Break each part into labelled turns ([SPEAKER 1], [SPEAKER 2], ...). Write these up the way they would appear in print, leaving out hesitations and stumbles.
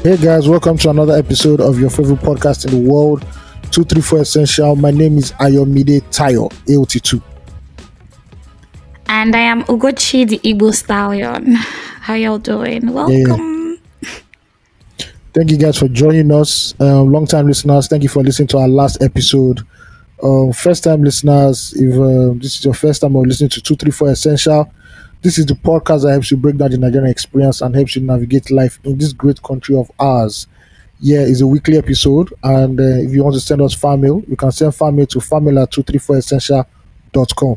[SPEAKER 1] Hey guys, welcome to another episode of your favorite podcast in the world, 234 Essential. My name is Ayomide Tayo, AOT2.
[SPEAKER 2] And I am Ugochi, the Igbo stallion. How y'all doing? Welcome.
[SPEAKER 1] Thank you guys for joining us. Long-time listeners, thank you for listening to our last episode. First-time listeners, if this is your first time of listening to 234 Essential, this is the podcast that helps you break down the Nigerian experience and helps you navigate life in this great country of ours. Yeah, it's a weekly episode, and if you want to send us fan mail, you can send fan mail to family@234essential.com.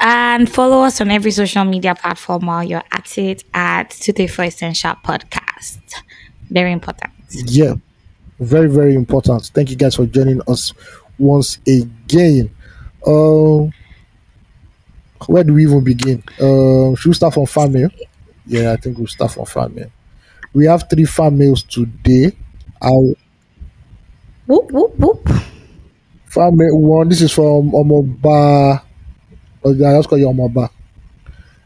[SPEAKER 2] And follow us on every social media platform while you're at it at 234 Essential Podcast. Very important.
[SPEAKER 1] Yeah, very, very important. Thank you guys for joining us once again. Where do we even begin? Should we start from fan mail? Yeah, I think we'll start from fan mail. We have 3 fan mails today.
[SPEAKER 2] Whoop, whoop, whoop.
[SPEAKER 1] Fan mail 1, this is from Omoba. I just call you Omoba.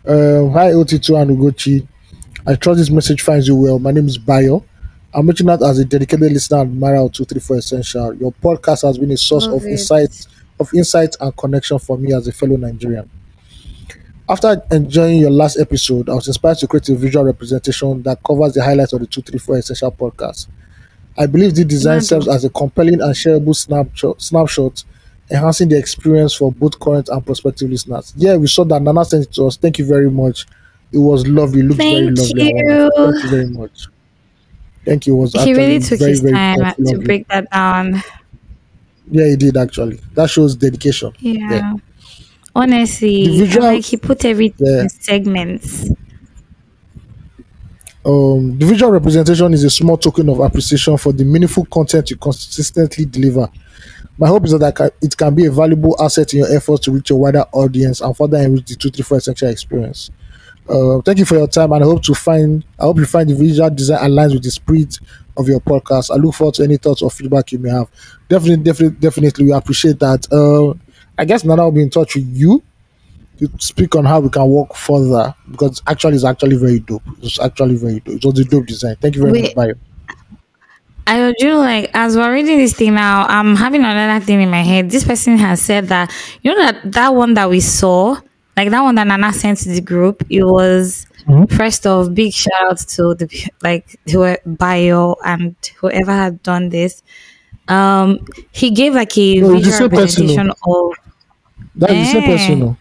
[SPEAKER 1] Hi, AOT2 and Ugochi. I trust this message finds you well. My name is Bayo. I'm reaching out as a dedicated listener and admirer of 234 Essential. Your podcast has been a source of insight and connection for me as a fellow Nigerian. After enjoying your last episode, I was inspired to create a visual representation that covers the highlights of the 234 Essential podcast. I believe the design serves as a compelling and shareable snapshot, enhancing the experience for both current and prospective listeners. Yeah, we saw that Nana sent it to us. Thank you very much. It was lovely. It looked very lovely.
[SPEAKER 2] Thank
[SPEAKER 1] you very much. Thank you. It was
[SPEAKER 2] he really took his time to break that down.
[SPEAKER 1] Yeah, he did actually. That shows dedication.
[SPEAKER 2] Yeah. Honestly, like he put everything in segments.
[SPEAKER 1] The visual representation is a small token of appreciation for the meaningful content you consistently deliver. My hope is that it can be a valuable asset in your efforts to reach a wider audience and further enrich the 234 Essential experience. Thank you for your time, and I hope you find the visual design aligns with the spirit of your podcast. I look forward to any thoughts or feedback you may have. Definitely, we appreciate that. I guess Nana will be in touch with you to speak on how we can work further, because it's actually very dope. It's actually very dope. It was a dope design. Thank you very much, Bayo.
[SPEAKER 2] I do, like, as we're reading this thing now, I'm having another thing in my head. This person has said that, that one that we saw, like that one that Nana sent to the group, it was first off, big shout out to the Bayo and whoever had done this. He gave like a visual representation of
[SPEAKER 1] that is the same person. No?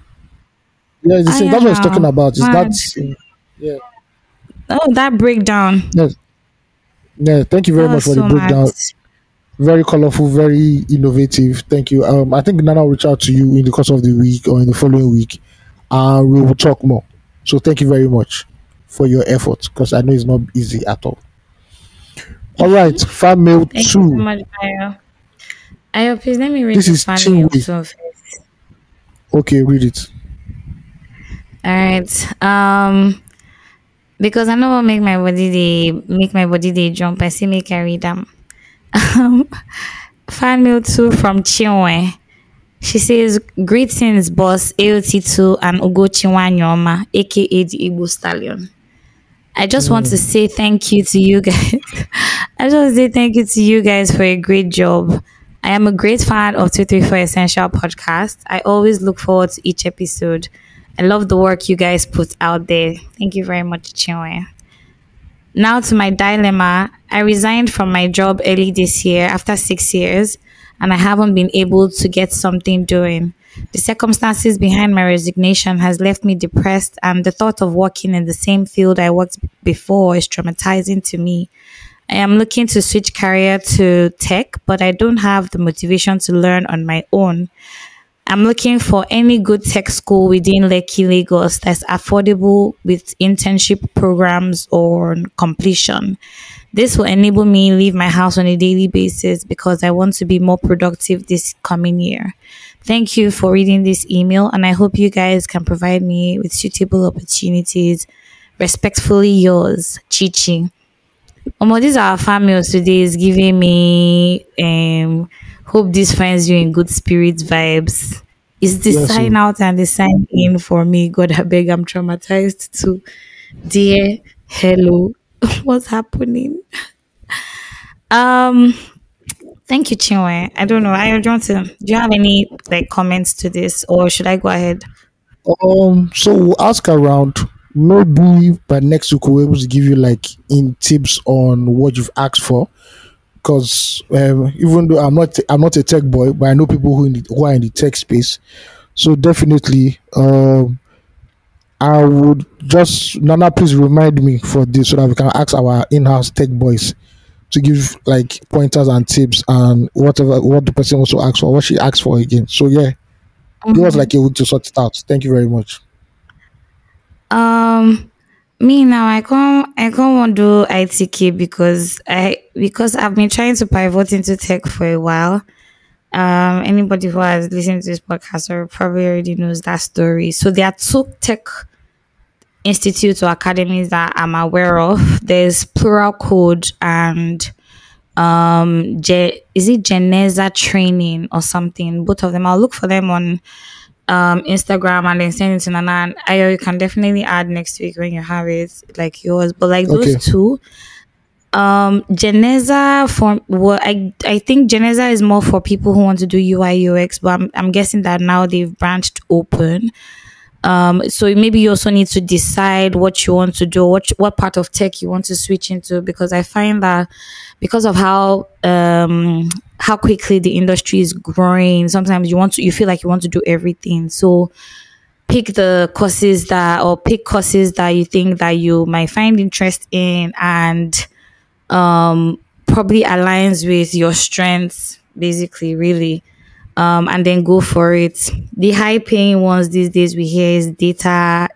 [SPEAKER 1] Yeah, it's the same. That's what I was talking about. Is that yeah?
[SPEAKER 2] Oh, that breakdown.
[SPEAKER 1] Yes. Yeah, thank you very much for the breakdown. Very colorful, very innovative. Thank you. I think Nana will reach out to you in the course of the week or in the following week, and we will talk more. So thank you very much for your efforts, because I know it's not easy at all. All right, fan mail 2.
[SPEAKER 2] Thank you so much, Bayo. Ayo, please let me read this fan mail first.
[SPEAKER 1] Okay, read it.
[SPEAKER 2] All right. Because I know what make my body they jump. I see me carry them. Fan mail 2 from Chinwe. She says, "Greetings, boss AOT2 and Ugochi Wanyoma, aka the Igbo Stallion. I just want to say thank you to you guys. I just want to say thank you to you guys for a great job. I am a great fan of 234 Essential Podcast. I always look forward to each episode. I love the work you guys put out there. Thank you very much, Chinwe. Now to my dilemma. I resigned from my job early this year after 6 years, and I haven't been able to get something doing. The circumstances behind my resignation has left me depressed, and the thought of working in the same field I worked before is traumatizing to me. I am looking to switch career to tech, but I don't have the motivation to learn on my own. I'm looking for any good tech school within Lekki, Lagos that's affordable with internship programs or completion. This will enable me to leave my house on a daily basis because I want to be more productive this coming year. Thank you for reading this email, and I hope you guys can provide me with suitable opportunities. Respectfully yours, Chichi." These are our families today is giving me hope this finds you in good spirits vibes. Is the sign out and the sign in for me? God, I beg, I'm traumatized too. Dear, hello, What's happening? Um, Thank you, Chinwe. I don't know. I want to. Do you have any like comments to this, or should I go ahead?
[SPEAKER 1] So we'll ask around. Maybe by next week we'll be able to give you like in tips on what you've asked for. Because even though I'm not a tech boy, but I know people who are in the tech space. So definitely, I would just Nana, please remind me for this so that we can ask our in-house tech boys to give like pointers and tips and whatever what the person also asked for, what she asked for again. So yeah, give us like a week to sort it out. Thank you very much.
[SPEAKER 2] Um, Me now, I can't want to do ITK because I've been trying to pivot into tech for a while. Anybody who has listened to this podcast or probably already knows that story. So there are two tech institutes or academies that I'm aware of. There's Plural Code and is it Geneza Training or something? Both of them. I'll look for them on Instagram and then send it to Nana. And you can definitely add next week when you have it, like yours. But like those
[SPEAKER 1] Okay.
[SPEAKER 2] two, Geneza for well, I think Geneza is more for people who want to do UI UX, but I'm guessing that now they've branched open. So maybe you also need to decide what you want to do, what part of tech you want to switch into, because I find that because of how quickly the industry is growing, sometimes you feel like you want to do everything. So pick courses that you think that you might find interest in and probably aligns with your strengths, basically, really. And then go for it. The high paying ones these days we hear is data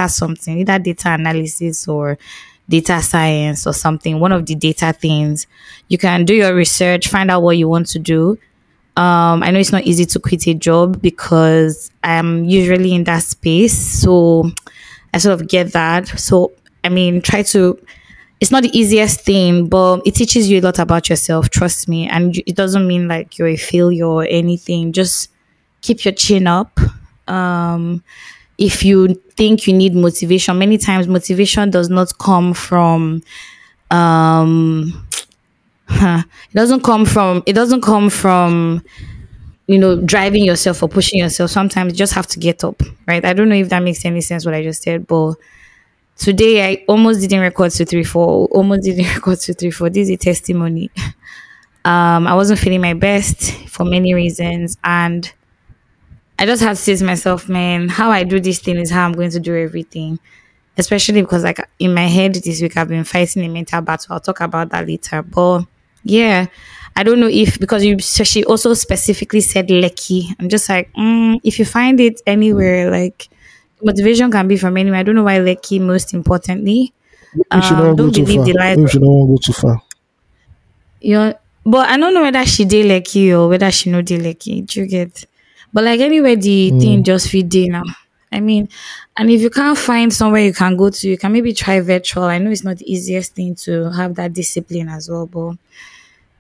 [SPEAKER 2] something, either data analysis or data science or something, one of the data things. You can do your research, find out what you want to do. I know it's not easy to quit a job because I'm usually in that space. So I sort of get that. So, I mean, it's not the easiest thing, but it teaches you a lot about yourself, trust me. And it doesn't mean like you're a failure or anything. Just keep your chin up. If you think you need motivation, many times motivation does not come from it doesn't come from driving yourself or pushing yourself. Sometimes you just have to get up, right? I don't know if that makes any sense what I just said, but today I almost didn't record 234. Almost didn't record 234. This is a testimony. I wasn't feeling my best for many reasons, and I just had to say to myself, man, how I do this thing is how I'm going to do everything. Especially because, like, in my head this week, I've been fighting a mental battle. I'll talk about that later. But yeah, I don't know if because she also specifically said Lekki. I'm just like, if you find it anywhere, like motivation can be from anywhere. I don't know why Lekki most importantly.
[SPEAKER 1] Maybe you should not go
[SPEAKER 2] Don't
[SPEAKER 1] too
[SPEAKER 2] believe
[SPEAKER 1] far.
[SPEAKER 2] the lies.
[SPEAKER 1] Maybe you should not go too far.
[SPEAKER 2] You know, but I don't know whether she did Lekki or whether she no did Lekki. Do you get? But like anyway, the thing just fit day now. I mean, and if you can't find somewhere you can go to, you can maybe try virtual. I know it's not the easiest thing to have that discipline as well, but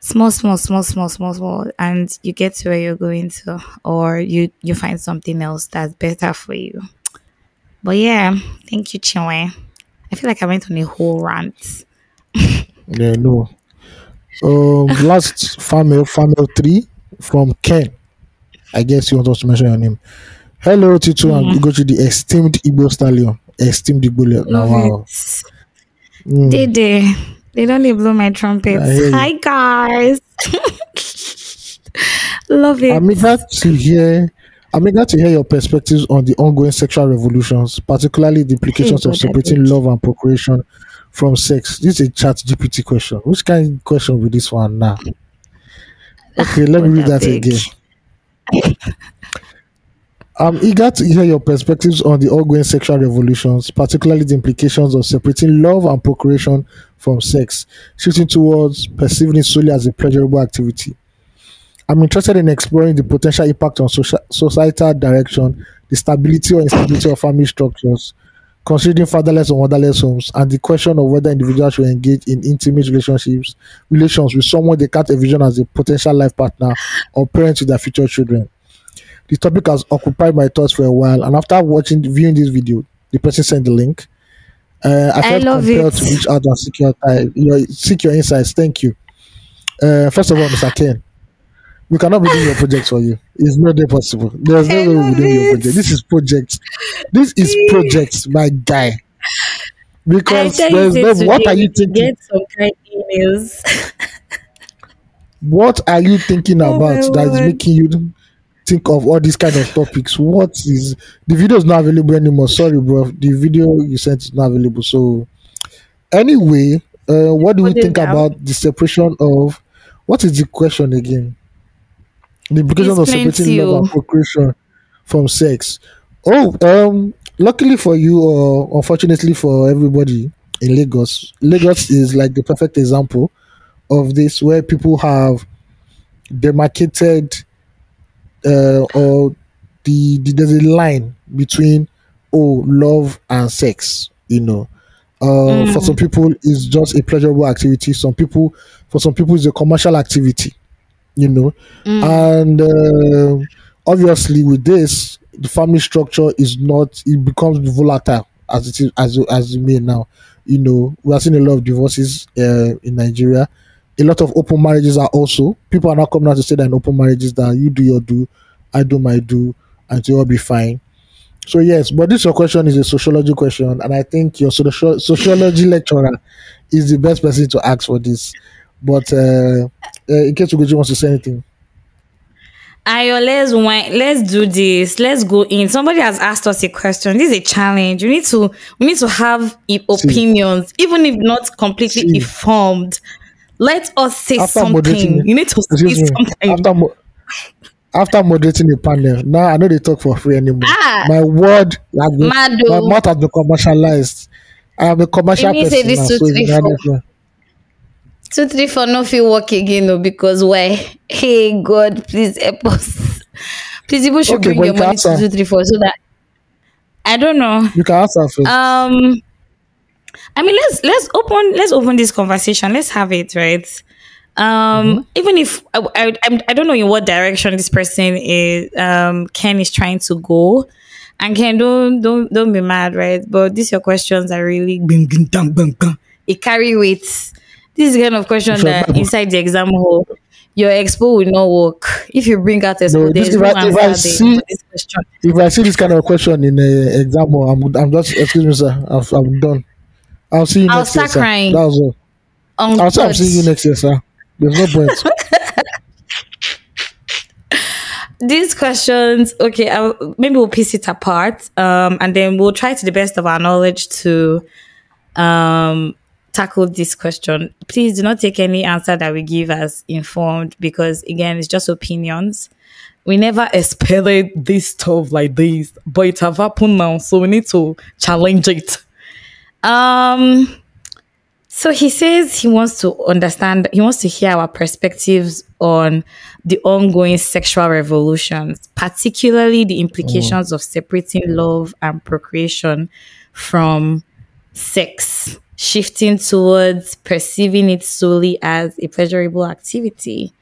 [SPEAKER 2] small, and you get to where you're going to, or you find something else that's better for you. But yeah, thank you, Chinwe. I feel like I went on a whole rant.
[SPEAKER 1] Yeah, no. Last family 3 from Ken. I guess you want us to mention your name. Hello, T2 and Ugochi, the esteemed Igbo stallion. Esteemed Igbo. Now,
[SPEAKER 2] Love it.
[SPEAKER 1] wow. Mm,
[SPEAKER 2] They don't even blow my
[SPEAKER 1] I
[SPEAKER 2] trumpets.
[SPEAKER 1] hear
[SPEAKER 2] Hi
[SPEAKER 1] you.
[SPEAKER 2] guys. Love it.
[SPEAKER 1] I'm eager to hear. I'm eager to hear your perspectives on the ongoing sexual revolutions, particularly the
[SPEAKER 2] Hey
[SPEAKER 1] implications of
[SPEAKER 2] God, I beg.
[SPEAKER 1] separating love and procreation from sex. This is a chat GPT question. Which kind of question will this one now? Okay, let me
[SPEAKER 2] God,
[SPEAKER 1] read
[SPEAKER 2] I
[SPEAKER 1] that
[SPEAKER 2] beg.
[SPEAKER 1] again. I'm eager to hear your perspectives on the ongoing sexual revolutions, particularly the implications of separating love and procreation from sex, shifting towards perceiving it solely as a pleasurable activity. I'm interested in exploring the potential impact on societal direction, the stability or instability of family structures, considering fatherless or motherless homes, and the question of whether individuals should engage in intimate relations with someone they can't envision as a potential life partner or parent to their future children. The topic has occupied my thoughts for a while, and after viewing this video, the person sent the link. I
[SPEAKER 2] I
[SPEAKER 1] felt
[SPEAKER 2] love
[SPEAKER 1] compelled
[SPEAKER 2] it.
[SPEAKER 1] to reach out and seek your insights. Thank you. First of all, Mr. Ken, we cannot be doing your project for you. It's not that possible. There's no
[SPEAKER 2] I
[SPEAKER 1] way we'll be
[SPEAKER 2] love
[SPEAKER 1] doing your
[SPEAKER 2] it.
[SPEAKER 1] project. This is project. This is project, my guy.
[SPEAKER 2] I
[SPEAKER 1] Because
[SPEAKER 2] tell you,
[SPEAKER 1] there's
[SPEAKER 2] say
[SPEAKER 1] no. What
[SPEAKER 2] today
[SPEAKER 1] are
[SPEAKER 2] we
[SPEAKER 1] you
[SPEAKER 2] did
[SPEAKER 1] thinking?
[SPEAKER 2] get some kind emails.
[SPEAKER 1] What are you thinking
[SPEAKER 2] Oh
[SPEAKER 1] about
[SPEAKER 2] my
[SPEAKER 1] that is
[SPEAKER 2] word.
[SPEAKER 1] making you think of all these kind of topics? What is the video is not available anymore? Sorry, bro. The video you sent is not available. So anyway, what do you
[SPEAKER 2] Put it
[SPEAKER 1] think
[SPEAKER 2] down.
[SPEAKER 1] about the separation of? What is the question again? The implication
[SPEAKER 2] It's
[SPEAKER 1] of separating
[SPEAKER 2] plenty.
[SPEAKER 1] love
[SPEAKER 2] Oh.
[SPEAKER 1] and procreation from sex. Oh, luckily for you, or unfortunately for everybody in Lagos, Lagos is like the perfect example of this, where people have demarcated or there's a line between love and sex. For some
[SPEAKER 2] Mm,
[SPEAKER 1] people it's just a pleasurable activity. For some people it's a commercial activity. you know
[SPEAKER 2] mm,
[SPEAKER 1] and obviously with this, the family structure is not, it becomes volatile as it is, as it may now. We are seeing a lot of divorces in Nigeria. A lot of open marriages are also, people are now coming out to say that in open marriages that you do your do, I do my do, and to all be fine. So yes, but this your question is a sociology question, and I think your sociology lecturer is the best person to ask for this. But in case Ugoji wants to say anything,
[SPEAKER 2] Ayo, let's do this. Let's go in. Somebody has asked us a question. This is a challenge. We need to have
[SPEAKER 1] see,
[SPEAKER 2] opinions, even if not completely
[SPEAKER 1] see,
[SPEAKER 2] informed. Let us say
[SPEAKER 1] after moderating,
[SPEAKER 2] something. You need to say
[SPEAKER 1] excuse me,
[SPEAKER 2] something.
[SPEAKER 1] after after moderating the panel, now I know they talk for free anymore.
[SPEAKER 2] Ah,
[SPEAKER 1] My word has been,
[SPEAKER 2] Mado.
[SPEAKER 1] my mouth has been commercialized. I am a
[SPEAKER 2] It
[SPEAKER 1] commercial
[SPEAKER 2] means say
[SPEAKER 1] person
[SPEAKER 2] this
[SPEAKER 1] now,
[SPEAKER 2] two
[SPEAKER 1] so if you
[SPEAKER 2] three
[SPEAKER 1] know
[SPEAKER 2] four.
[SPEAKER 1] understand.
[SPEAKER 2] 234 no fit work again, no, because why? Hey God, please help us. Please, people should
[SPEAKER 1] Okay,
[SPEAKER 2] bring
[SPEAKER 1] but
[SPEAKER 2] your money to 234 so that I don't know.
[SPEAKER 1] you can answer first.
[SPEAKER 2] Um, I mean, let's open this conversation. Let's have it, right?
[SPEAKER 1] Mm-hmm.
[SPEAKER 2] Even if I don't know in what direction this person is, Ken is trying to go, and Ken, don't be mad, right? But these your questions are really it carry weight. This is the kind of question
[SPEAKER 1] So,
[SPEAKER 2] that inside the exam hall, your expo will not work. If you bring out expo,
[SPEAKER 1] no,
[SPEAKER 2] there
[SPEAKER 1] this
[SPEAKER 2] is
[SPEAKER 1] if
[SPEAKER 2] no
[SPEAKER 1] if I
[SPEAKER 2] answer there
[SPEAKER 1] see
[SPEAKER 2] for this question.
[SPEAKER 1] if I see this kind of question in a exam, I'm just, excuse me, sir. I'm done. I'll see you
[SPEAKER 2] I'll
[SPEAKER 1] next year,
[SPEAKER 2] start
[SPEAKER 1] sir. That
[SPEAKER 2] crying
[SPEAKER 1] was all.
[SPEAKER 2] on
[SPEAKER 1] I'll say I'm
[SPEAKER 2] God.
[SPEAKER 1] seeing you next year, sir. There's no point.
[SPEAKER 2] These questions, okay, maybe we'll piece it apart, and then we'll try to the best of our knowledge to um, tackle this question. Please do not take any answer that we give as informed, because again, it's just opinions. We never expected this stuff like this, but it have happened now, so we need to challenge it. Um, so he says he wants to understand, he wants to hear our perspectives on the ongoing sexual revolutions, particularly the
[SPEAKER 1] Mm.
[SPEAKER 2] implications of separating love and procreation from sex, shifting towards perceiving it solely as a pleasurable activity.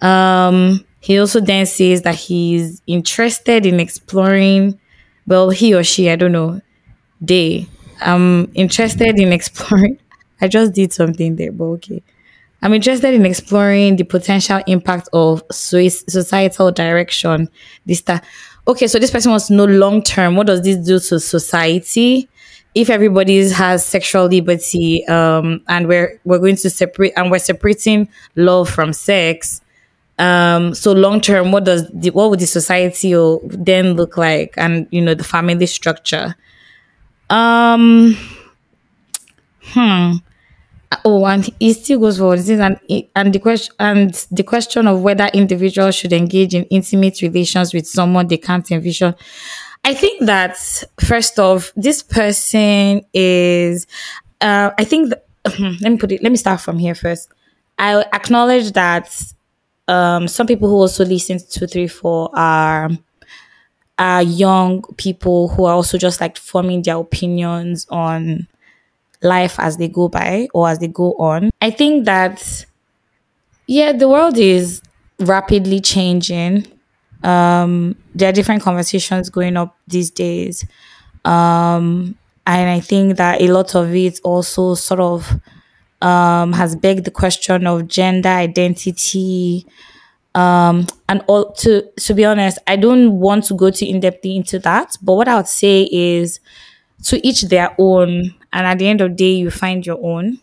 [SPEAKER 2] He also then says that he's interested in exploring, well, he or she, I don't know, they, interested in exploring. I just did something there, but okay. I'm interested in exploring the potential impact of societal direction. Okay, so this person wants to know long term, what does this do to society? If everybody has sexual liberty, and we're going to separate, and we're separating love from sex. So long term, what would the society then look like, and the family structure? Um, Oh, and he still goes forward. He says, and the question of whether individuals should engage in intimate relations with someone they can't envision. I think that first off, this person is. I think. Let me start from here first. I acknowledge that some people who also listen to 234 are young people who are also just like forming their opinions on life as they go by or as they go on. I think that, yeah, the world is rapidly changing. There are different conversations going up these days. And I think that a lot of it also sort of has begged the question of gender identity. And all to be honest, I don't want to go too in depthly into that. But what I would say is to each their own. And at the end of the day, you find your own.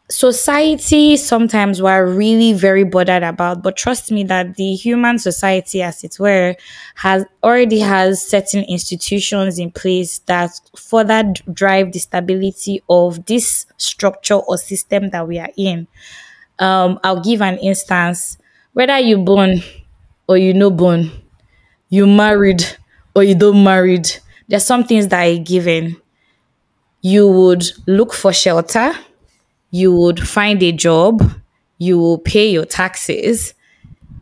[SPEAKER 2] Society sometimes we're really very bothered about, but trust me that the human society, as it were, has certain institutions in place that further drive the stability of this structure or system that we are in. I'll give an instance. Whether you born or you no born, you married or you don't married, there's some things that are given. You would look for shelter, you would find a job, you will pay your taxes,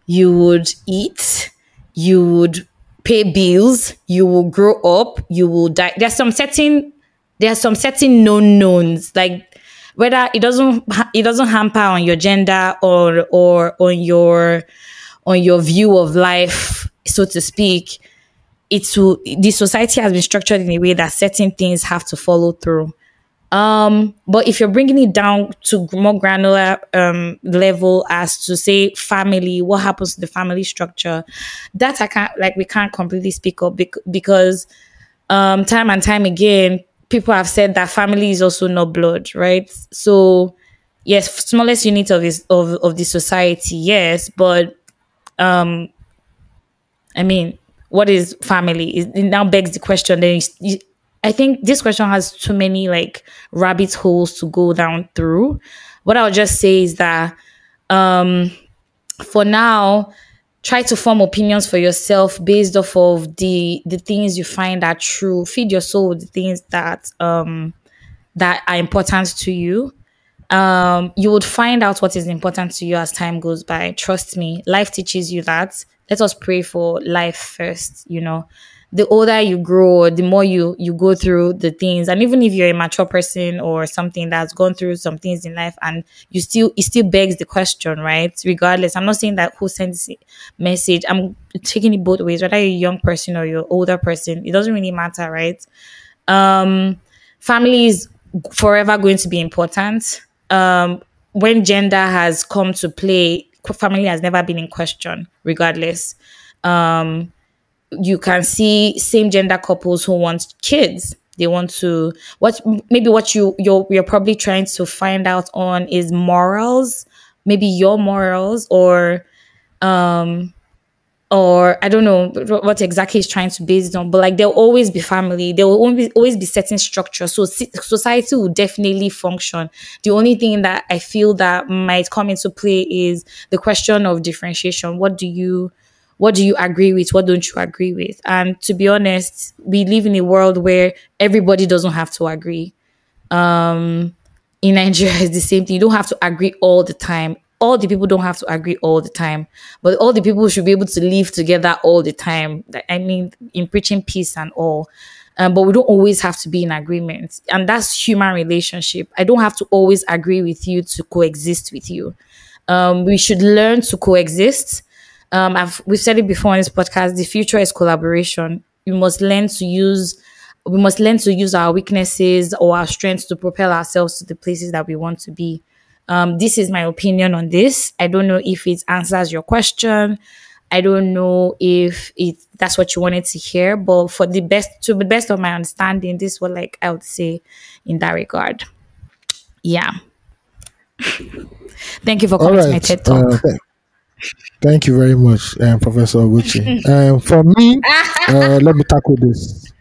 [SPEAKER 2] you would eat, you would pay bills, you will grow up, you will die. There are some certain known knowns, like whether it doesn't hamper on your gender or on your view of life, so to speak. The society has been structured in a way that certain things have to follow through. But if you're bringing it down to more granular level, as to say family, what happens to the family structure, that we can't completely speak up because time and time again, people have said that family is also not blood, right? So yes, smallest unit of the society, yes, but I mean, what is family? It now begs the question. I think this question has too many like rabbit holes to go down through. What I'll just say is that for now, try to form opinions for yourself based off of the things you find are true. Feed your soul with the things that are important to you. You would find out what is important to you as time goes by. Trust me, life teaches you that. Let us pray for life first. The older you grow, the more you go through the things. And even if you're a mature person or something that's gone through some things in life, and it still begs the question, right? Regardless, I'm not saying that who sends the message. I'm taking it both ways. Whether you're a young person or you're an older person, it doesn't really matter, right? Family is forever going to be important. When gender has come to play, family has never been in question, regardless. You can see same gender couples who want kids. They want to what you're probably trying to find out on is morals, maybe your morals, or I don't know what exactly is trying to base it on, but like there'll always be family. There will always be certain structure. So society will definitely function. The only thing that I feel that might come into play is the question of differentiation. What do you agree with? What don't you agree with? And to be honest, we live in a world where everybody doesn't have to agree. In Nigeria, it's the same thing. You don't have to agree all the time. All the people don't have to agree all the time, but all the people should be able to live together all the time. I mean, in preaching peace and all. But we don't always have to be in agreement. And that's human relationship. I don't have to always agree with you to coexist with you. We should learn to coexist. We've said it before on this podcast. The future is collaboration. We must learn to use our weaknesses or our strengths to propel ourselves to the places that we want to be. This is my opinion on this. I don't know if it answers your question. I don't know if that's what you wanted to hear, but to the best of my understanding, this is what I would say in that regard. Yeah. Thank you for
[SPEAKER 1] All
[SPEAKER 2] coming to my
[SPEAKER 1] right.
[SPEAKER 2] TED Talk.
[SPEAKER 1] Thank you very much, Professor Oguchi. For me, let me tackle this.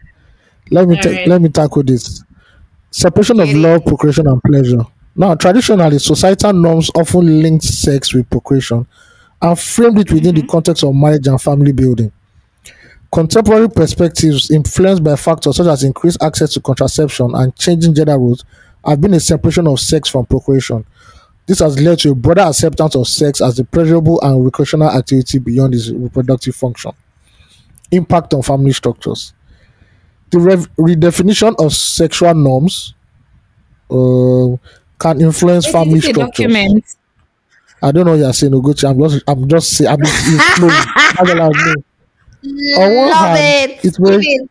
[SPEAKER 2] All right.
[SPEAKER 1] Let me tackle this. Separation of
[SPEAKER 2] Get it.
[SPEAKER 1] love, procreation, and pleasure. Now, traditionally, societal norms often linked sex with procreation and framed it within the context of marriage and family building. Contemporary perspectives, influenced by factors such as increased access to contraception and changing gender roles, have been a separation of sex from procreation. This has led to a broader acceptance of sex as a pleasurable and recreational activity beyond its reproductive function. Impact on family structures. The redefinition of sexual norms uh, can influence
[SPEAKER 2] Wait, is
[SPEAKER 1] family
[SPEAKER 2] this a
[SPEAKER 1] structures.
[SPEAKER 2] document?
[SPEAKER 1] I don't know what you're saying, Ugochi. I'm just saying, it's flowing. That's all I know. On one
[SPEAKER 2] Love
[SPEAKER 1] hand,
[SPEAKER 2] it.
[SPEAKER 1] it
[SPEAKER 2] Give
[SPEAKER 1] may
[SPEAKER 2] it.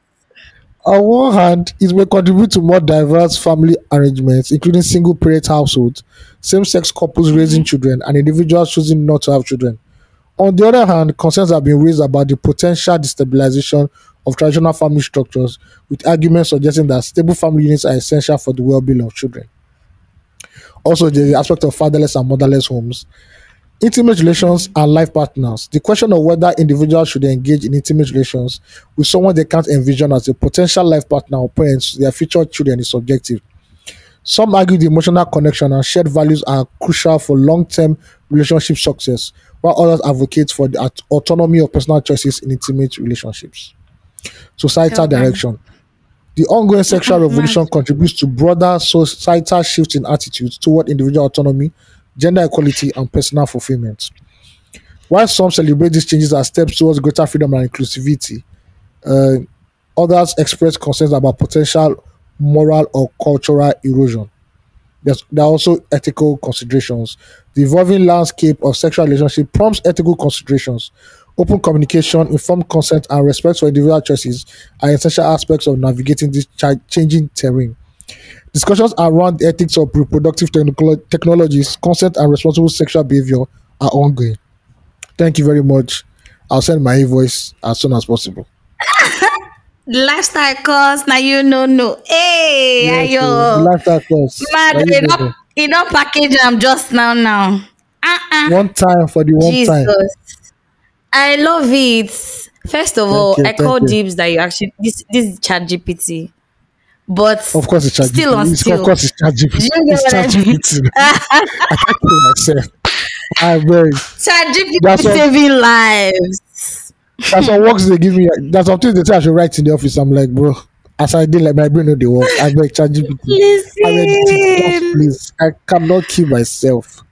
[SPEAKER 1] On one hand, it may contribute to more diverse family arrangements, including single parent households, same sex couples raising children, and individuals choosing not to have children. On the other hand, concerns have been raised about the potential destabilization of traditional family structures, with arguments suggesting that stable family units are essential for the well being of children. Also, the aspect of fatherless and motherless homes, intimate relations and life partners. The question of whether individuals should engage in intimate relations with someone they can't envision as a potential life partner or parents to their future children is subjective. Some argue the emotional connection and shared values are crucial for long term relationship success, while others advocate for the autonomy of personal choices in intimate relationships. Societal
[SPEAKER 2] Tell them.
[SPEAKER 1] direction. The ongoing sexual revolution
[SPEAKER 2] Nice.
[SPEAKER 1] contributes to broader societal shifts in attitudes toward individual autonomy, gender equality, and personal fulfillment. While some celebrate these changes as steps towards greater freedom and inclusivity, uh, others express concerns about potential moral or cultural erosion. There are also ethical considerations. The evolving landscape of sexual relationship prompts ethical considerations. Open communication, informed consent, and respect for individual choices are essential aspects of navigating this changing terrain. Discussions around the ethics of reproductive technologies, consent, and responsible sexual behavior are ongoing. Thank you very much. I'll send my invoice as soon as possible.
[SPEAKER 2] Lifestyle course, now you know no. Hey,
[SPEAKER 1] Yes, so the
[SPEAKER 2] ayo.
[SPEAKER 1] lifestyle course.
[SPEAKER 2] Mad,
[SPEAKER 1] Now you know.
[SPEAKER 2] you not package I'm just now. Uh-uh.
[SPEAKER 1] One time for the one time.
[SPEAKER 2] Jesus. I love it. First of
[SPEAKER 1] Thank
[SPEAKER 2] all,
[SPEAKER 1] you,
[SPEAKER 2] I
[SPEAKER 1] thank
[SPEAKER 2] call
[SPEAKER 1] you.
[SPEAKER 2] dibs that you actually this is chat GPT. But
[SPEAKER 1] Of course, it's
[SPEAKER 2] still on
[SPEAKER 1] ChatGPT. Of
[SPEAKER 2] still.
[SPEAKER 1] course, it's ChatGPT.
[SPEAKER 2] Do you get
[SPEAKER 1] It's
[SPEAKER 2] what I mean?
[SPEAKER 1] ChatGPT. I can't kill myself. I beg.
[SPEAKER 2] Chat
[SPEAKER 1] That's
[SPEAKER 2] GPT
[SPEAKER 1] some.
[SPEAKER 2] saving lives.
[SPEAKER 1] That's some works they give me. That's some things they say I should write in the office. I'm like, bro. As I did, like my brain know they work. I beg ChatGPT. I beg it. Just
[SPEAKER 2] Listen.
[SPEAKER 1] please. I cannot kill myself.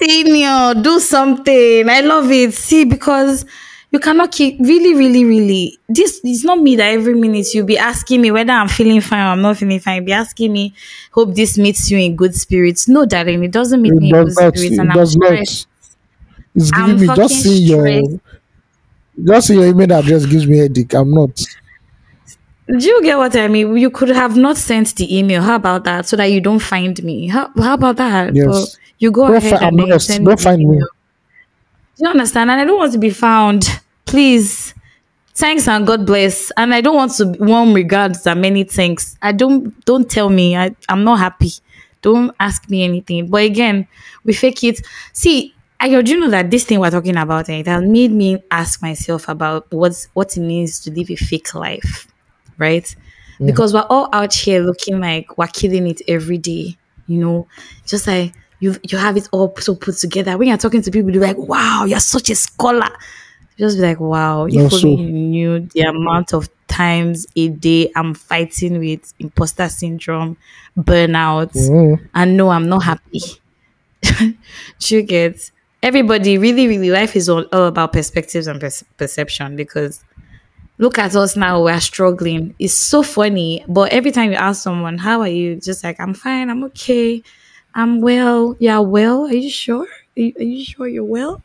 [SPEAKER 2] Senior, do something. I love it. See, because you cannot keep really, really, really. This is not me that every minute you'll be asking me whether I'm feeling fine or I'm not feeling fine. You'll be asking me, hope this meets you in good spirits. No, darling, it doesn't meet
[SPEAKER 1] It
[SPEAKER 2] me in
[SPEAKER 1] does
[SPEAKER 2] good
[SPEAKER 1] not.
[SPEAKER 2] spirits,
[SPEAKER 1] It
[SPEAKER 2] and I'm
[SPEAKER 1] does not.
[SPEAKER 2] stressed.
[SPEAKER 1] It's
[SPEAKER 2] I'm
[SPEAKER 1] giving me
[SPEAKER 2] fucking stressed.
[SPEAKER 1] just seeing your email address gives me headache. I'm not.
[SPEAKER 2] Do you get what I mean? You could have not sent the email. How about that? So that you don't find me. How about that? But
[SPEAKER 1] Yes.
[SPEAKER 2] you go
[SPEAKER 1] Don't
[SPEAKER 2] ahead
[SPEAKER 1] find. I'm
[SPEAKER 2] and then you
[SPEAKER 1] lost.
[SPEAKER 2] send me
[SPEAKER 1] Don't
[SPEAKER 2] the
[SPEAKER 1] find me.
[SPEAKER 2] email. Do you understand? And I don't want to be found. Please. Thanks and God bless. And I don't want to warm regards and many thanks. I don't tell me. I'm not happy. Don't ask me anything. But again, we fake it. See, do you know that this thing we're talking about, it has made me ask myself about what it means to live a fake life, right?
[SPEAKER 1] Mhm.
[SPEAKER 2] Because we're all out here looking like we're killing it every day, you know, just like you have it all so put together. When you're talking to people, they're like, wow, you're such a scholar. Just be like, wow, if only
[SPEAKER 1] Also.
[SPEAKER 2] you knew the amount of times a day I'm fighting with imposter syndrome, burnout,
[SPEAKER 1] Mhm.
[SPEAKER 2] and no, I'm not happy. Do you get? Everybody, really, really, life is all about perspectives and perception because look at us now, we're struggling. It's so funny, but every time you ask someone, how are you? Just like, I'm fine, I'm okay, I'm well. Yeah, well, are you sure? Are you sure you're well?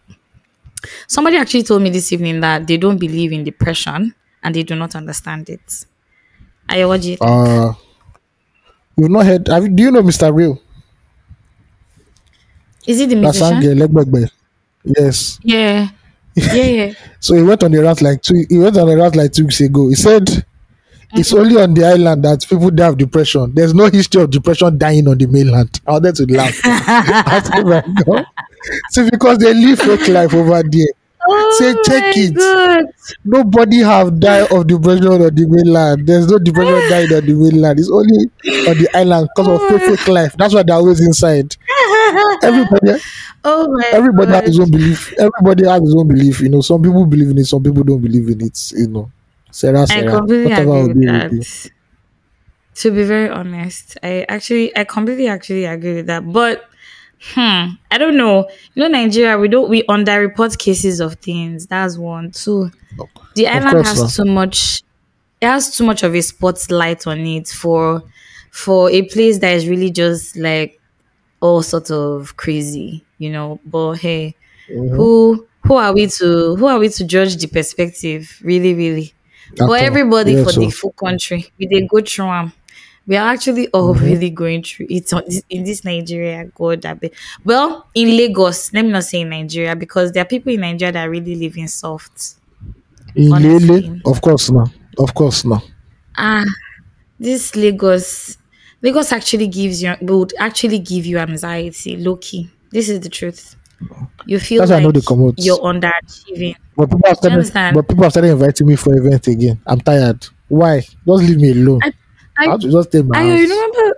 [SPEAKER 2] Somebody actually told me this evening that they don't believe in depression and they do not understand it. Ayo, what do you think?
[SPEAKER 1] Uh, you've not heard. Do you know Mr. Real?
[SPEAKER 2] Is it the
[SPEAKER 1] That sang
[SPEAKER 2] musician?
[SPEAKER 1] Legbegbe. Yes.
[SPEAKER 2] Yeah. Yeah, yeah.
[SPEAKER 1] So he went on a rant like two. He went on a rant like 2 weeks ago. He said it's only on the island that people die of depression. There's no history of depression dying on the mainland. I wanted to laugh. I said, my God. See, because they live fake life over there. Say,
[SPEAKER 2] Oh
[SPEAKER 1] check
[SPEAKER 2] my
[SPEAKER 1] it.
[SPEAKER 2] god.
[SPEAKER 1] Nobody have died of depression on the mainland. There's no depression died on the mainland. It's only on the island because of fake life. That's why they're always inside. Everybody,
[SPEAKER 2] Oh my
[SPEAKER 1] everybody has
[SPEAKER 2] god.
[SPEAKER 1] his own belief. Everybody has his own belief. Some people believe in it, some people don't believe in it. Sarah,
[SPEAKER 2] I
[SPEAKER 1] Sarah.
[SPEAKER 2] completely
[SPEAKER 1] Whatever
[SPEAKER 2] agree
[SPEAKER 1] will
[SPEAKER 2] with
[SPEAKER 1] be, will be.
[SPEAKER 2] that. To be very honest, I completely actually agree with that. But I don't know. Nigeria, we underreport cases of things. That's one. Two, the
[SPEAKER 1] Of
[SPEAKER 2] island
[SPEAKER 1] course,
[SPEAKER 2] has too much. It has too much of a spotlight on it for a place that is really just like all sort of crazy. But hey,
[SPEAKER 1] no.
[SPEAKER 2] who are we to judge the perspective? Really, really. But
[SPEAKER 1] At all.
[SPEAKER 2] everybody
[SPEAKER 1] Yeah,
[SPEAKER 2] for the
[SPEAKER 1] so.
[SPEAKER 2] full country, we they go through them. We are actually all
[SPEAKER 1] Mm-hmm.
[SPEAKER 2] really going through it in this Nigeria. God, that be. Well, in Lagos, let me not say in Nigeria because there are people in Nigeria that really live in soft.
[SPEAKER 1] In Lele,
[SPEAKER 2] Honestly,
[SPEAKER 1] of course no. Of course no.
[SPEAKER 2] ah, this Lagos actually would actually give you anxiety, low key. This is the truth. You feel
[SPEAKER 1] That's why I know
[SPEAKER 2] like
[SPEAKER 1] they come out.
[SPEAKER 2] you're underachieving. Do you understand?
[SPEAKER 1] But people have started inviting me for event again. I'm tired. Why? Just leave me alone.
[SPEAKER 2] I, I,
[SPEAKER 1] I have to just stay in my
[SPEAKER 2] you
[SPEAKER 1] house.
[SPEAKER 2] remember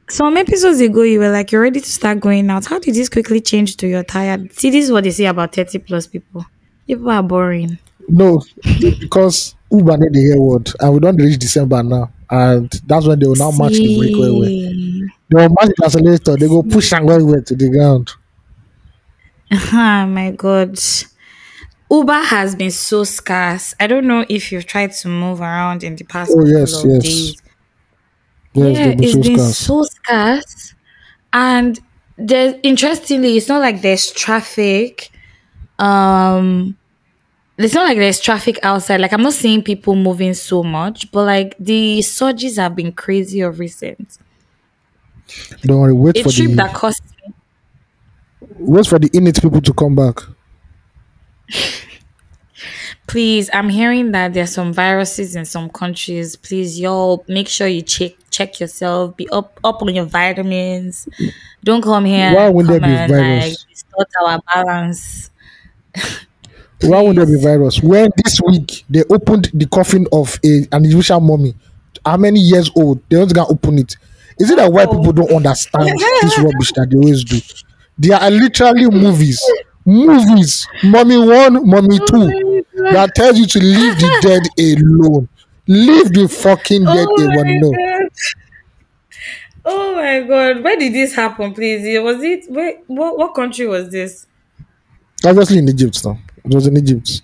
[SPEAKER 2] some episodes ago, you were like, you're ready to start going out. How did this quickly change to you're tired? See, this is what they say about 30 plus people. People are boring.
[SPEAKER 1] No, it's because Uber need the hear word, and we don't reach December now, and that's when they will now match the brake well well.
[SPEAKER 2] See,
[SPEAKER 1] They will match the accelerator. They go push and
[SPEAKER 2] see.
[SPEAKER 1] well well to the ground.
[SPEAKER 2] Oh my God. Uber has been so scarce. I don't know if you've tried to move around in the past
[SPEAKER 1] Oh
[SPEAKER 2] couple
[SPEAKER 1] yes,
[SPEAKER 2] of
[SPEAKER 1] yes,
[SPEAKER 2] days.
[SPEAKER 1] yes.
[SPEAKER 2] Yeah,
[SPEAKER 1] They've been
[SPEAKER 2] it's
[SPEAKER 1] so
[SPEAKER 2] been
[SPEAKER 1] scarce.
[SPEAKER 2] so scarce. And interestingly, it's not like there's traffic. Um, it's not like there's traffic outside. Like I'm not seeing people moving so much, but like the surges have been crazy of recent.
[SPEAKER 1] Don't worry.
[SPEAKER 2] A trip that cost
[SPEAKER 1] Wait for the init people to come back.
[SPEAKER 2] please, I'm hearing that there's some viruses in some countries. Please, y'all make sure you check yourself. Be up on your vitamins. Don't come here
[SPEAKER 1] Why
[SPEAKER 2] and
[SPEAKER 1] won't there
[SPEAKER 2] come
[SPEAKER 1] be
[SPEAKER 2] and like
[SPEAKER 1] virus?
[SPEAKER 2] distort our balance.
[SPEAKER 1] Why won't there be
[SPEAKER 2] Please.
[SPEAKER 1] virus? When this week they opened the coffin of an Egyptian mummy, how many years old? They don't gonna open it. Is it that white
[SPEAKER 2] Oh.
[SPEAKER 1] people don't understand this rubbish that they always do? There are literally movies, mommy one, mommy
[SPEAKER 2] Oh
[SPEAKER 1] two,
[SPEAKER 2] my god.
[SPEAKER 1] that tells you to leave the dead alone. Leave the fucking dead
[SPEAKER 2] Oh
[SPEAKER 1] alone.
[SPEAKER 2] my
[SPEAKER 1] No,
[SPEAKER 2] god. Oh my god. Where did this happen, please? Was it where what country was this?
[SPEAKER 1] obviously in Egypt now. It was in Egypt.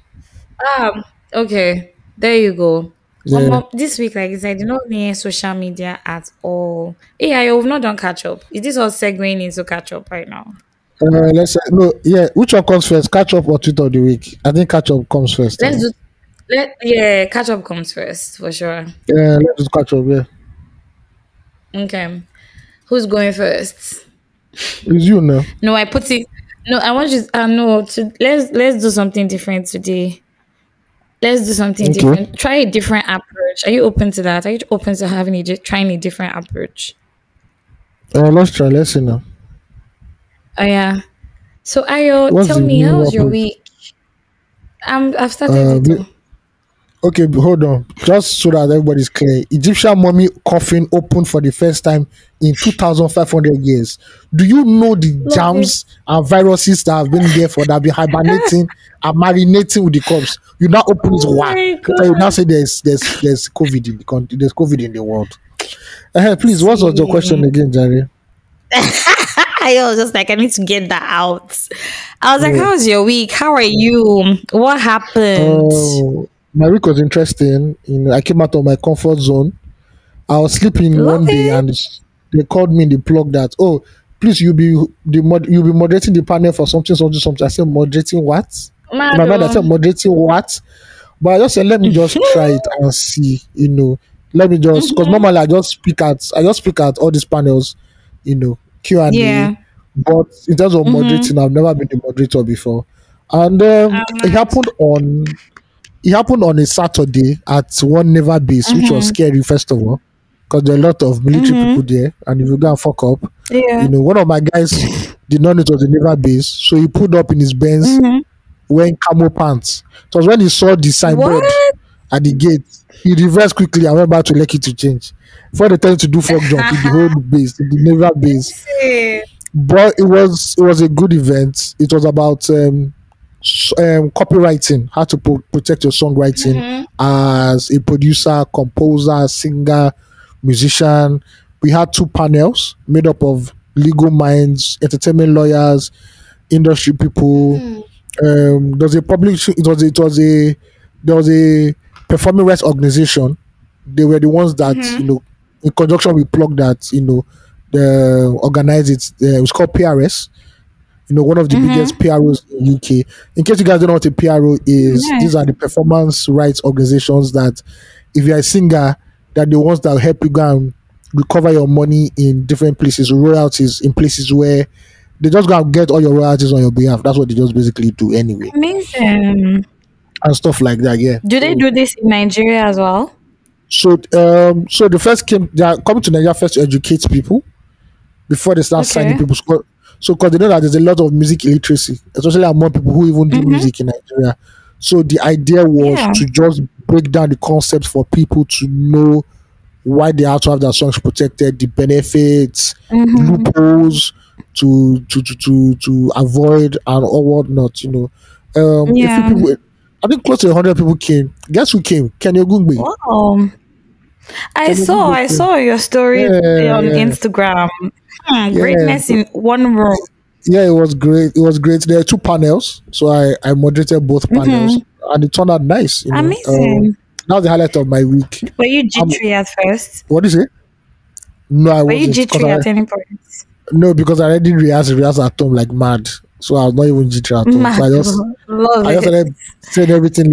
[SPEAKER 2] Okay. There you go.
[SPEAKER 1] Yeah.
[SPEAKER 2] This week, like I said, I did not near social media at all. Hey, I have not done catch up. Is this all segueing into catch up right now?
[SPEAKER 1] Let's say, no, yeah. Which one comes first? Catch up or tweet of the week? I think catch up comes first.
[SPEAKER 2] Let's do catch up comes first for sure.
[SPEAKER 1] Yeah, let's just catch up. Yeah,
[SPEAKER 2] Okay. Who's going first?
[SPEAKER 1] it's you now.
[SPEAKER 2] No, I put it. No, I want you. No, let's do something different today. Let's do something
[SPEAKER 1] Okay.
[SPEAKER 2] different. Try a different approach. Are you open to that? Are you open to trying a different approach?
[SPEAKER 1] Let's try. Let's see now.
[SPEAKER 2] Oh yeah. So Ayo,
[SPEAKER 1] What's
[SPEAKER 2] tell
[SPEAKER 1] the
[SPEAKER 2] me,
[SPEAKER 1] new
[SPEAKER 2] how's your
[SPEAKER 1] approach?
[SPEAKER 2] week? I've started
[SPEAKER 1] Uh,
[SPEAKER 2] it
[SPEAKER 1] we-
[SPEAKER 2] too.
[SPEAKER 1] okay, hold on. Just so that everybody's clear, Egyptian mummy coffin opened for the first time in 2,500 years. Do you know the
[SPEAKER 2] Love it.
[SPEAKER 1] germs and viruses that have been there for that have been hibernating and marinating with the corpse? You now open it,
[SPEAKER 2] Oh
[SPEAKER 1] wow.
[SPEAKER 2] my
[SPEAKER 1] You now
[SPEAKER 2] god.
[SPEAKER 1] say there's COVID in the country, there's COVID in the world. Please, what was your question
[SPEAKER 2] See.
[SPEAKER 1] again, Jerry?
[SPEAKER 2] I was just like, I need to get that out. I was like,
[SPEAKER 1] Yeah.
[SPEAKER 2] how's your week? How are you? What happened?
[SPEAKER 1] My week was interesting. I came out of my comfort zone. I was sleeping
[SPEAKER 2] Love
[SPEAKER 1] one day,
[SPEAKER 2] it.
[SPEAKER 1] and they called me in the plug that, oh, please, you'll be moderating the panel for something, something, something. I said, moderating what? In my mind, I said,
[SPEAKER 2] Madam.
[SPEAKER 1] moderating what? But I just said, let me just try it and see. Let me just, because normally I just speak at all these panels, Q and A.
[SPEAKER 2] Yeah.
[SPEAKER 1] But in terms of
[SPEAKER 2] Mm-hmm.
[SPEAKER 1] moderating, I've never been a moderator before, and
[SPEAKER 2] I'm
[SPEAKER 1] it
[SPEAKER 2] not.
[SPEAKER 1] happened on a Saturday at one naval base, which was
[SPEAKER 2] Mm-hmm.
[SPEAKER 1] scary, first of all, because there are a lot of military
[SPEAKER 2] Mm-hmm.
[SPEAKER 1] people there. And if you go and fuck up,
[SPEAKER 2] Yeah.
[SPEAKER 1] one of my guys did not know it was a naval base. So he pulled up in his Benz
[SPEAKER 2] Mm-hmm.
[SPEAKER 1] wearing camo pants. It was when he saw the signboard
[SPEAKER 2] What?
[SPEAKER 1] at the gate, he reversed quickly and went back to Lekki to change. Before they tell him to do frog jump in the whole base, in the naval base.
[SPEAKER 2] See.
[SPEAKER 1] But it was a good event. It was about copywriting, how to protect your songwriting
[SPEAKER 2] Mm-hmm.
[SPEAKER 1] as a producer, composer, singer, musician. We had two panels made up of legal minds, entertainment lawyers, industry people. There was a public. There was a performing rights organization. They were the ones that in conjunction with Plug that the organized it. It was called PRS. one of the
[SPEAKER 2] Mm-hmm.
[SPEAKER 1] biggest PROs in UK. In case you guys don't know what a PRO is, these
[SPEAKER 2] Nice.
[SPEAKER 1] are the performance rights organizations that, if you're a singer, that the ones that help you go and recover your money in different places, royalties in places where they just go and get all your royalties on your behalf. That's what they just basically do anyway,
[SPEAKER 2] Amazing.
[SPEAKER 1] and stuff like that. Yeah.
[SPEAKER 2] Do they
[SPEAKER 1] So
[SPEAKER 2] do this in Nigeria as well?
[SPEAKER 1] so the first came they are coming to Nigeria first to educate people before they start signing
[SPEAKER 2] Okay.
[SPEAKER 1] people. So because they know that there's a lot of music illiteracy, especially among people who even do
[SPEAKER 2] Mm-hmm.
[SPEAKER 1] music in Nigeria. So the idea was
[SPEAKER 2] Yeah.
[SPEAKER 1] to just break down the concept for people to know why they have to have their songs protected, the benefits,
[SPEAKER 2] Mm-hmm.
[SPEAKER 1] loopholes to avoid and all whatnot. A few
[SPEAKER 2] Yeah.
[SPEAKER 1] people, I think close to 100 people came. Guess who came? Kenny Ogungbe.
[SPEAKER 2] Wow. I
[SPEAKER 1] Kenny
[SPEAKER 2] saw
[SPEAKER 1] Ogungbe
[SPEAKER 2] I
[SPEAKER 1] came.
[SPEAKER 2] saw your stories
[SPEAKER 1] Yeah,
[SPEAKER 2] on
[SPEAKER 1] yeah,
[SPEAKER 2] Instagram.
[SPEAKER 1] yeah.
[SPEAKER 2] Greatness in one room.
[SPEAKER 1] Yeah, it was great. It was great. There are two panels, so I moderated both panels,
[SPEAKER 2] Mm-hmm.
[SPEAKER 1] and it turned out nice.
[SPEAKER 2] Amazing.
[SPEAKER 1] That was the highlight of my week.
[SPEAKER 2] Were you
[SPEAKER 1] Um,
[SPEAKER 2] jittery at first?
[SPEAKER 1] what is it? No, I
[SPEAKER 2] Were you
[SPEAKER 1] wasn't because
[SPEAKER 2] jittery
[SPEAKER 1] I
[SPEAKER 2] at any point?
[SPEAKER 1] no because I already rehearsed at home like mad, so I was not even jittery at all. So
[SPEAKER 2] Mad. Love
[SPEAKER 1] I just
[SPEAKER 2] it.
[SPEAKER 1] started saying everything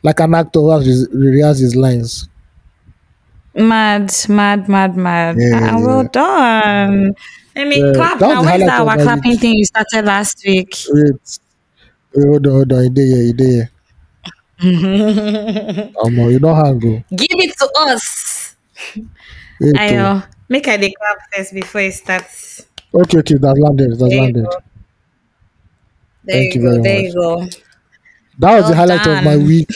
[SPEAKER 1] like an actor who has rehearsed his lines.
[SPEAKER 2] Mad, mad, mad, mad.
[SPEAKER 1] Yeah,
[SPEAKER 2] Well
[SPEAKER 1] yeah,
[SPEAKER 2] done. Let me
[SPEAKER 1] yeah.
[SPEAKER 2] clap
[SPEAKER 1] That was
[SPEAKER 2] now.
[SPEAKER 1] the
[SPEAKER 2] Where's
[SPEAKER 1] highlight
[SPEAKER 2] that
[SPEAKER 1] of
[SPEAKER 2] our
[SPEAKER 1] my week.
[SPEAKER 2] clapping thing you started last week?
[SPEAKER 1] Wait, hold on, you there.
[SPEAKER 2] Give
[SPEAKER 1] You don't hang go.
[SPEAKER 2] it to us.
[SPEAKER 1] Wait, oh.
[SPEAKER 2] Make I the clap first before it starts.
[SPEAKER 1] Okay, that's landed. That's
[SPEAKER 2] There you
[SPEAKER 1] landed.
[SPEAKER 2] go. There
[SPEAKER 1] Thank
[SPEAKER 2] you
[SPEAKER 1] you
[SPEAKER 2] go.
[SPEAKER 1] very
[SPEAKER 2] There
[SPEAKER 1] much.
[SPEAKER 2] you go.
[SPEAKER 1] That was the
[SPEAKER 2] Well
[SPEAKER 1] highlight of my
[SPEAKER 2] done.
[SPEAKER 1] week.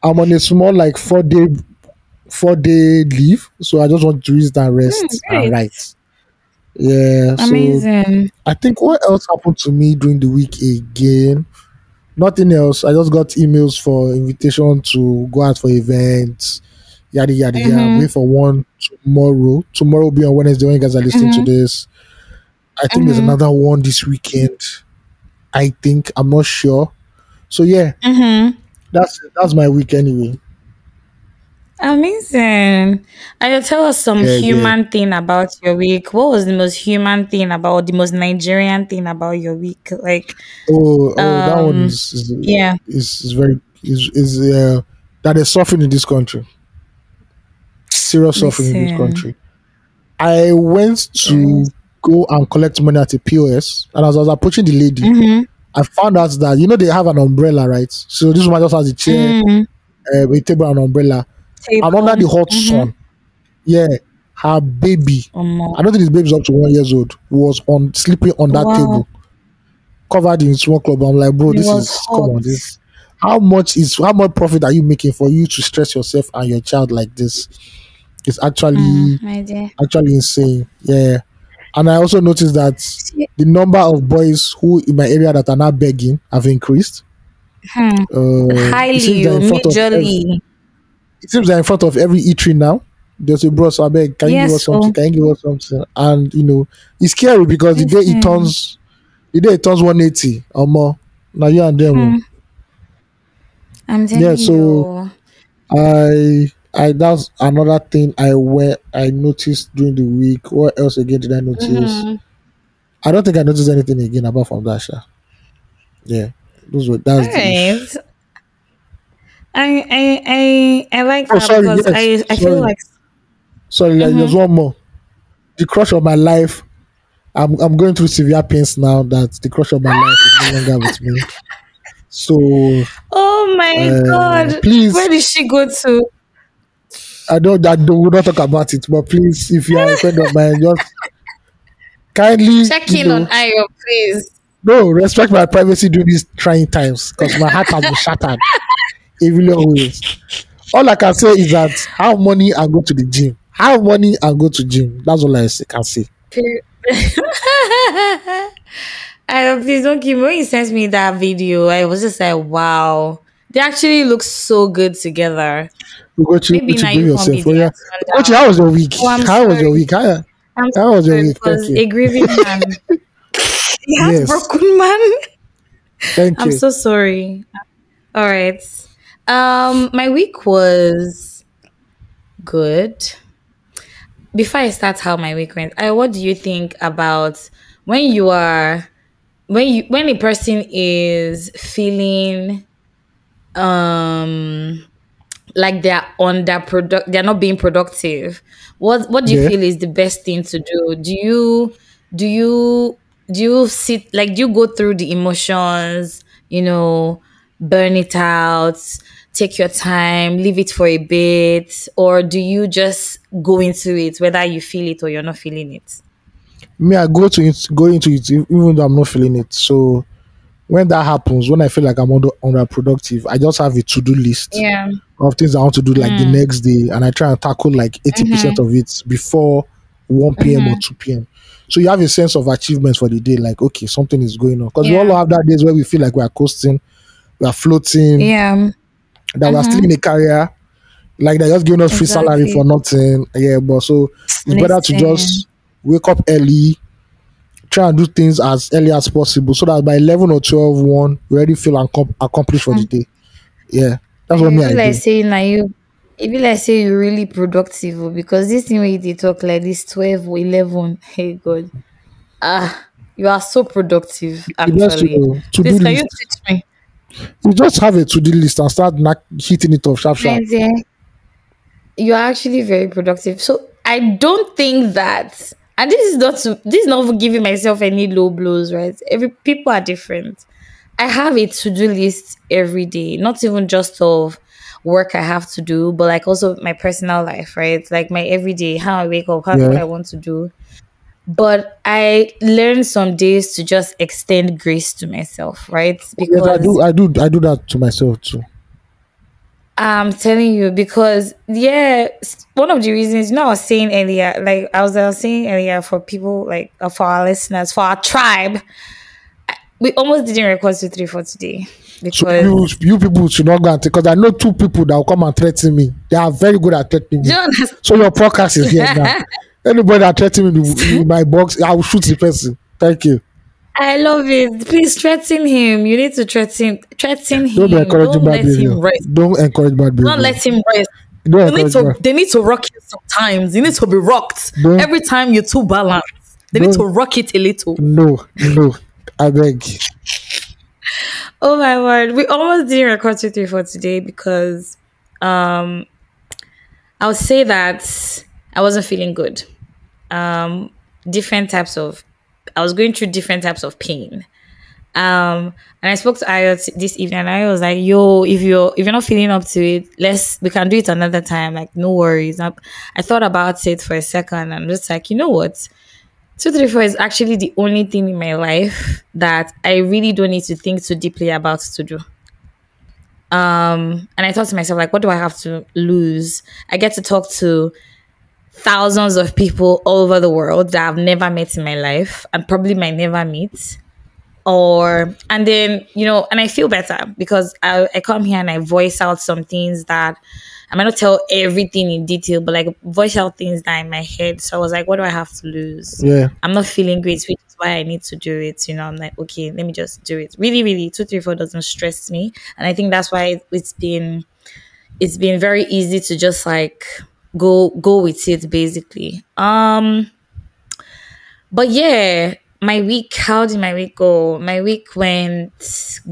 [SPEAKER 1] I'm on a small like 4 day leave, so I just want to use that rest and
[SPEAKER 2] Great.
[SPEAKER 1] write. Yeah, so
[SPEAKER 2] Amazing.
[SPEAKER 1] I think what else happened to me during the week again? Nothing else. I just got emails for invitation to go out for events, yada yada yada. I'm
[SPEAKER 2] Mm-hmm.
[SPEAKER 1] going for one tomorrow. Tomorrow will be on Wednesday when you guys are listening to
[SPEAKER 2] Mm-hmm.
[SPEAKER 1] this. I think there's
[SPEAKER 2] Mm-hmm.
[SPEAKER 1] another one this weekend. I think I'm not sure. So yeah,
[SPEAKER 2] Mm-hmm.
[SPEAKER 1] that's my week anyway.
[SPEAKER 2] Amazing. And you tell us some
[SPEAKER 1] Yeah, yeah.
[SPEAKER 2] human thing about your week. What was the most human thing about the most Nigerian thing about your week? Like,
[SPEAKER 1] That one
[SPEAKER 2] um,
[SPEAKER 1] is is
[SPEAKER 2] yeah.
[SPEAKER 1] is very is that is suffering in this country. Serious suffering in this
[SPEAKER 2] Listen.
[SPEAKER 1] country. I went to go and collect money at a POS, and as I was approaching the lady,
[SPEAKER 2] Mm-hmm.
[SPEAKER 1] I found out that they have an umbrella, right? So this woman just has a chair,
[SPEAKER 2] Mm,
[SPEAKER 1] a table, and an umbrella, and under
[SPEAKER 2] table.
[SPEAKER 1] the hot
[SPEAKER 2] Mm-hmm.
[SPEAKER 1] sun, yeah, her baby. I don't think his baby's up to 1 year old. Was on sleeping on that
[SPEAKER 2] Wow.
[SPEAKER 1] table, covered in small club. I'm like, bro,
[SPEAKER 2] It
[SPEAKER 1] this
[SPEAKER 2] was
[SPEAKER 1] is come
[SPEAKER 2] hot.
[SPEAKER 1] on, this. How much profit are you making for you to stress yourself and your child like this? It's actually
[SPEAKER 2] My dear.
[SPEAKER 1] actually insane. Yeah. And I also noticed that
[SPEAKER 2] See,
[SPEAKER 1] the number of boys who in my area that are now begging have increased.
[SPEAKER 2] hmm.
[SPEAKER 1] It seems
[SPEAKER 2] Highly,
[SPEAKER 1] they're in front of
[SPEAKER 2] majorly.
[SPEAKER 1] it seems they're in front of every eatery now. They'll say, bro, so I beg, can you give us
[SPEAKER 2] Yes,
[SPEAKER 1] something?
[SPEAKER 2] so
[SPEAKER 1] Can you give us something? And it's scary because
[SPEAKER 2] listen.
[SPEAKER 1] the day it turns 180 or more. Now you and them.
[SPEAKER 2] Hmm. I'm
[SPEAKER 1] Yeah,
[SPEAKER 2] telling
[SPEAKER 1] so
[SPEAKER 2] you.
[SPEAKER 1] I that's another thing I noticed during the week. What else again did I notice?
[SPEAKER 2] Mm-hmm.
[SPEAKER 1] I don't think I noticed anything again apart from that. Sha. Yeah,
[SPEAKER 2] All
[SPEAKER 1] that's the
[SPEAKER 2] right.
[SPEAKER 1] ish.
[SPEAKER 2] I like
[SPEAKER 1] Oh,
[SPEAKER 2] that
[SPEAKER 1] sorry.
[SPEAKER 2] because
[SPEAKER 1] Yes,
[SPEAKER 2] I feel like
[SPEAKER 1] sorry. Like, there's
[SPEAKER 2] mm-hmm.
[SPEAKER 1] one more. The crush of my life. I'm going through severe pains now that the crush of my life is no longer with me. So
[SPEAKER 2] Oh my god. Where
[SPEAKER 1] please,
[SPEAKER 2] did she go to?
[SPEAKER 1] I will not talk about it. But please, if you are a friend of mine, just kindly,
[SPEAKER 2] Check in on Ayo, please.
[SPEAKER 1] no, respect my privacy during these trying times because my heart has been shattered in million ways. All I can say is that have money and go to the gym. Have money and go to gym. That's all can say.
[SPEAKER 2] Period. I please don't give me when you sent me that video. I was just like, wow, they actually look so good together. Maybe now
[SPEAKER 1] Ugochi, blame
[SPEAKER 2] you come be
[SPEAKER 1] yourself. Oh,
[SPEAKER 2] the
[SPEAKER 1] yeah. Ugochi,
[SPEAKER 2] down.
[SPEAKER 1] how was your week?
[SPEAKER 2] Oh, I'm
[SPEAKER 1] How was your
[SPEAKER 2] sorry.
[SPEAKER 1] week?
[SPEAKER 2] I'm
[SPEAKER 1] How was your
[SPEAKER 2] sorry
[SPEAKER 1] week? Thank
[SPEAKER 2] because
[SPEAKER 1] you.
[SPEAKER 2] a grieving man, a
[SPEAKER 1] Yes.
[SPEAKER 2] heartbroken man.
[SPEAKER 1] Thank
[SPEAKER 2] I'm
[SPEAKER 1] you.
[SPEAKER 2] so sorry. All right. My week was good. Before I start how my week went, what do you think about when you are when a person is feeling um like they're not being productive, what do you
[SPEAKER 1] Yeah.
[SPEAKER 2] feel is the best thing to do? Do you do you sit, like, do you go through the emotions, burn it out, take your time, leave it for a bit, or do you just go into it whether you feel it or you're not feeling it?
[SPEAKER 1] Me, I go into it even though I'm not feeling it. So when that happens, when I feel like I'm underproductive, I just have a to-do list
[SPEAKER 2] Yeah.
[SPEAKER 1] of things I want to do like the
[SPEAKER 2] Mm.
[SPEAKER 1] next day, and I try and tackle like 80%
[SPEAKER 2] Mm-hmm.
[SPEAKER 1] of it before 1 p.m. or
[SPEAKER 2] Mm-hmm.
[SPEAKER 1] 2 p.m. So you have a sense of achievement for the day, like okay, something is going on. Because we all
[SPEAKER 2] Yeah.
[SPEAKER 1] have that days where we feel like we are coasting, we are floating,
[SPEAKER 2] Yeah.
[SPEAKER 1] that we are still
[SPEAKER 2] Mm-hmm.
[SPEAKER 1] in a career, like they're just giving us free salary for
[SPEAKER 2] Exactly.
[SPEAKER 1] nothing. Yeah, but so it's better to
[SPEAKER 2] Listen.
[SPEAKER 1] just wake up early, try and do things as early as possible so that by 11 or 12, we already feel accomplished for the day. Yeah, that's what
[SPEAKER 2] I
[SPEAKER 1] me
[SPEAKER 2] feel
[SPEAKER 1] I
[SPEAKER 2] like
[SPEAKER 1] do.
[SPEAKER 2] saying na you e be like say you really productive oh, because this thing wey you dey talk like this 12 or 11, hey God, you are so productive
[SPEAKER 1] The best
[SPEAKER 2] actually.
[SPEAKER 1] to-do
[SPEAKER 2] Please, can you
[SPEAKER 1] list.
[SPEAKER 2] teach me?
[SPEAKER 1] You just have a to-do list and start hitting it off sharp sharp.
[SPEAKER 2] Friends, you are actually very productive. So I don't think that, and this is not even giving myself any low blows, right? Every people are different. I have a to-do list every day, not even just of work I have to do, but like also my personal life, right? Like my everyday, how I wake up, what
[SPEAKER 1] Yeah.
[SPEAKER 2] I want to do. But I learned some days to just extend grace to myself, right?
[SPEAKER 1] Oh, yes,
[SPEAKER 2] Because
[SPEAKER 1] I do that to myself too.
[SPEAKER 2] I'm telling you, because yeah, one of the reasons, I was saying earlier, like I was saying earlier, for people, like for our listeners, for our tribe, we almost didn't record 2 3 for today
[SPEAKER 1] So you
[SPEAKER 2] because
[SPEAKER 1] you people should not go and take, because I know two people that will come and threaten me. They are very good at threatening
[SPEAKER 2] do
[SPEAKER 1] me.
[SPEAKER 2] you understand?
[SPEAKER 1] So your podcast is here now. Anybody that threaten me in my box, I will shoot the person. Thank you.
[SPEAKER 2] I love it. Please threaten him. You need to threaten
[SPEAKER 1] Don't be
[SPEAKER 2] him.
[SPEAKER 1] encouraging
[SPEAKER 2] Don't
[SPEAKER 1] bad
[SPEAKER 2] let
[SPEAKER 1] behavior.
[SPEAKER 2] him rest.
[SPEAKER 1] Don't encourage bad
[SPEAKER 2] Don't
[SPEAKER 1] behavior.
[SPEAKER 2] let him rest.
[SPEAKER 1] Don't
[SPEAKER 2] They need
[SPEAKER 1] encourage
[SPEAKER 2] to
[SPEAKER 1] bad.
[SPEAKER 2] they need to rock you sometimes. You need to be rocked.
[SPEAKER 1] Don't
[SPEAKER 2] Every time you're too balanced. They need to
[SPEAKER 1] don't
[SPEAKER 2] rock it a little.
[SPEAKER 1] no. I beg.
[SPEAKER 2] Oh my word. We almost didn't record 2 3 for today because um I would say that I wasn't feeling good. Um different types of I was going through different types of pain. And I spoke to Ayo this evening, and I was like, "Yo, if you're not feeling up to it, we can do it another time. Like, no worries." I thought about it for a second, and I'm just like, you know what? 2 3 4 is actually the only thing in my life that I really don't need to think too deeply about to do. And I thought to myself, like, what do I have to lose? I get to talk to thousands of people all over the world that I've never met in my life and probably might never meet. And then, and I feel better because I come here and I voice out some things that I might not tell everything in detail, but like voice out things that are in my head. So I was like, what do I have to lose?
[SPEAKER 1] Yeah.
[SPEAKER 2] I'm not feeling great, which is why I need to do it. I'm like, okay, let me just do it. Really, really, 2 3 4 doesn't stress me. And I think that's why it's been very easy to just like go with it basically. But yeah, my week, how did my week go? My week went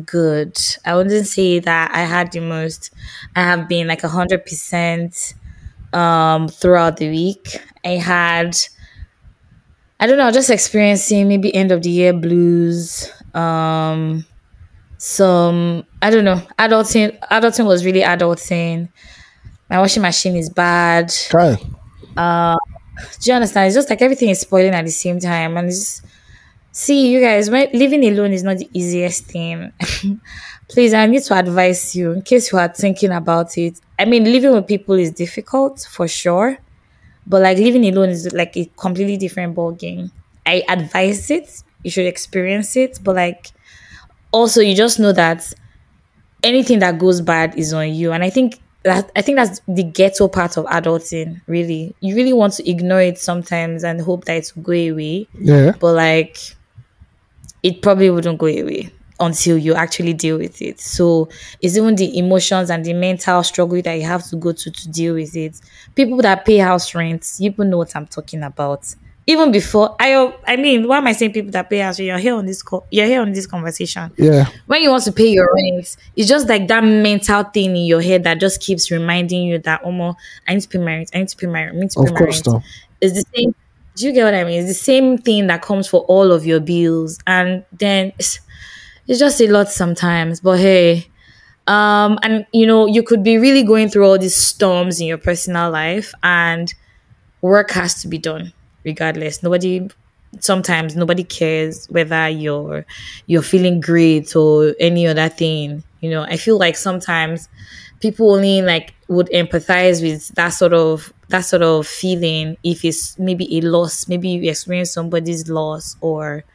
[SPEAKER 2] good. I wouldn't say that I had the most. I have been like 100% throughout the week. I don't know, just experiencing maybe end of the year blues. Some, I don't know, adulting was really adulting. My washing machine is bad.
[SPEAKER 1] Try.
[SPEAKER 2] Do you understand? It's just like everything is spoiling at the same time, and it's see, you guys, living alone is not the easiest thing. Please, I need to advise you in case you are thinking about it. I mean, living with people is difficult for sure, but like living alone is like a completely different ball game. I advise it. You should experience it, but like also you just know that anything that goes bad is on you. And I think that's the ghetto part of adulting. Really, you really want to ignore it sometimes and hope that it will go away,
[SPEAKER 1] Yeah.
[SPEAKER 2] but like it probably wouldn't go away until you actually deal with it. So it's even the emotions and the mental struggle that you have to go to deal with it. People that pay house rents, you people know what I'm talking about. Even before I mean, why am I saying people that pay house? You're here on this call, you're here on this conversation.
[SPEAKER 1] Yeah.
[SPEAKER 2] When you want to pay your rent, it's just like that mental thing in your head that just keeps reminding you that I need to pay my rent, I need to pay my rent, I need to pay
[SPEAKER 1] Of
[SPEAKER 2] my
[SPEAKER 1] course,
[SPEAKER 2] rent.
[SPEAKER 1] though.
[SPEAKER 2] It's the same. Do you get what I mean? It's the same thing that comes for all of your bills, and then it's just a lot sometimes. But hey, and you could be really going through all these storms in your personal life, and work has to be done regardless. Sometimes nobody cares whether you're feeling great or any other thing. I feel like sometimes people only like would empathize with that sort of feeling if it's maybe a loss, maybe you experience somebody's loss, or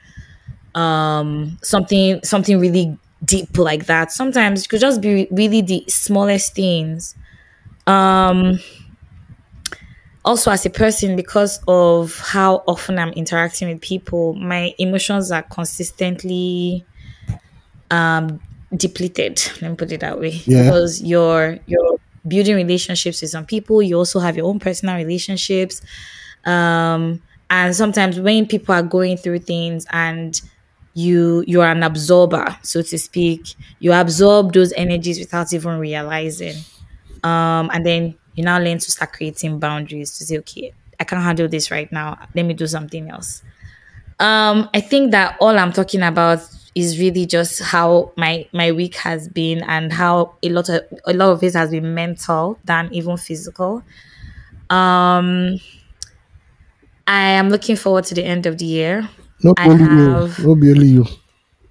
[SPEAKER 2] something really deep like that. Sometimes it could just be really the smallest things. um Also, as a person, because of how often I'm interacting with people, my emotions are consistently depleted. Let me put it that way.
[SPEAKER 1] Yeah.
[SPEAKER 2] Because you're building relationships with some people, you also have your own personal relationships. And sometimes when people are going through things, and you are an absorber, so to speak, you absorb those energies without even realizing. And then you now learn to start creating boundaries to say, okay, I can't handle this right now, let me do something else. I think that all I'm talking about is really just how my week has been, and how a lot of it has been mental than even physical. um I am looking forward to the end of the year.
[SPEAKER 1] No be
[SPEAKER 2] I
[SPEAKER 1] only you.
[SPEAKER 2] have
[SPEAKER 1] No be only you.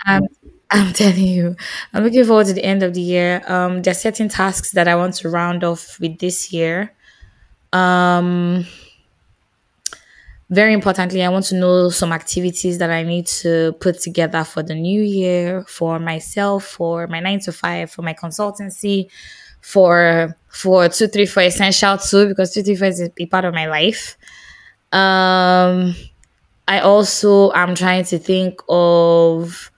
[SPEAKER 2] I'm, I'm telling you, I'm looking forward to the end of the year. There are certain tasks that I want to round off with this year. Um, Very importantly, I want to know some activities that I need to put together for the new year, for myself, for my 9 to 5, for my consultancy, for 234 essential too, because 234 is a part of my life. Um, I also am trying to think of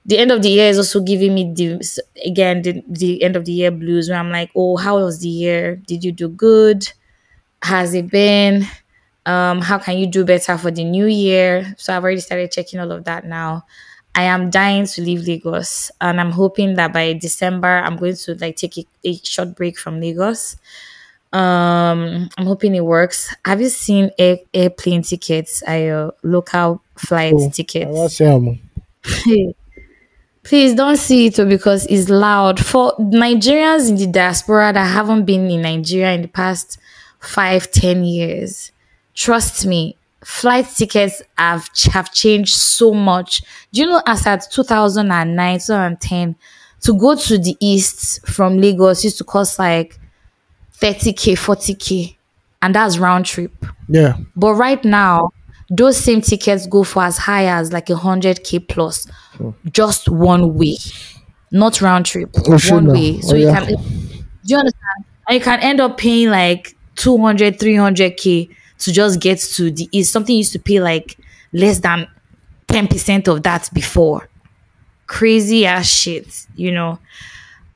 [SPEAKER 2] the end of the year is also giving me the end of the year blues, where I'm like, oh, how was the year? Did you do good? Has it been? How can you do better for the new year? So I've already started checking all of that now. I am dying to leave Lagos, and I'm hoping that by December I'm going to like take a short break from Lagos. I'm hoping it works. Have you seen airplane tickets? Local flight
[SPEAKER 1] Oh, I was
[SPEAKER 2] tickets?
[SPEAKER 1] saying,
[SPEAKER 2] Please don't see it, because it's loud. For Nigerians in the diaspora that haven't been in Nigeria in the past 5, 10 years, trust me, flight tickets have changed so much. Do you know, as at 2009, 2010, to go to the east from Lagos used to cost like 30K, 40K, and that's round trip.
[SPEAKER 1] yeah.
[SPEAKER 2] But right now, those same tickets go for as high as like 100K plus, just one way, not round trip,
[SPEAKER 1] Oh shit
[SPEAKER 2] one
[SPEAKER 1] now.
[SPEAKER 2] way.
[SPEAKER 1] Oh
[SPEAKER 2] So
[SPEAKER 1] yeah.
[SPEAKER 2] you understand? And you can end up paying like 200, 300K to just get to the east. Something you used to pay like less than 10% of that before. Crazy ass shit.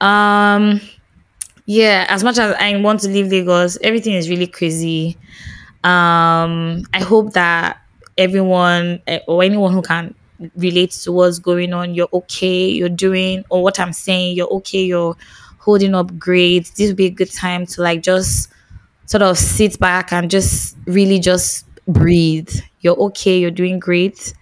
[SPEAKER 2] Um, yeah, as much as I want to leave Lagos, everything is really crazy. I hope that everyone, or anyone who can relate to what's going on, you're okay, you're doing, or what I'm saying, you're okay, you're holding up great. This would be a good time to like just sort of sit back and just really just breathe. You're okay, you're doing great.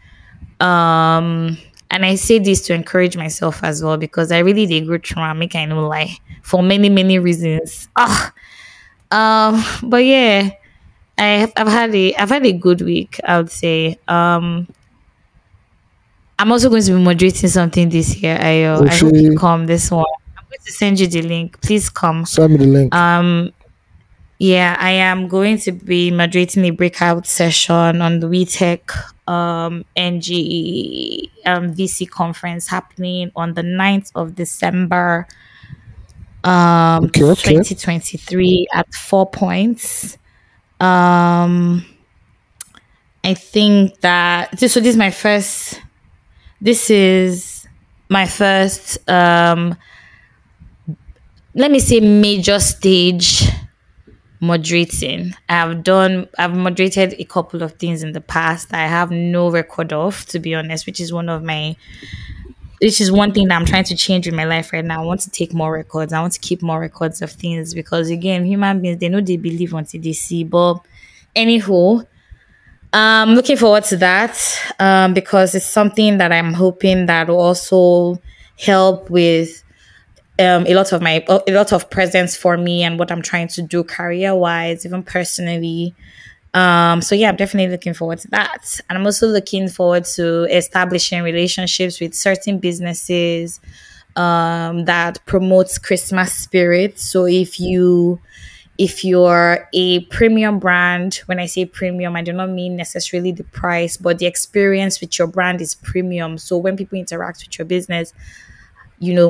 [SPEAKER 2] And I say this to encourage myself as well, because I really did go through, make I no lie, for many, many reasons. But yeah, I've had a good week, I would say. I'm also going to be moderating something this year.
[SPEAKER 1] Oh
[SPEAKER 2] I hope you
[SPEAKER 1] shit.
[SPEAKER 2] come this one. I'm going to send you the link. Please come.
[SPEAKER 1] Send me the link.
[SPEAKER 2] Yeah, I am going to be moderating a breakout session on the WeTech NG VC conference happening on the 9th of December
[SPEAKER 1] Okay, okay.
[SPEAKER 2] 2023 at 4 points. I think that this is my first let me say major stage moderating. I've moderated a couple of things in the past I have no record of, to be honest, which is one thing that I'm trying to change in my life right now. I want to take more records. I want to keep more records of things because again, human beings, they know they believe until they see. But anyhow, I'm looking forward to that because it's something that I'm hoping that will also help with a lot of presence for me and what I'm trying to do career wise, even personally. So yeah, I'm definitely looking forward to that. And I'm also looking forward to establishing relationships with certain businesses that promotes Christmas spirit. So if you're a premium brand, when I say premium, I do not mean necessarily the price, but the experience with your brand is premium. So when people interact with your business,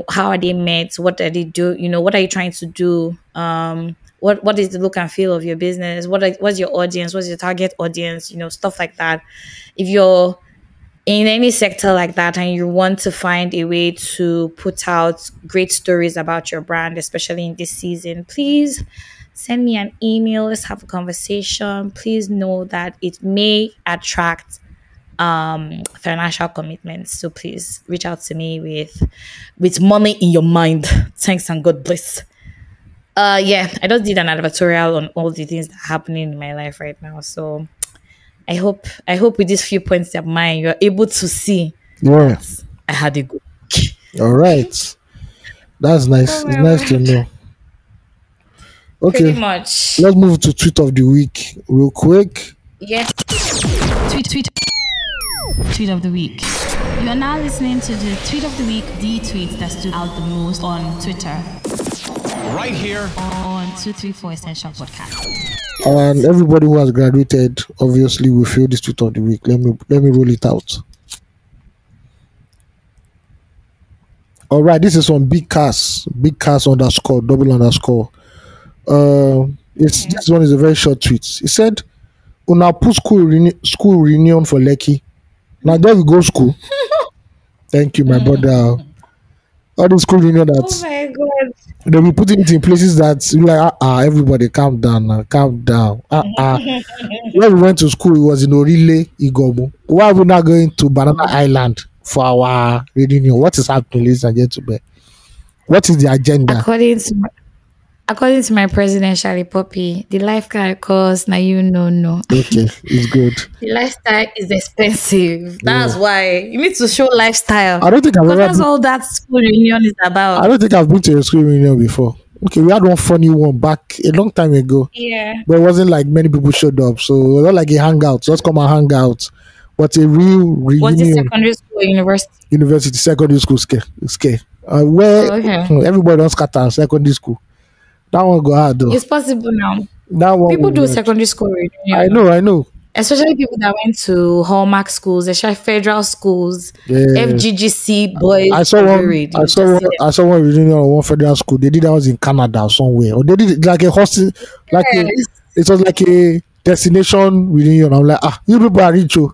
[SPEAKER 2] how are they met? What are they do? What are you trying to do? What is the look and feel of your business? What's your audience? What's your target audience? Stuff like that. If you're in any sector like that and you want to find a way to put out great stories about your brand, especially in this season, please send me an email. Let's have a conversation. Please know that it may attract financial commitments. So please reach out to me with money in your mind. Thanks and God bless. Yeah, I just did an advertorial on all the things that are happening in my life right now. So I hope with these few points of mine, you're able to see that I had a good week.
[SPEAKER 1] All right. That's nice.
[SPEAKER 2] Oh
[SPEAKER 1] It's
[SPEAKER 2] my
[SPEAKER 1] nice to
[SPEAKER 2] word.
[SPEAKER 1] know. Okay.
[SPEAKER 2] Pretty much.
[SPEAKER 1] Let's move to tweet of the week real quick.
[SPEAKER 2] Yes.
[SPEAKER 3] Tweet of the week. You are now listening to the tweet of the week, the tweet that stood out the most on Twitter.
[SPEAKER 4] Right here
[SPEAKER 3] on 234 Essential Podcast.
[SPEAKER 1] And everybody who has graduated obviously will feel this tweet of the week. Let me roll it out. All right, this is on big cast underscore double underscore. This one is a very short tweet. It said, "Una put school reunion for Lekki. Now there we go school." Thank you, my brother. All the school reunion
[SPEAKER 2] Oh
[SPEAKER 1] that
[SPEAKER 2] my God.
[SPEAKER 1] they'll be putting it in places that you like. Everybody calm down now, calm down. When we went to school, it was in Orile, Igomo. Why are we not going to Banana Island for our reunion? What is happening, ladies and gentlemen? What is the agenda?
[SPEAKER 2] According to my presidential puppy, the lifestyle cost now no.
[SPEAKER 1] Okay, it's good.
[SPEAKER 2] The lifestyle is expensive. That's why you need to show lifestyle.
[SPEAKER 1] I don't think I've
[SPEAKER 2] Because
[SPEAKER 1] ever
[SPEAKER 2] that's all that school reunion is
[SPEAKER 1] I
[SPEAKER 2] about.
[SPEAKER 1] don't think I've been to a school reunion before. Okay, we had one funny one back a long time ago,
[SPEAKER 2] Yeah.
[SPEAKER 1] but it wasn't like many people showed up, so it was not like a hangout. Just come and hang out. But a real
[SPEAKER 2] Was it
[SPEAKER 1] reunion,
[SPEAKER 2] secondary school or university?
[SPEAKER 1] university, secondary school scare. Where
[SPEAKER 2] Oh, okay.
[SPEAKER 1] everybody don't scatter secondary school. That one go hard though.
[SPEAKER 2] It's possible now.
[SPEAKER 1] That one
[SPEAKER 2] People
[SPEAKER 1] will
[SPEAKER 2] do
[SPEAKER 1] work.
[SPEAKER 2] secondary school reunion.
[SPEAKER 1] I know.
[SPEAKER 2] Especially people that went to Hallmark schools, especially federal schools,
[SPEAKER 1] Yeah.
[SPEAKER 2] FGGC boys.
[SPEAKER 1] I saw one.
[SPEAKER 2] parade.
[SPEAKER 1] I saw one reunion on one federal school. They did that was in Canada or somewhere, or they did it like a hosting,
[SPEAKER 2] Yes.
[SPEAKER 1] it was like a destination reunion. I'm like, you people are rich, oh.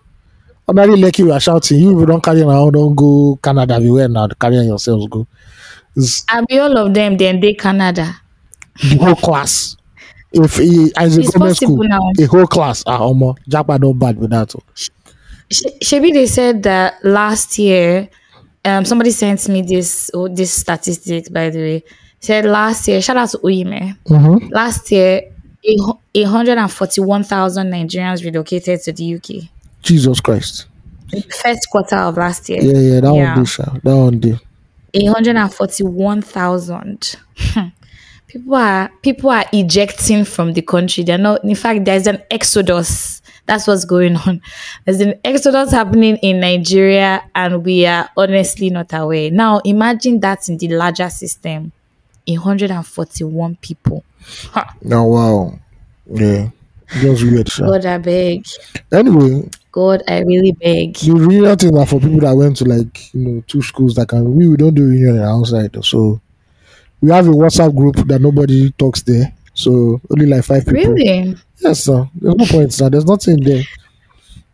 [SPEAKER 1] I'm very lucky we are shouting. You people don't carry around, don't go Canada everywhere now. Carry on yourselves, go. It's
[SPEAKER 2] I'll be all of them, then they Canada.
[SPEAKER 1] the whole class. If as a
[SPEAKER 2] It's
[SPEAKER 1] government
[SPEAKER 2] possible
[SPEAKER 1] school,
[SPEAKER 2] now.
[SPEAKER 1] a whole class. Japa don't bad with that. Oh.
[SPEAKER 2] Shebi, they said that last year, somebody sent me this statistics, by the way. Said last year, shout out to Uime. Last year, 141,000 Nigerians relocated to the UK.
[SPEAKER 1] Jesus Christ.
[SPEAKER 2] First quarter of last year.
[SPEAKER 1] Yeah, that one do, sha. That one do.
[SPEAKER 2] 141,000. People are ejecting from the country. They're not. In fact, there's an exodus. That's what's going on. There's an exodus happening in Nigeria, and we are honestly not aware. Now, imagine that in the larger system, 141 people. Ha.
[SPEAKER 1] Oh wow. Yeah. Just weird, sha.
[SPEAKER 2] God, I beg.
[SPEAKER 1] Anyway,
[SPEAKER 2] God, I really beg.
[SPEAKER 1] the reunion thing are for people that went to like two schools that can. We don't do reunion outside, so we have a WhatsApp group that nobody talks there. So only like 5 people.
[SPEAKER 2] Really?
[SPEAKER 1] Yes, sir. There's no point, sir. There's nothing there.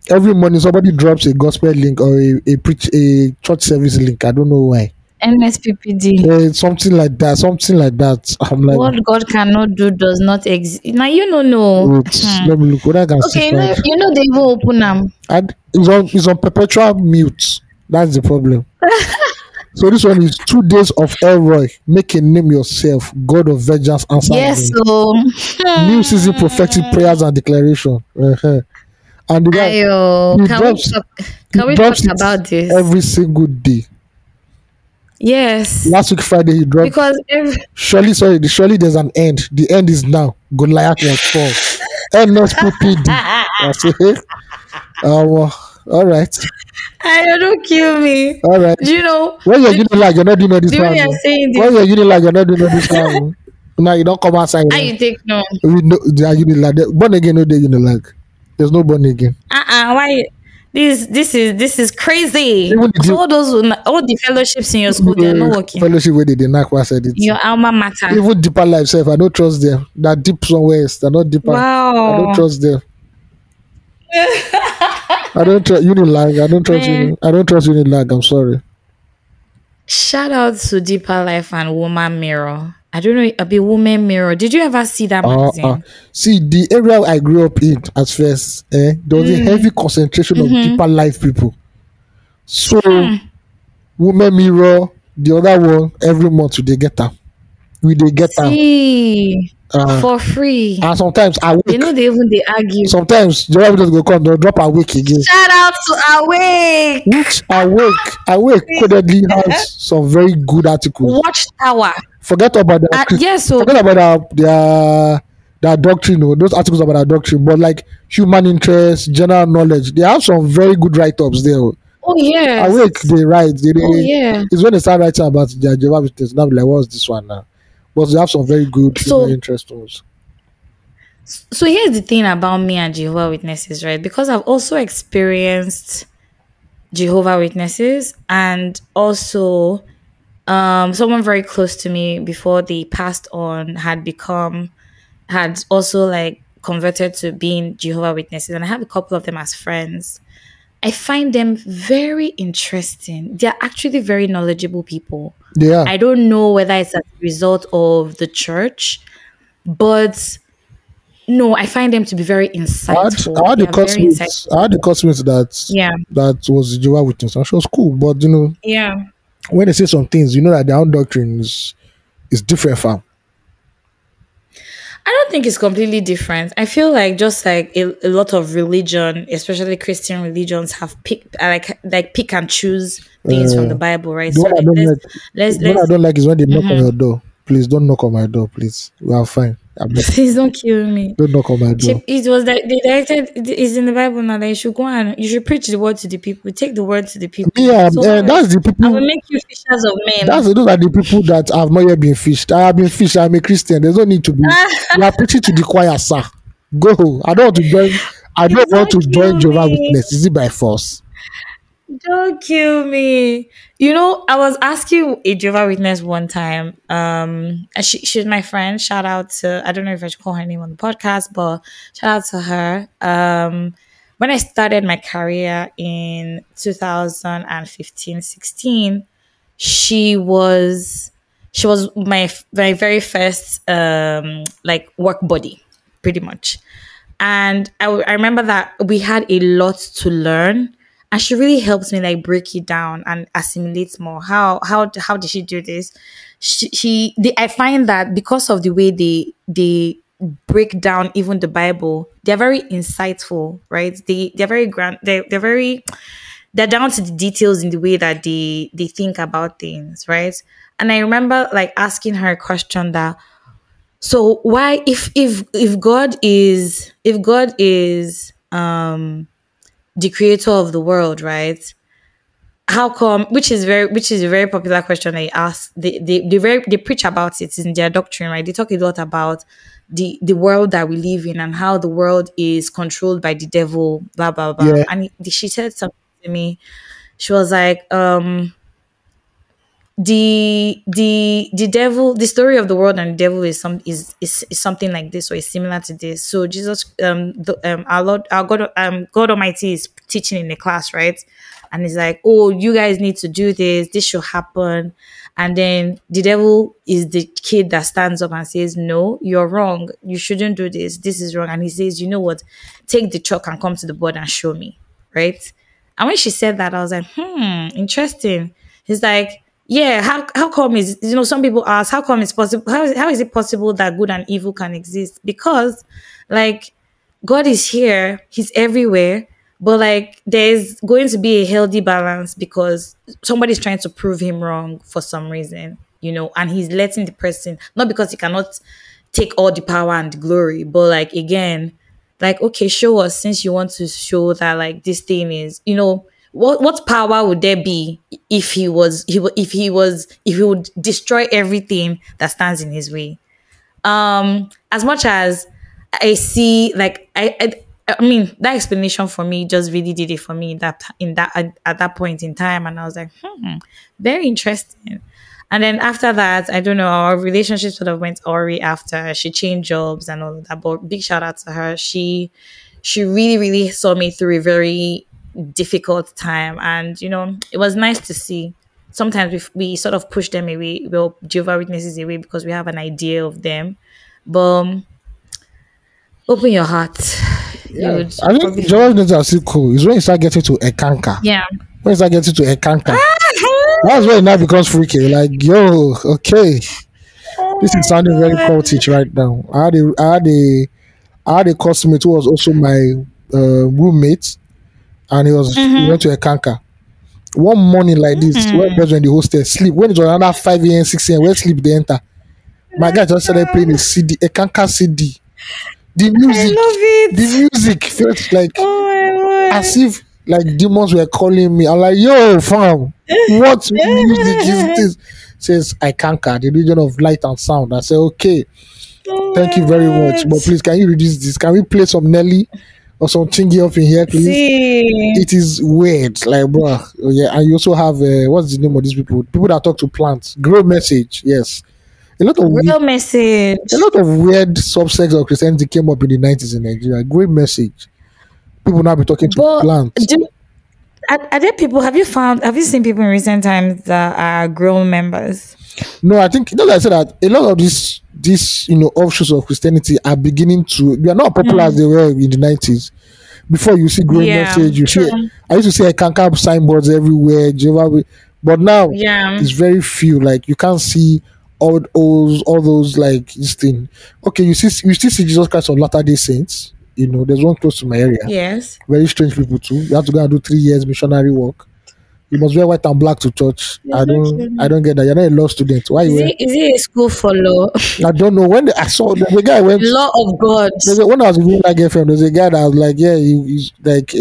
[SPEAKER 1] Every morning somebody drops a gospel link or a church service link. I don't know why.
[SPEAKER 2] NSPPD.
[SPEAKER 1] Something like that. Something like that. I'm like,
[SPEAKER 2] What God cannot do does not exist. Now you don't know.
[SPEAKER 1] wait, let me look what I can see.
[SPEAKER 2] Okay,
[SPEAKER 1] Find.
[SPEAKER 2] they even open them.
[SPEAKER 1] And it's on perpetual mute. That's the problem. So this one is 2 days of Elroy. Make a name yourself. God of vengeance answer
[SPEAKER 2] Yes,
[SPEAKER 1] me.
[SPEAKER 2] so
[SPEAKER 1] New season prophetic prayers and declaration. And the guy
[SPEAKER 2] Ayo,
[SPEAKER 1] he
[SPEAKER 2] can we
[SPEAKER 1] drops
[SPEAKER 2] talk?
[SPEAKER 1] he
[SPEAKER 2] Can we talk
[SPEAKER 1] drops it
[SPEAKER 2] about this?
[SPEAKER 1] every single day.
[SPEAKER 2] Yes,
[SPEAKER 1] Last week Friday he dropped.
[SPEAKER 2] because
[SPEAKER 1] Surely there's an end. The end is now. Goliath was fall. NSPPD. I say, all right.
[SPEAKER 2] I don't kill me.
[SPEAKER 1] All right.
[SPEAKER 2] Do you know
[SPEAKER 1] When you're Unilag, you're not doing all this
[SPEAKER 2] the way
[SPEAKER 1] one.
[SPEAKER 2] you're
[SPEAKER 1] Oh.
[SPEAKER 2] saying
[SPEAKER 1] When
[SPEAKER 2] this?
[SPEAKER 1] you're Unilag, you're not doing all this one. Oh. Now you don't come outside.
[SPEAKER 2] How you take no?
[SPEAKER 1] We know they are Unilag. Born again, no they Unilag. There's no born again.
[SPEAKER 2] Why? This is crazy.
[SPEAKER 1] Even
[SPEAKER 2] So
[SPEAKER 1] the
[SPEAKER 2] all the fellowships in your school, they're not working.
[SPEAKER 1] fellowship where they knock was said it.
[SPEAKER 2] Your alma mater.
[SPEAKER 1] Even deeper life self, I don't trust them. They're deep somewhere else. They're not deeper. I don't
[SPEAKER 2] Wow.
[SPEAKER 1] trust them. I don't trust Unilag. I don't trust
[SPEAKER 2] Man.
[SPEAKER 1] I don't trust Unilag. I'm sorry.
[SPEAKER 2] Shout out to Deeper Life and Woman Mirror. I don't know, a bit Woman Mirror. Did you ever see that magazine?
[SPEAKER 1] See, the area I grew up in at first, there was a heavy concentration of deeper life people. So, Women Mirror, the other one, every month they get them. We they get them.
[SPEAKER 2] See, for free.
[SPEAKER 1] And sometimes I
[SPEAKER 2] They know they argue.
[SPEAKER 1] Sometimes the just go come, they'll drop a week again.
[SPEAKER 2] Shout out to Awake.
[SPEAKER 1] Which awake codedly has some very good articles.
[SPEAKER 2] Watchtower.
[SPEAKER 1] Forget about that.
[SPEAKER 2] Yes, so
[SPEAKER 1] Forget about their doctrine, those articles about their doctrine, but like human interest, general knowledge, they have some very good write-ups there.
[SPEAKER 2] oh yes.
[SPEAKER 1] Awake, they write.
[SPEAKER 2] Oh yeah.
[SPEAKER 1] It's when they start writing about their Jehovah's Witness. Now, like, what's this one now? But they have some very good human interest ones.
[SPEAKER 2] So here's the thing about me and Jehovah Witnesses, right? Because I've also experienced Jehovah Witnesses, and also someone very close to me before they passed on had also like converted to being Jehovah Witnesses, and I have a couple of them as friends. I find them very interesting. They're actually very knowledgeable people.
[SPEAKER 1] Yeah.
[SPEAKER 2] I don't know whether it's as a result of the church, but no, I find them to be very insightful.
[SPEAKER 1] I had
[SPEAKER 2] They
[SPEAKER 1] the
[SPEAKER 2] are very
[SPEAKER 1] classmates. I had the classmates that was Jehovah's Witness, and she was cool. But
[SPEAKER 2] Yeah.
[SPEAKER 1] when they say some things, that their own doctrine is different from.
[SPEAKER 2] I don't think it's completely different. I feel like just like a lot of religion, especially Christian religions, have pick and choose things from the Bible, right?
[SPEAKER 1] The one I don't like.
[SPEAKER 2] let's
[SPEAKER 1] The one I don't like is when they knock on your door. Please don't knock on my door, please. We are fine.
[SPEAKER 2] Please don't kill me.
[SPEAKER 1] Don't knock on my door.
[SPEAKER 2] It was that they directed. It's in the Bible now that you should go and you should preach the word to the people. Take the word to the people.
[SPEAKER 1] Yeah,
[SPEAKER 2] So
[SPEAKER 1] that's the
[SPEAKER 2] I
[SPEAKER 1] people.
[SPEAKER 2] will make you fishers of men.
[SPEAKER 1] Those are the people that have not yet been fished. I have been fished. I'm a Christian. There's no need to be. You are preaching to the choir, sir. Go. I don't want to join. I don't want to join Jehovah's Witness. Is it by force?
[SPEAKER 2] Don't kill me. I was asking a Jehovah Witness one time. And she's my friend. Shout out to, I don't know if I should call her name on the podcast, but shout out to her. When I started my career in 2015-16, she was my very first like work buddy, pretty much. And I remember that we had a lot to learn. And she really helps me like break it down and assimilate more. How did she do this? I find that because of the way they break down even the Bible, they're very insightful, right? They're very grand. They're down to the details in the way that they think about things, right? And I remember like asking her a question that, so why if God is the creator of the world, right? How come? Which is a very popular question they ask. They preach about it in their doctrine, right? They talk a lot about the world that we live in and how the world is controlled by the devil, blah blah blah.
[SPEAKER 1] Yeah.
[SPEAKER 2] And she said something to me. She was like, the devil, the story of the world and the devil is something like this, or is similar to this. So Jesus, our Lord, our God, God Almighty is teaching in the class, right? And he's like, oh, you guys need to do this should happen. And then the devil is the kid that stands up and says, no, you're wrong, you shouldn't do this is wrong. And he says, you know what, take the chalk and come to the board and show me, right? And when she said that, I was like, interesting. He's like, yeah, how come is, some people ask, how come it's possible? How is it possible that good and evil can exist? Because like God is here, he's everywhere, but like there's going to be a healthy balance because somebody's trying to prove him wrong for some reason, and he's letting the person, not because he cannot take all the power and the glory, but like again, like, okay, show us, since you want to show that like this thing is, what power would there be if he would destroy everything that stands in his way? As much as I see, like, I mean, that explanation for me just really did it for me at that point in time, and I was like, very interesting. And then after that, I don't know, our relationship sort of went awry after she changed jobs and all of that. But big shout out to her. She really, really saw me through a very difficult time, and it was nice to see. Sometimes we sort of push them away, well, Jehovah Witnesses away, because we have an idea of them. But open your heart.
[SPEAKER 1] Yeah. I think Jehovah's Witnesses are still cool. It's when you start getting to Ekanka.
[SPEAKER 2] Yeah.
[SPEAKER 1] When you start getting to Ekanka, that's when it now becomes freaky. Like, yo, okay, this is sounding very cultish right now. I had a classmate who was also my roommate, and he went to Ekanka. One morning like this, when was when the hostel sleep, when it was around 5 a.m., 6 a.m., when sleep they enter. My guy just started playing a CD, a Kanka CD. The music felt like as if like demons were calling me. I'm like, yo, fam, what music is this? Says I Kanka, the region of light and sound. I said, okay, thank you very much. But please, can you reduce this? Can we play some Nelly or some Chingy up in here, please? It is weird, like, bro. Oh, yeah, and you also have what's the name of these people? People that talk to plants. Grow Message, yes. A lot of
[SPEAKER 2] Message.
[SPEAKER 1] A lot of weird subsects of Christianity came up in the 90s in Nigeria. Great Message. People now be talking to plants.
[SPEAKER 2] Are there people? Have you seen people in recent times that are grown members?
[SPEAKER 1] No, I think, like I said, that a lot of these offshoots of Christianity are beginning to, they are not popular as they were in the 90s. Before, you see Great Message, you see, I used to see Kanka signboards everywhere, Jehovah, but now it's very few. Like, you can't see all those like this thing. Okay, you still see Jesus Christ on Latter-day Saints. There's one close to my area.
[SPEAKER 2] Yes.
[SPEAKER 1] Very strange people too. You have to go and do 3 years missionary work. You must wear white and black to church. I don't get that. You're not a law student. Why
[SPEAKER 2] is it a school for law?
[SPEAKER 1] I don't know. When I saw the guy went
[SPEAKER 2] law of God.
[SPEAKER 1] When I was with that girlfriend, there's a guy that was like, yeah, he's like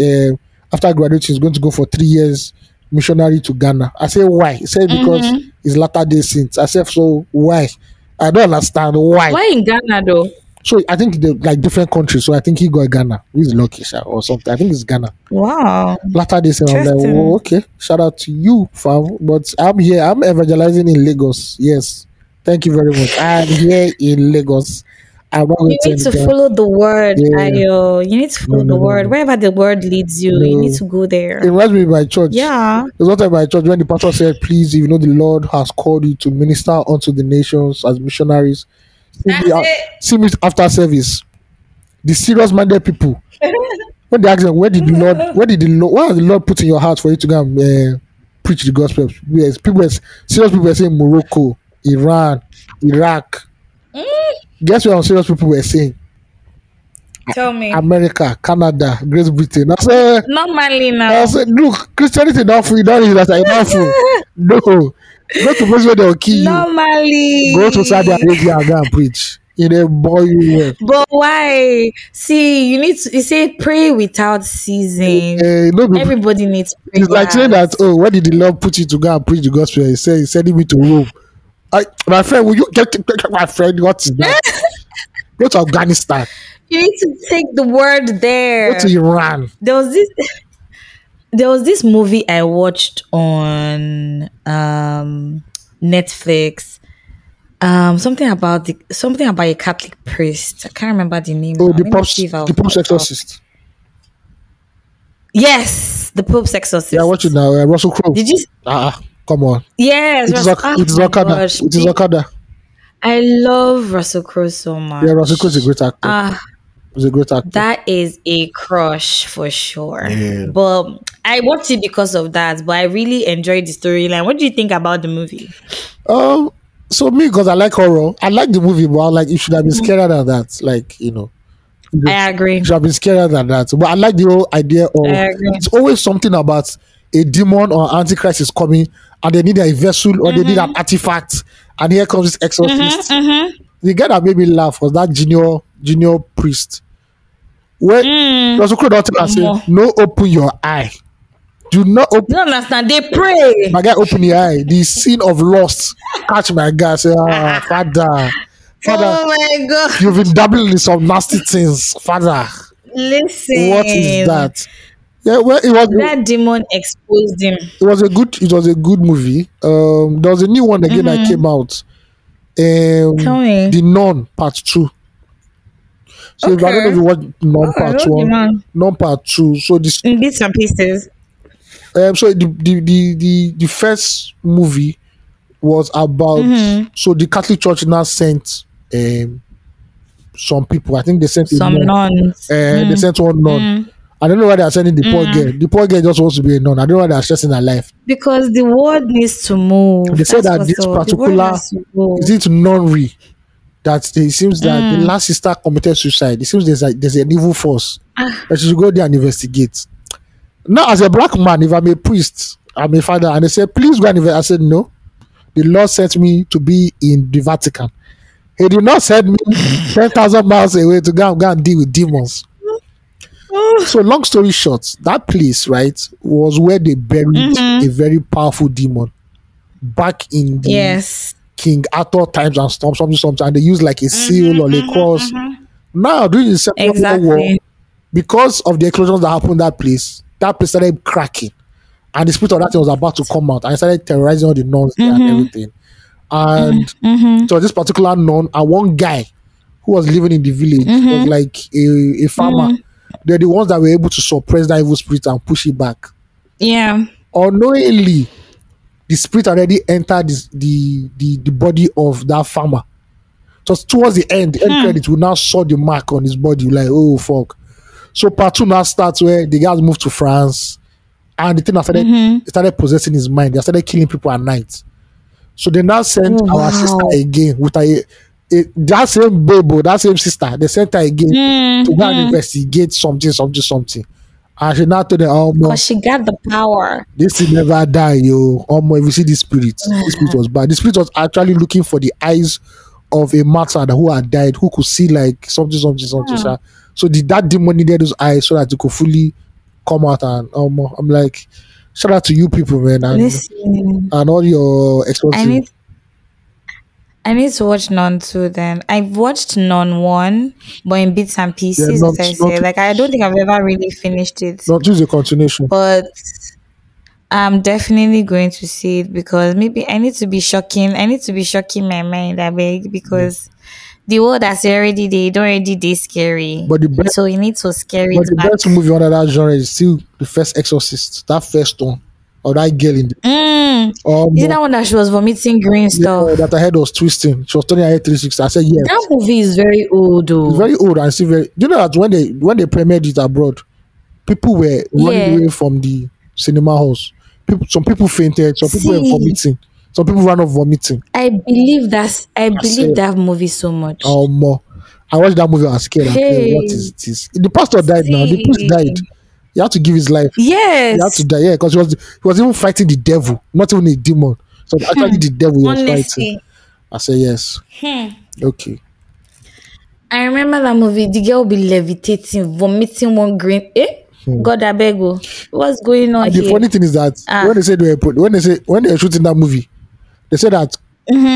[SPEAKER 1] after graduating, he's going to go for 3 years missionary to Ghana. I said, why? He said because it's Latter-day Saints. I said, so why? I don't understand why.
[SPEAKER 2] Why in Ghana though?
[SPEAKER 1] So I think they're like different countries. So I think he got Ghana. He's lucky or something. I think it's Ghana.
[SPEAKER 2] Wow.
[SPEAKER 1] Latter-day Saints. I'm like, oh, okay. Shout out to you, fam. But I'm here. I'm evangelizing in Lagos. Yes. Thank you very much. I'm here in Lagos.
[SPEAKER 2] You need to follow the word, Ayo. You need to follow the word. Wherever the word leads you, you need to go there.
[SPEAKER 1] It reminds me of my church.
[SPEAKER 2] Yeah.
[SPEAKER 1] There's one time my church when the pastor said, please, if you know the Lord has called you to minister unto the nations as missionaries, see me after service. The serious-minded people, when they ask them, why has the Lord put in your heart for you to go and preach the gospel? Yes, serious people were saying Morocco, Iran, Iraq. Guess what serious people were saying?
[SPEAKER 2] Tell me.
[SPEAKER 1] America, Canada, Great Britain. I said,
[SPEAKER 2] normally now.
[SPEAKER 1] I said, look, Christianity not free. Don't use that. Not free. No. Go to places where they'll kill you.
[SPEAKER 2] Normally.
[SPEAKER 1] Go to Saudi Arabia and go and preach. Boy, you.
[SPEAKER 2] But why? See, you say pray without ceasing. Everybody needs prayer.
[SPEAKER 1] It's like saying that, oh, where did the Lord put you to go and preach the gospel? He said, he's sending me to Rome. My friend, will you get my friend? What is that? Go to Afghanistan.
[SPEAKER 2] You need to take the word there.
[SPEAKER 1] Go to Iran.
[SPEAKER 2] There was this movie I watched on Netflix. Something about a Catholic priest. I can't remember the name.
[SPEAKER 1] Oh,
[SPEAKER 2] now. Let me see if I'll
[SPEAKER 1] the Pope's
[SPEAKER 2] find out.
[SPEAKER 1] Exorcist.
[SPEAKER 2] Yes, the Pope's Exorcist.
[SPEAKER 1] Yeah, watch it now. Russell Crowe.
[SPEAKER 2] Did you?
[SPEAKER 1] Come on.
[SPEAKER 2] Yes,
[SPEAKER 1] It is
[SPEAKER 2] my
[SPEAKER 1] Okada.
[SPEAKER 2] gosh.
[SPEAKER 1] It is Okada.
[SPEAKER 2] I love Russell Crowe so much.
[SPEAKER 1] Yeah, Russell Crowe is a great actor. He's a great actor.
[SPEAKER 2] That is a crush for sure.
[SPEAKER 1] Yeah.
[SPEAKER 2] But I watched it because of that. But I really enjoyed the storyline. What do you think about the movie?
[SPEAKER 1] So me, because I like horror, I like the movie, but like it should have been scarier than that. Like,
[SPEAKER 2] I agree.
[SPEAKER 1] it should have been scarier than that. But I like the whole idea of
[SPEAKER 2] I agree.
[SPEAKER 1] it's always something about a demon or antichrist is coming, and they need a vessel or they need an artifact, and here comes this exorcist. The guy that made me laugh was that junior priest. When Russell Crowe don't tell us, say, no, open your eye. Do not open.
[SPEAKER 2] You don't understand? They pray.
[SPEAKER 1] My guy open the eye. The scene of Lost catch my guy. Say, Father,
[SPEAKER 2] Oh my God.
[SPEAKER 1] you've been dabbling in some nasty things, Father.
[SPEAKER 2] Listen.
[SPEAKER 1] What is that? Yeah, well, it was
[SPEAKER 2] That demon exposed him.
[SPEAKER 1] it was a good movie. There was a new one again that came out.
[SPEAKER 2] Tell me.
[SPEAKER 1] The Nun Part 2. So I don't know if you watched Nun Part
[SPEAKER 2] I love
[SPEAKER 1] 1,
[SPEAKER 2] The Nun.
[SPEAKER 1] Nun Part 2. So this
[SPEAKER 2] In bits and pieces.
[SPEAKER 1] so the first movie was about so the Catholic Church now sent some people. I think they sent a
[SPEAKER 2] Some
[SPEAKER 1] nun.
[SPEAKER 2] nuns.
[SPEAKER 1] They sent one nun. I don't know why they are sending the poor girl. The poor girl just wants to be a nun. I don't know why they are stressing her life.
[SPEAKER 2] Because the world needs to move.
[SPEAKER 1] They said
[SPEAKER 2] That's
[SPEAKER 1] that
[SPEAKER 2] what's
[SPEAKER 1] this
[SPEAKER 2] up. The world
[SPEAKER 1] particular
[SPEAKER 2] has to go.
[SPEAKER 1] is it nunnery that it seems that the last sister committed suicide. It seems there's an evil force that she should go there and investigate. Now, as a black man, if I'm a priest, I'm a father, and they said, please go and investigate. I said, no. The Lord sent me to be in the Vatican. He did not send me 10,000 miles away to go and deal with demons. So, long story short, that place, right, was where they buried a very powerful demon back in the
[SPEAKER 2] Yes.
[SPEAKER 1] King Arthur times and something, and they used like a seal or a cross. Now, during the Second World War,
[SPEAKER 2] Exactly.
[SPEAKER 1] because of the explosions that happened in that place started cracking, and the spirit of that thing was about to come out, and it started terrorizing all the nuns there and everything. And so this particular nun and one guy who was living in the village was like a farmer. They're the ones that were able to suppress that evil spirit and push it back.
[SPEAKER 2] Yeah.
[SPEAKER 1] Unknowingly, the spirit already entered the body of that farmer. Just towards the end credit, we now saw the mark on his body. Like, oh fuck. So part 2 now starts where the guys moved to France, and the thing started possessing his mind. They started killing people at night. So they now sent our sister again with that same baby, that same sister. They sent her again to go and investigate something. And she now told them, oh,
[SPEAKER 2] Because she got the power.
[SPEAKER 1] this thing never die, yo. If you see this spirit was bad. The spirit was actually looking for the eyes of a martyr who had died, who could see like something. So that demon needed those eyes so that it could fully come out. And I'm like, shout out to you people, man, and all your exposure.
[SPEAKER 2] I need to watch Nun 2 then. I've watched Nun 1, but in bits and pieces,
[SPEAKER 1] Yeah,
[SPEAKER 2] as I say. Like, I don't think I've ever really finished it.
[SPEAKER 1] Not just a continuation.
[SPEAKER 2] But I'm definitely going to see it because maybe I need to be shocking my mind, I beg, because the world that's already there, it already they scary.
[SPEAKER 1] But the best,
[SPEAKER 2] so you need to scare
[SPEAKER 1] but
[SPEAKER 2] it
[SPEAKER 1] the
[SPEAKER 2] back.
[SPEAKER 1] best movie under that genre is still the first Exorcist. That first one. Or that girl in the
[SPEAKER 2] Is it that one that she was vomiting green stuff?
[SPEAKER 1] that her head was twisting. She was turning her head 360. I said yes.
[SPEAKER 2] That movie is very old though.
[SPEAKER 1] It's very old and still very. You know that when they premiered it abroad, people were running away from the cinema halls. Some people fainted. Some people were vomiting. Some people ran off vomiting.
[SPEAKER 2] I believe that movie so much.
[SPEAKER 1] More. I watched that movie. I was scared.
[SPEAKER 2] Hey.
[SPEAKER 1] What is this? The pastor died now. The priest died. He had to give his life.
[SPEAKER 2] Yes.
[SPEAKER 1] He had to die. Yeah, because he was even fighting the devil, not even a demon. So actually, the devil he was fighting. I said yes. Okay.
[SPEAKER 2] I remember that movie. The girl will be levitating, vomiting one green. God, I beg you. What's going on
[SPEAKER 1] And
[SPEAKER 2] here?
[SPEAKER 1] the funny thing is that when they were shooting that movie, they said that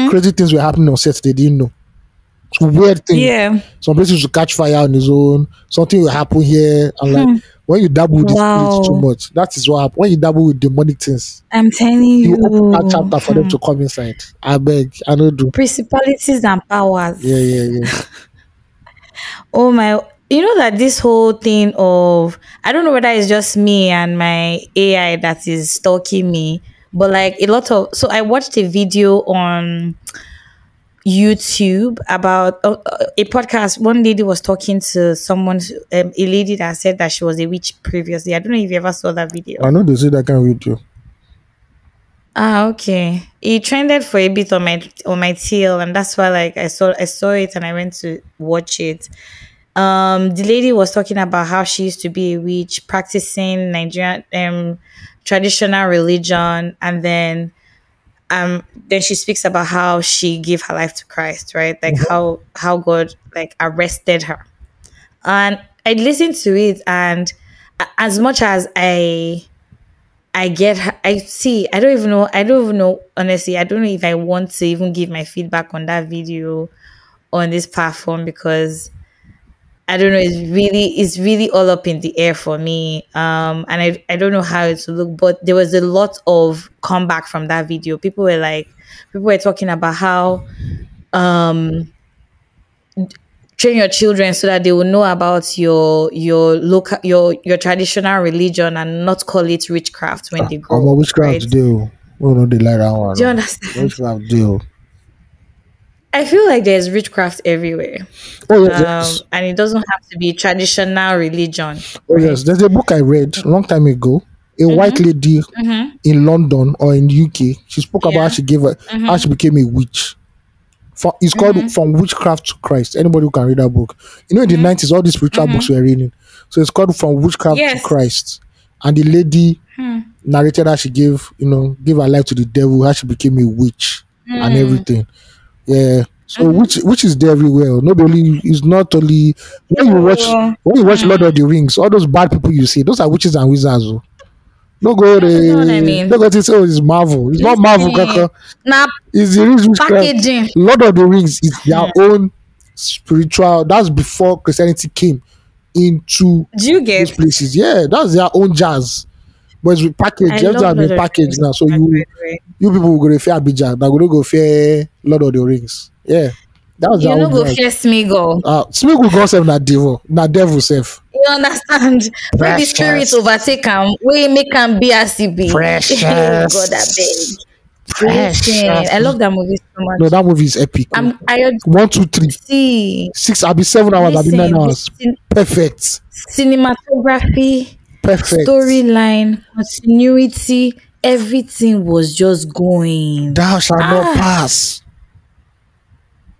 [SPEAKER 1] crazy things were happening on set. They didn't know. weird thing.
[SPEAKER 2] Yeah.
[SPEAKER 1] Some places will catch fire on his own. Something will happen here. And like when you dabble with the spirits too
[SPEAKER 2] Wow.
[SPEAKER 1] much, that is what happens. When you dabble with demonic things,
[SPEAKER 2] I'm telling
[SPEAKER 1] you open that
[SPEAKER 2] you.
[SPEAKER 1] chapter for them to come inside. I beg. I don't do.
[SPEAKER 2] Principalities and powers.
[SPEAKER 1] Yeah.
[SPEAKER 2] Oh my, you know that this whole thing of, I don't know whether it's just me and my AI that is stalking me, but like a lot of, so I watched a video on YouTube about a podcast. One lady was talking to someone, a lady that said that she was a witch previously. I don't know if you ever saw that video.
[SPEAKER 1] I know they say that kind of video.
[SPEAKER 2] Ah, okay. It trended for a bit on my tail, and that's why like I saw it and I went to watch it. The lady was talking about how she used to be a witch practicing Nigerian traditional religion, and then she speaks about how she gave her life to Christ, right? Like how God like arrested her. And I listened to it, and as much as I get her, I see, I don't even know, honestly, I don't know if I want to even give my feedback on that video on this platform, because I don't know, it's really all up in the air for me. And I don't know how it will look, but there was a lot of comeback from that video. People were talking about how um train your children so that they will know about your local your traditional religion and not call it witchcraft when they
[SPEAKER 1] I'm
[SPEAKER 2] grow
[SPEAKER 1] a
[SPEAKER 2] up,
[SPEAKER 1] witchcraft
[SPEAKER 2] right?
[SPEAKER 1] deal. Oh no, they lie that one.
[SPEAKER 2] Do you understand?
[SPEAKER 1] Witchcraft deal.
[SPEAKER 2] I feel like there's witchcraft everywhere.
[SPEAKER 1] Oh yes.
[SPEAKER 2] And it doesn't have to be traditional religion,
[SPEAKER 1] Oh
[SPEAKER 2] right?
[SPEAKER 1] yes. There's a book I read a long time ago. A white lady in London or in UK. She spoke about how
[SPEAKER 2] Yeah.
[SPEAKER 1] she how she became a witch. It's called From Witchcraft to Christ. Anybody who can read that book. You know, in the 90s, all these spiritual books were reading. So it's called From Witchcraft to
[SPEAKER 2] Yes.
[SPEAKER 1] Christ. And the lady narrated how she gave her life to the devil, how she became a witch and everything. Yeah. So which is there everywhere. Not only is not only when you watch Lord of the Rings, all those bad people you see, those are witches and wizards. Oh. No go
[SPEAKER 2] You know what I mean?
[SPEAKER 1] no go to say it's Marvel. It's not Marvel, kaka.
[SPEAKER 2] Now,
[SPEAKER 1] It's the real witchcraft.
[SPEAKER 2] packaging.
[SPEAKER 1] Lord of the Rings is their own spiritual. That's before Christianity came into
[SPEAKER 2] Do you
[SPEAKER 1] these
[SPEAKER 2] get?
[SPEAKER 1] places. Yeah, that's their own jazz. But it's with package.
[SPEAKER 2] I
[SPEAKER 1] Everything
[SPEAKER 2] love
[SPEAKER 1] has been
[SPEAKER 2] Lord of the
[SPEAKER 1] packaged
[SPEAKER 2] Rings.
[SPEAKER 1] now. So
[SPEAKER 2] By the way.
[SPEAKER 1] you people will go to fear Abidjan. Now go fear Lord of the Rings. Yeah, that's their
[SPEAKER 2] You know,
[SPEAKER 1] own
[SPEAKER 2] go
[SPEAKER 1] jazz.
[SPEAKER 2] fear Smiggle.
[SPEAKER 1] Smiggle go self na devil self.
[SPEAKER 2] You understand? When the
[SPEAKER 1] Precious.
[SPEAKER 2] spirit overtake him, we make him be as he be.
[SPEAKER 1] Precious.
[SPEAKER 2] Oh God, I beg. Listen, I love that movie so much.
[SPEAKER 1] No, that movie is epic.
[SPEAKER 2] I
[SPEAKER 1] 1, 2, 3,
[SPEAKER 2] see.
[SPEAKER 1] 6. I'll be 7 hours. I'll be 9
[SPEAKER 2] Listen,
[SPEAKER 1] hours. Perfect.
[SPEAKER 2] Cinematography,
[SPEAKER 1] Perfect.
[SPEAKER 2] storyline, continuity, everything was just going.
[SPEAKER 1] Thou shalt not pass.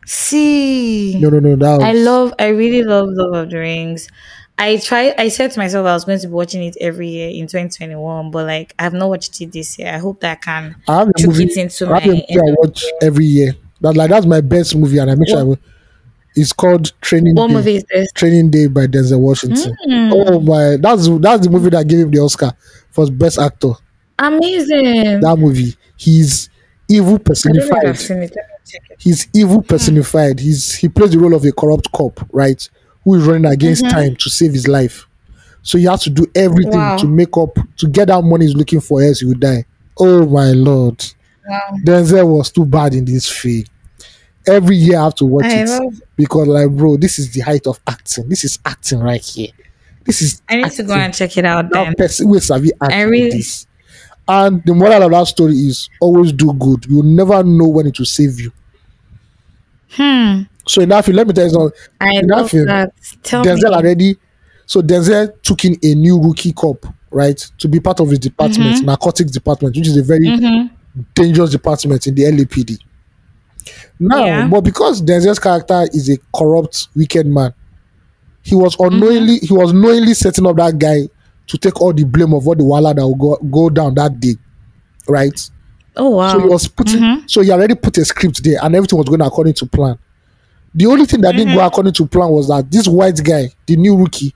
[SPEAKER 2] See,
[SPEAKER 1] No. That was,
[SPEAKER 2] I really love Lord of the Rings. I said to myself I was going to be watching it every year in 2021, but like I've not watched it this year. I hope that I can
[SPEAKER 1] I have a
[SPEAKER 2] chook
[SPEAKER 1] movie.
[SPEAKER 2] it into
[SPEAKER 1] I
[SPEAKER 2] my
[SPEAKER 1] have a movie I
[SPEAKER 2] end of
[SPEAKER 1] watch every year. That's my best movie, and I make sure I will. It's called Training
[SPEAKER 2] What
[SPEAKER 1] Day.
[SPEAKER 2] movie is this?
[SPEAKER 1] Training Day by Denzel Washington. Oh my, that's the movie that gave him the Oscar for best actor.
[SPEAKER 2] Amazing.
[SPEAKER 1] That movie, he's evil
[SPEAKER 2] I don't know if I've
[SPEAKER 1] personified.
[SPEAKER 2] seen it. Let me check it.
[SPEAKER 1] He's evil personified. He plays the role of a corrupt cop, right? Who is running against time to save his life. So he has to do everything
[SPEAKER 2] Wow.
[SPEAKER 1] to make up to get that money he's looking for, else he will die. Oh my lord.
[SPEAKER 2] Wow.
[SPEAKER 1] Denzel was too bad in this film. Every year I have to watch
[SPEAKER 2] I
[SPEAKER 1] it
[SPEAKER 2] love-
[SPEAKER 1] because, like, bro, this is the height of acting. This is acting right here. This is
[SPEAKER 2] I need to go and check it out then.
[SPEAKER 1] that person will savvy act
[SPEAKER 2] I
[SPEAKER 1] like
[SPEAKER 2] really-
[SPEAKER 1] this. And the moral of that story is always do good. You'll never know when it will save you. So in that film, let me tell you something.
[SPEAKER 2] I
[SPEAKER 1] In
[SPEAKER 2] love that. Tell
[SPEAKER 1] Denzel
[SPEAKER 2] me.
[SPEAKER 1] already. So Denzel took in a new rookie cop, right, to be part of his department, narcotics department, which is a very dangerous department in the LAPD. Now,
[SPEAKER 2] Yeah.
[SPEAKER 1] but because Denzel's character is a corrupt, wicked man, he was knowingly setting up that guy to take all the blame of what the wala that will go down that day, right?
[SPEAKER 2] Oh wow.
[SPEAKER 1] So he was putting, so he already put a script there, and everything was going according to plan. The only thing that didn't go according to plan was that this white guy, the new rookie,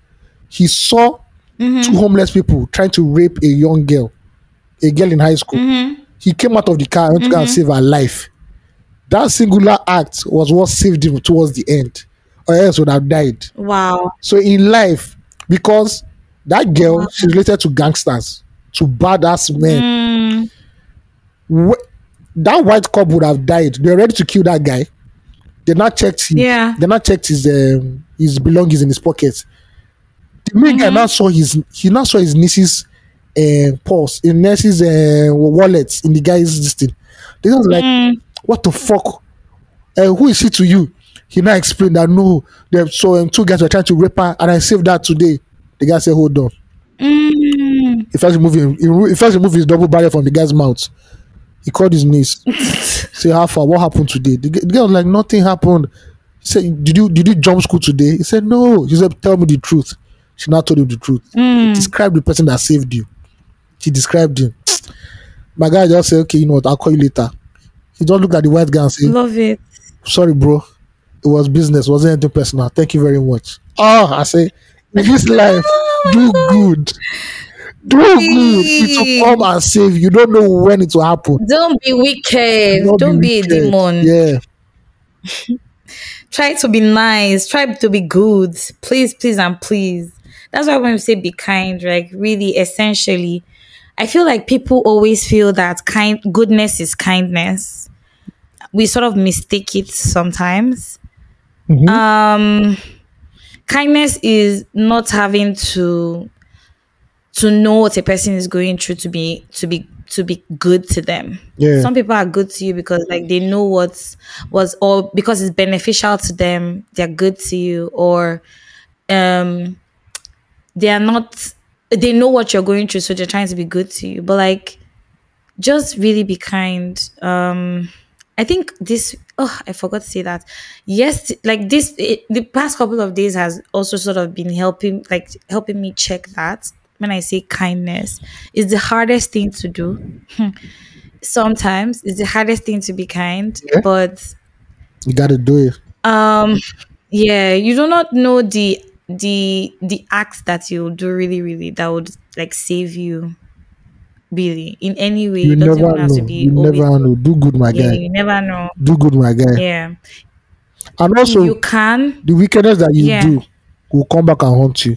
[SPEAKER 1] he saw two homeless people trying to rape a young girl, a girl in high school. He came out of the car and went to go and save her life. That singular act was what saved him towards the end, or else would have died.
[SPEAKER 2] Wow.
[SPEAKER 1] So in life, because that girl,
[SPEAKER 2] Wow.
[SPEAKER 1] she's related to gangsters, to badass men.
[SPEAKER 2] Mm,
[SPEAKER 1] That white cop would have died. They're ready to kill that guy. They not checked his,
[SPEAKER 2] yeah.
[SPEAKER 1] they not checked his belongings in his pockets. The main guy now saw his niece's purse, in niece's wallet in the guy's this thing. They was like, what the fuck? Who is she to you? He now explained that no, two guys were trying to rape her, and I saved that today. The guy said, hold on. He first removed his double barrel from the guy's mouth. He called his niece. Say, how far? What happened today? The girl was like, nothing happened. He said, did you jump school today? He said, no. He said, tell me the truth. She now told him the truth. Describe the person that saved you. She described him. My guy just said, okay, you know what? I'll call you later. He just looked at the white guy and said,
[SPEAKER 2] Love it.
[SPEAKER 1] sorry, bro. It was business. It wasn't anything personal. Thank you very much. I say, in this life, do good. Do good. It will come and save you. You don't know when it will happen.
[SPEAKER 2] Don't be wicked. Don't be a
[SPEAKER 1] wicked.
[SPEAKER 2] demon.
[SPEAKER 1] Yeah.
[SPEAKER 2] Try to be nice. Try to be good. Please, please, and please. That's why when we say be kind, like really essentially, I feel like people always feel that goodness is kindness. We sort of mistake it sometimes. Kindness is not having to know what a person is going through to be good to them.
[SPEAKER 1] Yeah.
[SPEAKER 2] Some people are good to you because like they know or because it's beneficial to them, they're good to you, or they know what you're going through, so they're trying to be good to you. But like, just really be kind. I think I forgot to say that. Yes, like the past couple of days has also sort of been helping me check that. When I say kindness, is the hardest thing to do. Sometimes it's the hardest thing to be kind, but
[SPEAKER 1] you got to do it.
[SPEAKER 2] Yeah, you do not know the acts that you'll do really, really that would like save you. Really, in any way,
[SPEAKER 1] You
[SPEAKER 2] it doesn't
[SPEAKER 1] never
[SPEAKER 2] even have to
[SPEAKER 1] know.
[SPEAKER 2] be
[SPEAKER 1] You
[SPEAKER 2] always.
[SPEAKER 1] never know. Do good, my
[SPEAKER 2] Yeah,
[SPEAKER 1] guy.
[SPEAKER 2] you never know.
[SPEAKER 1] Do good, my guy.
[SPEAKER 2] Yeah,
[SPEAKER 1] And also,
[SPEAKER 2] you can
[SPEAKER 1] the wickedness that you
[SPEAKER 2] Yeah.
[SPEAKER 1] do will come back and haunt you.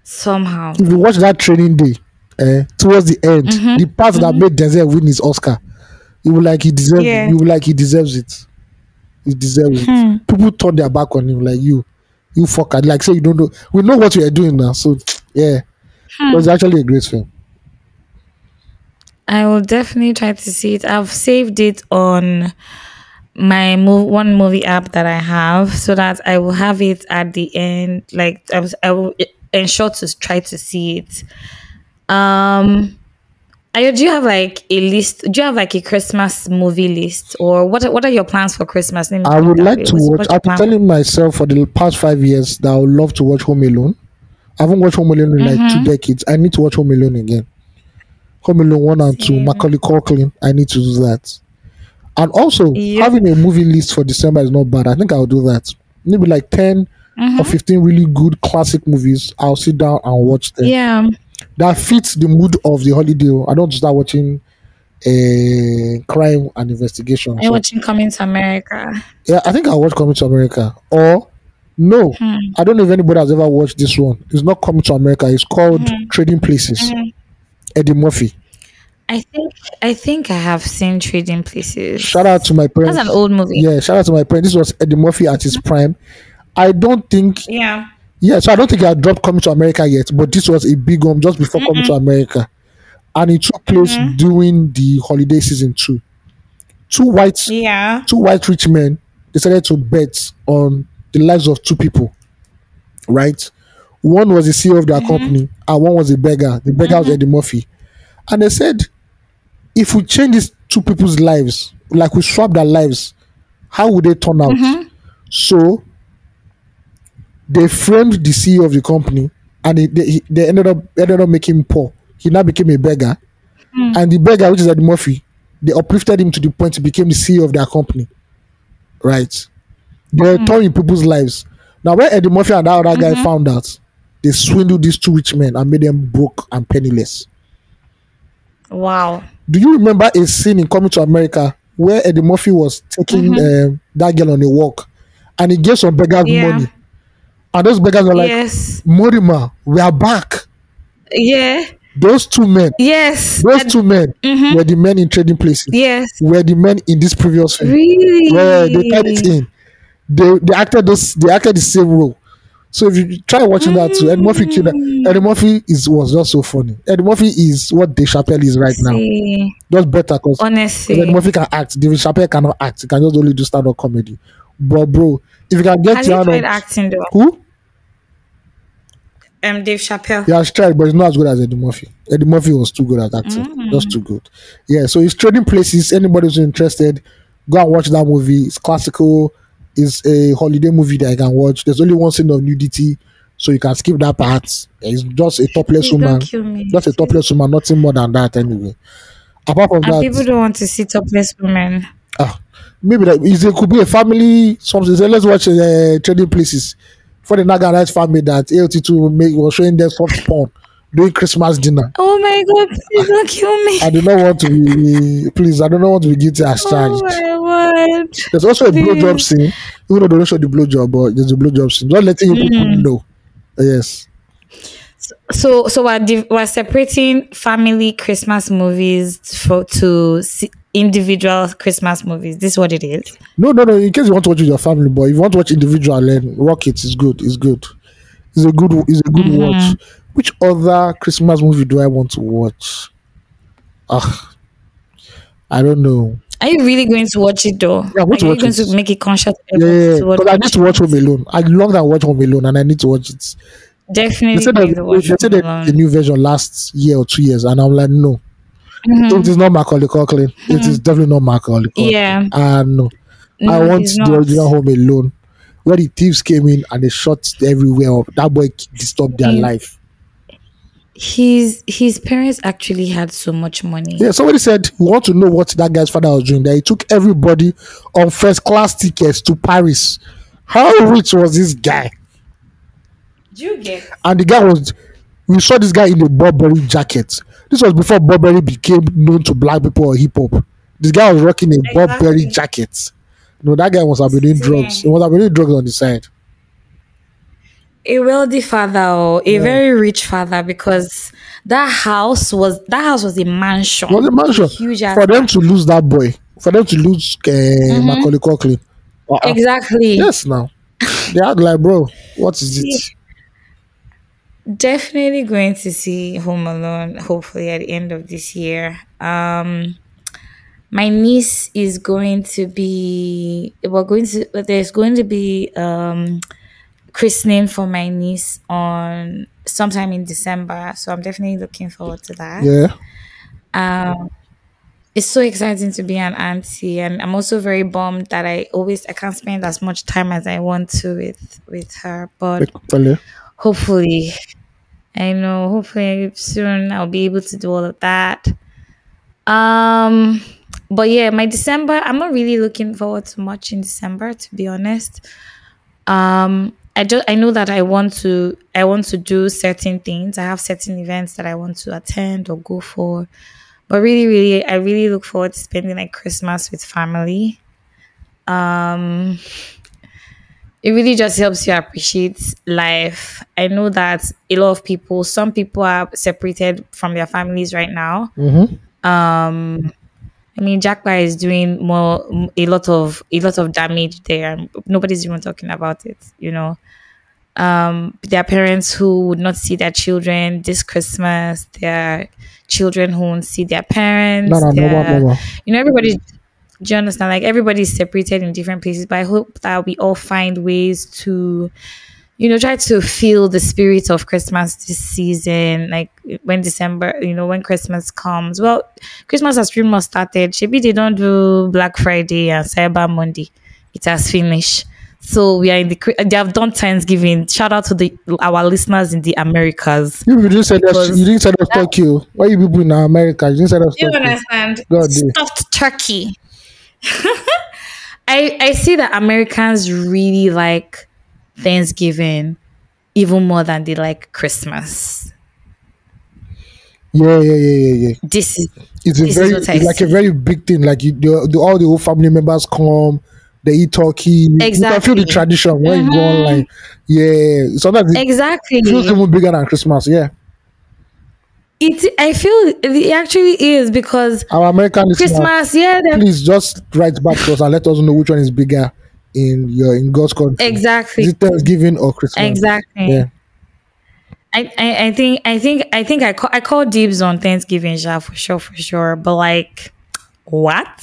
[SPEAKER 2] somehow.
[SPEAKER 1] If you watch that training day, towards the end, the part that made Denzel win his Oscar, you will like he deserves.
[SPEAKER 2] Yeah.
[SPEAKER 1] You will like he deserves it. He deserves it. People turn their back on him, like you fucker. Like say you don't know. We know what you are doing now. So yeah, it was actually a great film.
[SPEAKER 2] I will definitely try to see it. I've saved it on my one movie app that I have, so that I will have it at the end. Like I will ensure to try to see it. Do you have like a list? Do you have like a Christmas movie list, or what are your plans for Christmas? Let me
[SPEAKER 1] I
[SPEAKER 2] put it
[SPEAKER 1] would
[SPEAKER 2] that
[SPEAKER 1] like
[SPEAKER 2] way.
[SPEAKER 1] to
[SPEAKER 2] What's
[SPEAKER 1] watch.
[SPEAKER 2] your
[SPEAKER 1] I've been
[SPEAKER 2] plan?
[SPEAKER 1] telling myself for the past 5 years that I would love to watch Home Alone. I haven't watched Home Alone in like 2 decades. I need to watch Home Alone again. Home Alone 1 and 2,
[SPEAKER 2] Same.
[SPEAKER 1] Macaulay Culkin. I need to do that. And also,
[SPEAKER 2] Yep.
[SPEAKER 1] having a movie list for December is not bad. I think I'll do that. Maybe like 10 or 15 really good classic movies. I'll sit down and watch them.
[SPEAKER 2] Yeah.
[SPEAKER 1] That fits the mood of the holiday. I don't start watching crime and investigation.
[SPEAKER 2] I'm watching Coming to America.
[SPEAKER 1] Yeah, I think I'll watch Coming to America. Or, no, I don't know if anybody has ever watched this one. It's not Coming to America. It's called Trading Places. Eddie Murphy.
[SPEAKER 2] I think I have seen Trading Places.
[SPEAKER 1] Shout out to my parents.
[SPEAKER 2] That's an old movie.
[SPEAKER 1] Yeah, shout out to my parents. This was Eddie Murphy at his prime. I don't think...
[SPEAKER 2] Yeah.
[SPEAKER 1] Yeah, so I don't think I dropped Coming to America yet, but this was a big one just before Coming to America. And it took place during the holiday season too. Two white rich men decided to bet on the lives of 2 people. Right? One was the CEO of their company, and one was a beggar. The beggar was Eddie Murphy. And they said, if we change these 2 people's lives, like we swap their lives, how would they turn out? So they framed the CEO of the company, and they ended up making him poor. He now became a beggar, and the beggar, which is Eddie Murphy, they uplifted him to the point he became the CEO of their company. Right? They're turning people's lives. Now, when Eddie Murphy and that other guy found out, they swindled these 2 rich men and made them broke and penniless.
[SPEAKER 2] Wow.
[SPEAKER 1] Do you remember a scene in Coming to America where Eddie Murphy was taking that girl on a walk, and he gave some beggars
[SPEAKER 2] Yeah.
[SPEAKER 1] money, and those beggars were like,
[SPEAKER 2] Yes.
[SPEAKER 1] "Morima, we are back."
[SPEAKER 2] Yeah.
[SPEAKER 1] Those two men,
[SPEAKER 2] Yes.
[SPEAKER 1] those two men were the men in Trading Places.
[SPEAKER 2] Yes.
[SPEAKER 1] Were the men in this previous film. Yeah, they tied it
[SPEAKER 2] Really?
[SPEAKER 1] in. They acted those. They acted the same role. So if you try watching that too, Eddie Murphy killed that. Eddie Murphy was just so funny. Eddie Murphy is what Dave Chappelle is right now.
[SPEAKER 2] See,
[SPEAKER 1] Just better because Eddie
[SPEAKER 2] honestly,
[SPEAKER 1] Murphy can act. David Chappelle cannot act. He can just only do stand-up comedy. But bro, if you can get
[SPEAKER 2] has
[SPEAKER 1] your
[SPEAKER 2] he
[SPEAKER 1] hand
[SPEAKER 2] tried
[SPEAKER 1] on
[SPEAKER 2] acting though?
[SPEAKER 1] who?
[SPEAKER 2] Dave Chappelle.
[SPEAKER 1] He has tried, but he's not as good as Eddie Murphy. Eddie Murphy was too good at acting. Just too good. Yeah, so he's Trading Places. Anybody who's interested, go and watch that movie. It's classical. It's a holiday movie that you can watch. There's only one scene of nudity, so you can skip that part. It's just a topless
[SPEAKER 2] Please don't
[SPEAKER 1] woman.
[SPEAKER 2] kill me.
[SPEAKER 1] Just a topless woman, nothing more than that anyway. Apart from
[SPEAKER 2] And people
[SPEAKER 1] that,
[SPEAKER 2] don't want to see topless women.
[SPEAKER 1] maybe that it could be a family something. So let's watch Trading Places. For the Nagarite family that AOT2 was showing them soft porn during Christmas dinner.
[SPEAKER 2] Oh my god, please don't kill me.
[SPEAKER 1] I do not want to be, please, I do not want to be guilty as charged.
[SPEAKER 2] Oh my word.
[SPEAKER 1] There's also a blowjob
[SPEAKER 2] Please.
[SPEAKER 1] scene, even though they don't show the blowjob, but there's a blowjob scene. Just letting you people know. Yes.
[SPEAKER 2] So we're separating family Christmas movies to individual Christmas movies. This is what it is.
[SPEAKER 1] No. In case you want to watch with your family, but if you want to watch individual, then Rocket is good. It's good. It's a good watch. Which other Christmas movie do I want to watch? I don't know.
[SPEAKER 2] Are you really going to watch it though?
[SPEAKER 1] Yeah, I'm going to
[SPEAKER 2] Are you
[SPEAKER 1] watch
[SPEAKER 2] going
[SPEAKER 1] it.
[SPEAKER 2] to make a conscious
[SPEAKER 1] Yeah,
[SPEAKER 2] effort to watch
[SPEAKER 1] because I need to watch
[SPEAKER 2] it?
[SPEAKER 1] Home Alone. I long time watch Home Alone, and I need to watch it. They
[SPEAKER 2] Definitely
[SPEAKER 1] said
[SPEAKER 2] going to watch
[SPEAKER 1] they said
[SPEAKER 2] Home
[SPEAKER 1] that
[SPEAKER 2] Alone.
[SPEAKER 1] the new version last year or 2 years, and I'm like, no, it is not Macaulay Culkin. It is definitely not Macaulay Culkin.
[SPEAKER 2] Yeah.
[SPEAKER 1] No.
[SPEAKER 2] No,
[SPEAKER 1] I want
[SPEAKER 2] it's
[SPEAKER 1] the
[SPEAKER 2] not.
[SPEAKER 1] original Home Alone, where the thieves came in and they shot everywhere up. That boy disturbed their
[SPEAKER 2] Yeah.
[SPEAKER 1] life.
[SPEAKER 2] His parents actually had so much money.
[SPEAKER 1] Yeah, somebody said we want to know what that guy's father was doing. That he took everybody on first class tickets to Paris. How rich was this guy?
[SPEAKER 2] Do you get?
[SPEAKER 1] And the guy was, we saw this guy in a Burberry jacket. This was before Burberry became known to black people or hip hop. This guy was rocking a Burberry jacket. No, that guy must have been doing drugs. He must have been doing drugs on the side.
[SPEAKER 2] A wealthy father or a very rich father, because that house was a mansion.
[SPEAKER 1] It was a mansion.
[SPEAKER 2] Huge ass
[SPEAKER 1] For them to lose that boy, for them to lose Macaulay Culkin.
[SPEAKER 2] Exactly.
[SPEAKER 1] Yes, now. They had like, bro, what is it?
[SPEAKER 2] Definitely going to see Home Alone hopefully at the end of this year. My niece is going to be there's going to be christening for my niece on sometime in December. So I'm definitely looking forward to that.
[SPEAKER 1] Yeah.
[SPEAKER 2] It's so exciting to be an auntie, and I'm also very bummed that I can't spend as much time as I want to with her. But hopefully, hopefully soon I'll be able to do all of that. But yeah, my December, I'm not really looking forward to much in December, to be honest. I know that I want to do certain things. I have certain events that I want to attend or go for. But really, I really look forward to spending like Christmas with family. It really just helps you appreciate life. I know that some people are separated from their families right now. I mean, Jackpot is doing a lot of damage there, and nobody's even talking about it. Their parents who would not see their children this Christmas, their children who won't see their parents.
[SPEAKER 1] No.
[SPEAKER 2] Everybody. Do you understand? Like, everybody's separated in different places, but I hope that we all find ways to, try to feel the spirit of Christmas this season. Like when December, when Christmas comes. Well, Christmas has pretty much started. Maybe they don't do Black Friday and Cyber Monday. It has finished. So we are they have done Thanksgiving. Shout out to our listeners in the Americas.
[SPEAKER 1] You didn't say that. You didn't say that Tokyo. Why you people in America? You didn't say that.
[SPEAKER 2] You understand?
[SPEAKER 1] God,
[SPEAKER 2] stuffed turkey. I see that Americans really like Thanksgiving even more than they like Christmas.
[SPEAKER 1] Yeah.
[SPEAKER 2] This is
[SPEAKER 1] It's
[SPEAKER 2] this is what I
[SPEAKER 1] it's like a
[SPEAKER 2] see.
[SPEAKER 1] very big thing. Like all the whole family members come, they eat turkey. You can feel the
[SPEAKER 2] Exactly.
[SPEAKER 1] tradition when you go online. Yeah, sometimes it feels
[SPEAKER 2] Exactly.
[SPEAKER 1] even bigger than Christmas. Yeah,
[SPEAKER 2] I feel it actually is because
[SPEAKER 1] our American listeners,
[SPEAKER 2] Christmas, yeah,
[SPEAKER 1] please just write back to us and let us know which one is bigger in God's country. Is
[SPEAKER 2] exactly.
[SPEAKER 1] it Thanksgiving or Christmas?
[SPEAKER 2] Exactly.
[SPEAKER 1] Yeah.
[SPEAKER 2] I call dibs on Thanksgiving, Sha, for sure. But like, what?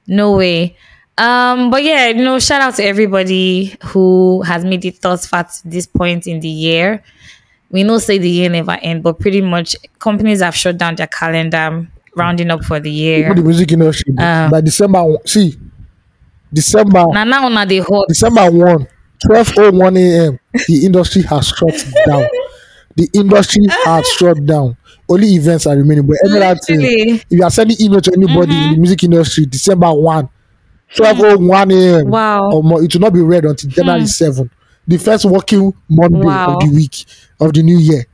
[SPEAKER 2] No way. But yeah, shout out to everybody who has made it thus far to this point in the year. We know say the year never end, but pretty much companies have shut down their calendar rounding up for the
[SPEAKER 1] Even the
[SPEAKER 2] year.
[SPEAKER 1] music industry by December
[SPEAKER 2] Now they hot.
[SPEAKER 1] December 1, 12:01 a.m. The industry has shut down. The industry has shut down. Only events are remaining. But every other thing,
[SPEAKER 2] Literally.
[SPEAKER 1] if you are sending email to anybody in the music industry, December 1, 12:01 a.m.
[SPEAKER 2] Wow.
[SPEAKER 1] or more, it will not be read until January 7, the first working Monday of
[SPEAKER 2] Wow.
[SPEAKER 1] the week of the new year.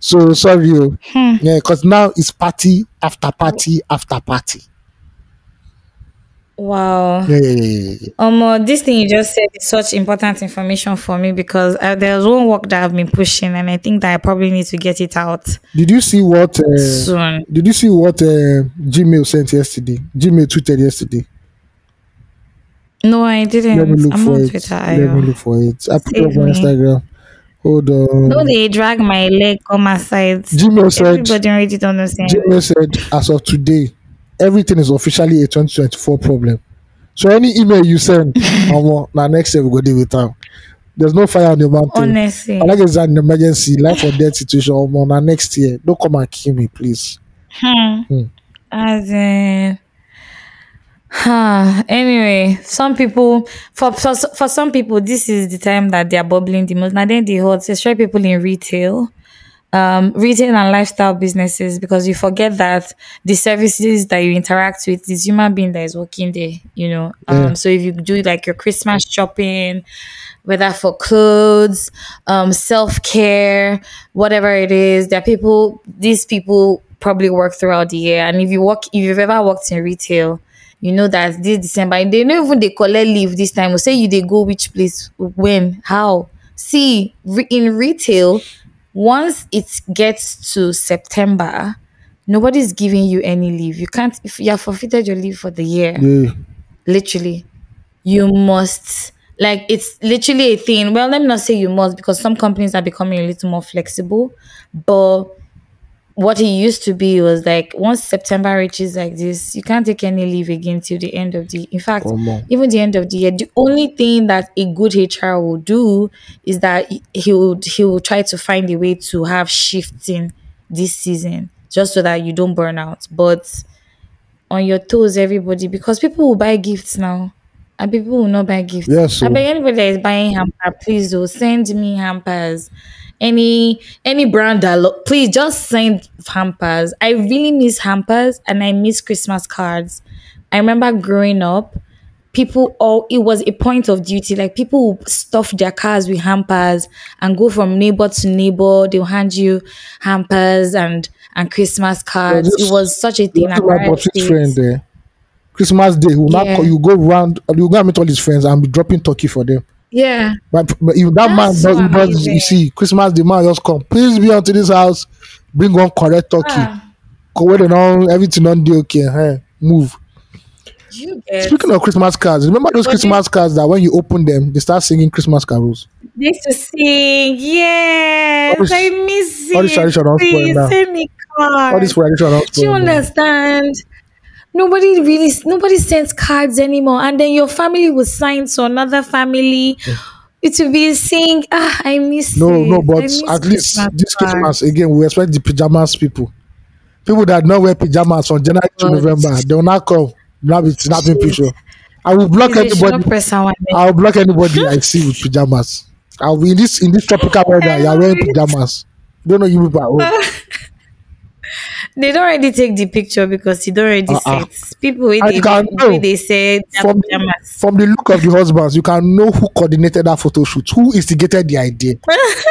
[SPEAKER 1] So sorry, yeah, because now it's party after party after party.
[SPEAKER 2] Wow.
[SPEAKER 1] Yeah.
[SPEAKER 2] This thing you just said is such important information for me because there's one work that I've been pushing, and I think that I probably need to get it out
[SPEAKER 1] Did you see what?
[SPEAKER 2] soon.
[SPEAKER 1] Did you see what Gmail sent yesterday? Gmail tweeted yesterday.
[SPEAKER 2] No, I
[SPEAKER 1] Let me
[SPEAKER 2] didn't.
[SPEAKER 1] look
[SPEAKER 2] I'm
[SPEAKER 1] for
[SPEAKER 2] on
[SPEAKER 1] it.
[SPEAKER 2] Twitter.
[SPEAKER 1] Let me look for it. I put it
[SPEAKER 2] Save
[SPEAKER 1] up on
[SPEAKER 2] me.
[SPEAKER 1] Instagram. Hold
[SPEAKER 2] No,
[SPEAKER 1] on.
[SPEAKER 2] they drag my leg on my sides.
[SPEAKER 1] Gmail said.
[SPEAKER 2] Everybody already don't understand.
[SPEAKER 1] Gmail said, as of today, everything is officially a 2024 problem. So any email you send, now next year we go deal with them. There's no fire on the mountain.
[SPEAKER 2] Honestly.
[SPEAKER 1] I like it's an emergency, life or death situation. Now next year, don't come and kill me, please.
[SPEAKER 2] As in, anyway, some people for some people this is the time that they are bubbling the most. Now then the hot, especially people in retail and lifestyle businesses, because you forget that the services that you interact with this human being that is working there,
[SPEAKER 1] Yeah.
[SPEAKER 2] so if you do like your Christmas shopping, whether for clothes, self-care, whatever it is, these people probably work throughout the year. And if you've ever worked in retail, you know that this December, they don't even they collect leave this time. We'll say they go which place, when, how. See, in retail, once it gets to September, nobody's giving you any leave. You can't, if you have forfeited your leave for the year,
[SPEAKER 1] Yeah.
[SPEAKER 2] literally, you must, like, it's literally a thing. Well, let me not say you must, because some companies are becoming a little more flexible, but what it used to be was like once September reaches like this, you can't take any leave again till the end of the. In fact,
[SPEAKER 1] Come on.
[SPEAKER 2] even the end of the year, the only thing that a good HR will do is that he will try to find a way to have shifting this season, just so that you don't burn out. But on your toes, everybody, because people will buy gifts now. And people will not buy gifts.
[SPEAKER 1] Yeah, so-
[SPEAKER 2] I beg anybody that is buying hamper, please send me hampers. Any brand please just send hampers. I really miss hampers and I miss Christmas cards. I remember growing up, it was a point of duty. Like people would stuff their cars with hampers and go from neighbor to neighbor. They'll hand you hampers and Christmas cards.
[SPEAKER 1] this-
[SPEAKER 2] It was such a thing.
[SPEAKER 1] One of my Baptist friend
[SPEAKER 2] States.
[SPEAKER 1] there. Christmas Day, will not
[SPEAKER 2] Yeah.
[SPEAKER 1] call you, go round, you go and meet all his friends and be dropping turkey for them.
[SPEAKER 2] Yeah.
[SPEAKER 1] But if that man
[SPEAKER 2] That's so
[SPEAKER 1] does,
[SPEAKER 2] amazing.
[SPEAKER 1] you see, Christmas, the man just come, please be onto this house, bring one correct turkey. Go and all, everything on the okay, move.
[SPEAKER 2] You get
[SPEAKER 1] Speaking of Christmas cards, remember those
[SPEAKER 2] But
[SPEAKER 1] Christmas cards that when you open them, they start singing Christmas carols?
[SPEAKER 2] they used to sing. Yes,
[SPEAKER 1] All this-
[SPEAKER 2] I miss it.
[SPEAKER 1] all this tradition don't spoil
[SPEAKER 2] Please
[SPEAKER 1] now.
[SPEAKER 2] send me cards.
[SPEAKER 1] All this tradition don't
[SPEAKER 2] Do you
[SPEAKER 1] spoil now.
[SPEAKER 2] understand? Nobody sends cards anymore, and then your family will sign to another family. It will be saying, I miss it.
[SPEAKER 1] No,
[SPEAKER 2] I
[SPEAKER 1] but
[SPEAKER 2] miss
[SPEAKER 1] at least
[SPEAKER 2] Christmas
[SPEAKER 1] this
[SPEAKER 2] cards."
[SPEAKER 1] Christmas, again, we expect the pajamas people. People that don't wear pajamas from January to
[SPEAKER 2] But-
[SPEAKER 1] November, they will not come. Now be snapping picture. I will block
[SPEAKER 2] Please, they should not
[SPEAKER 1] anybody.
[SPEAKER 2] press our neck.
[SPEAKER 1] I'll block anybody I see with pajamas. I'll be in this tropical weather. You're wearing pajamas. Don't know you people at home.
[SPEAKER 2] They don't already take the picture because you don't already set. People
[SPEAKER 1] And you can know
[SPEAKER 2] they say
[SPEAKER 1] from the look of the husbands, you can know who coordinated that photo shoot, who instigated the idea.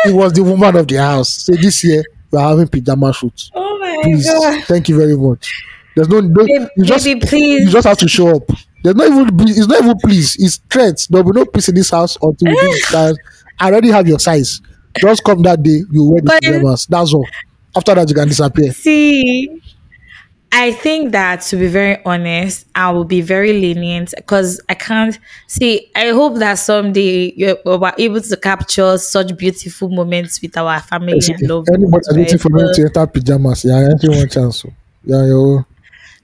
[SPEAKER 1] It was the woman of the house. Say this year we are having pajama shoots.
[SPEAKER 2] Oh my my
[SPEAKER 1] please.
[SPEAKER 2] God.
[SPEAKER 1] Thank you very much. There's no
[SPEAKER 2] Baby,
[SPEAKER 1] you
[SPEAKER 2] please.
[SPEAKER 1] just have to show up. There's not even it's not even please, it's threats. There'll be no peace in this house until you do this. I already have your size. Just come that day, you wear the
[SPEAKER 2] But
[SPEAKER 1] pajamas. That's all. After that, you can disappear.
[SPEAKER 2] see, I think that, to be very honest, I will be very lenient because I can't see. I hope that someday we're able to capture such beautiful moments with our family
[SPEAKER 1] See,
[SPEAKER 2] and loved
[SPEAKER 1] anybody
[SPEAKER 2] ones,
[SPEAKER 1] that's waiting
[SPEAKER 2] right?
[SPEAKER 1] for me to enter pajamas, yeah, I actually one chance. So. Yeah, yo.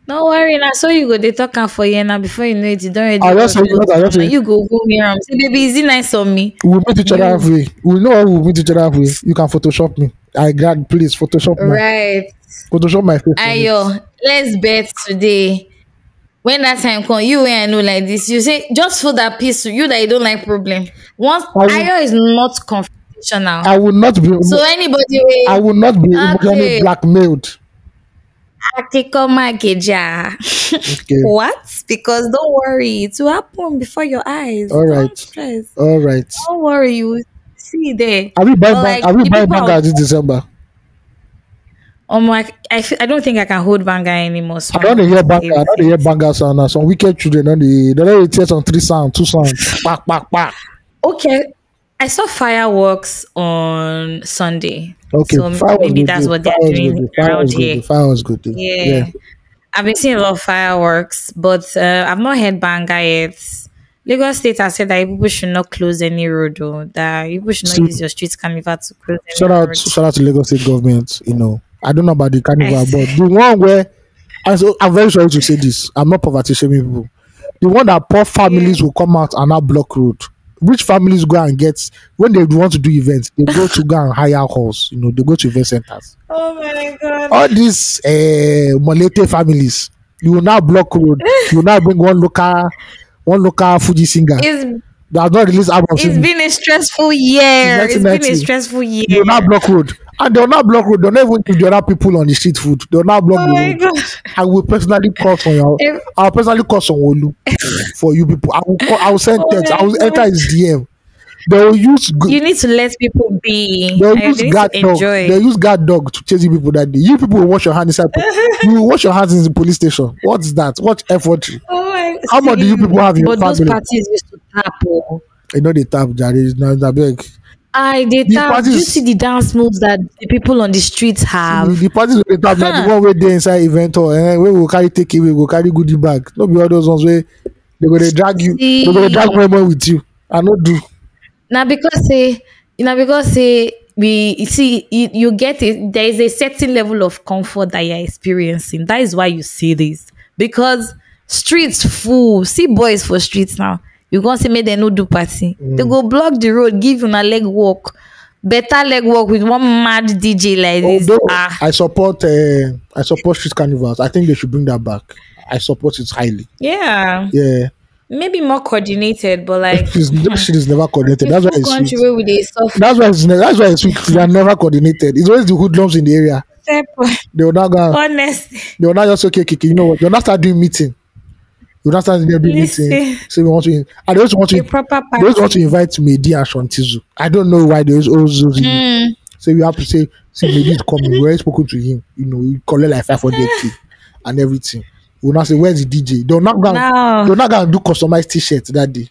[SPEAKER 2] No worry, now so you go they talk am for you now before you know it, you don't
[SPEAKER 1] I
[SPEAKER 2] already
[SPEAKER 1] just say,
[SPEAKER 2] rush
[SPEAKER 1] you
[SPEAKER 2] go
[SPEAKER 1] know,
[SPEAKER 2] to
[SPEAKER 1] I
[SPEAKER 2] am.
[SPEAKER 1] just
[SPEAKER 2] Now
[SPEAKER 1] say,
[SPEAKER 2] you go here and say, baby, is it nice on me?
[SPEAKER 1] we'll meet each other
[SPEAKER 2] You
[SPEAKER 1] halfway. We know how we'll meet each other halfway. You can Photoshop me. I grad, please
[SPEAKER 2] right.
[SPEAKER 1] Photoshop my face on it.
[SPEAKER 2] Ayo, let's bet today. When that time come, you wey I know like this, you say just for that piece, you that you don't like problem. Once
[SPEAKER 1] I will,
[SPEAKER 2] Ayo is not confrontational.
[SPEAKER 1] I will not be.
[SPEAKER 2] So anybody
[SPEAKER 1] I
[SPEAKER 2] wey
[SPEAKER 1] will not be emotionally
[SPEAKER 2] okay,
[SPEAKER 1] blackmailed.
[SPEAKER 2] Akikoma Keja.
[SPEAKER 1] Okay.
[SPEAKER 2] What? Because don't worry, it will happen before your eyes.
[SPEAKER 1] All
[SPEAKER 2] Don't
[SPEAKER 1] right.
[SPEAKER 2] stress.
[SPEAKER 1] All right.
[SPEAKER 2] Don't worry, you will see there.
[SPEAKER 1] Are we buying
[SPEAKER 2] But
[SPEAKER 1] bank?
[SPEAKER 2] like
[SPEAKER 1] Are we
[SPEAKER 2] the
[SPEAKER 1] buying
[SPEAKER 2] people out
[SPEAKER 1] banger this December?
[SPEAKER 2] I don't think I can hold banger anymore. So
[SPEAKER 1] I don't hear banger. I don't hear
[SPEAKER 2] it.
[SPEAKER 1] banger sound. Now. Some wicked children. They don't tears on 3 sound, 2 sound. Back, back, back.
[SPEAKER 2] Okay. I saw fireworks on Sunday.
[SPEAKER 1] Okay.
[SPEAKER 2] So
[SPEAKER 1] Fire was
[SPEAKER 2] maybe
[SPEAKER 1] good.
[SPEAKER 2] that's what
[SPEAKER 1] Fire
[SPEAKER 2] they're
[SPEAKER 1] was
[SPEAKER 2] doing
[SPEAKER 1] good. Fire
[SPEAKER 2] around
[SPEAKER 1] was
[SPEAKER 2] here.
[SPEAKER 1] good. Fire was good. Yeah.
[SPEAKER 2] Yeah. I've been seeing a lot of fireworks, but I've not heard banger yet. Lagos State has said that people should not close any road, though. That people should not
[SPEAKER 1] See,
[SPEAKER 2] use your street carnival to close any road.
[SPEAKER 1] shout out to Lagos State government. You know, I don't know about the carnival,
[SPEAKER 2] I-
[SPEAKER 1] but the one where I'm very sorry to say this. I'm not poverty shaming people. The one that poor families will come out and now block road. Which families go and get when they want to do events? They go to go and hire halls. You know, they go to event centers.
[SPEAKER 2] Oh my God.
[SPEAKER 1] All these Molete families, you will now block road. You will now bring one local Fuji singer
[SPEAKER 2] It's
[SPEAKER 1] that has not released album
[SPEAKER 2] it's
[SPEAKER 1] since
[SPEAKER 2] been a stressful year. It's been a
[SPEAKER 1] 1990.
[SPEAKER 2] stressful year.
[SPEAKER 1] You will now block road, and they will not block road. They will not even give the other people on the street food. They will not block
[SPEAKER 2] Oh
[SPEAKER 1] the
[SPEAKER 2] my
[SPEAKER 1] road.
[SPEAKER 2] God.
[SPEAKER 1] I will personally call for you.
[SPEAKER 2] If-
[SPEAKER 1] I will personally call someone for you people. I will send
[SPEAKER 2] Oh
[SPEAKER 1] text.
[SPEAKER 2] my
[SPEAKER 1] I will enter
[SPEAKER 2] God.
[SPEAKER 1] his DM. They will use
[SPEAKER 2] You need to let people be.
[SPEAKER 1] they will
[SPEAKER 2] They
[SPEAKER 1] use
[SPEAKER 2] need
[SPEAKER 1] guard
[SPEAKER 2] to
[SPEAKER 1] dog.
[SPEAKER 2] enjoy.
[SPEAKER 1] They use guard dog to chase you people that day. You people will wash your hands inside. You will wash your hands in the police station. What's that? What effort?
[SPEAKER 2] Oh my
[SPEAKER 1] How much do you people have in your
[SPEAKER 2] But those
[SPEAKER 1] family?
[SPEAKER 2] parties used to tap. Oh.
[SPEAKER 1] You know they tap Jare. Now the beg.
[SPEAKER 2] They
[SPEAKER 1] The
[SPEAKER 2] tap. Do you
[SPEAKER 1] parties-
[SPEAKER 2] see the dance moves that the people on the streets have?
[SPEAKER 1] The parties wey dey tap na the one wey dey inside event hall. Wey go carry take away, go carry goodie bag. No be all those ones wey they go dey drag you. They go dey drag women with you. I no do.
[SPEAKER 2] Now because say we you see you get it. There is a certain level of comfort that you're experiencing. That is why you see this, because streets full. See boys for streets now. You gonna say make them no do party. They go block the road, give you a leg walk. Better leg walk with one mad DJ like this.
[SPEAKER 1] Although I support street carnivals. I think they should bring that back. I support it highly.
[SPEAKER 2] Yeah.
[SPEAKER 1] Yeah.
[SPEAKER 2] Maybe more coordinated, but like
[SPEAKER 1] That shit is never coordinated. That's why it's
[SPEAKER 2] country
[SPEAKER 1] sweet.
[SPEAKER 2] where we dey suffer.
[SPEAKER 1] That's why it's sweet. They are never coordinated. It's always the hoodlums in the area.
[SPEAKER 2] Fair point.
[SPEAKER 1] They will not go.
[SPEAKER 2] Honestly.
[SPEAKER 1] They will not just say, okay, you know what? You'll not start doing meeting. You'll not start doing
[SPEAKER 2] Listen.
[SPEAKER 1] meeting. So we want to. And they also want
[SPEAKER 2] A
[SPEAKER 1] to.
[SPEAKER 2] proper
[SPEAKER 1] They also want to
[SPEAKER 2] party.
[SPEAKER 1] invite Mehdi and Shantizu. I don't know why they always. So we have to say, see, Mehdi is coming. We already spoken to him. You know, we collect like 500K and everything. We'll not say, where's the DJ? They'll not go.
[SPEAKER 2] No.
[SPEAKER 1] They're not gonna do customized T-shirts that day.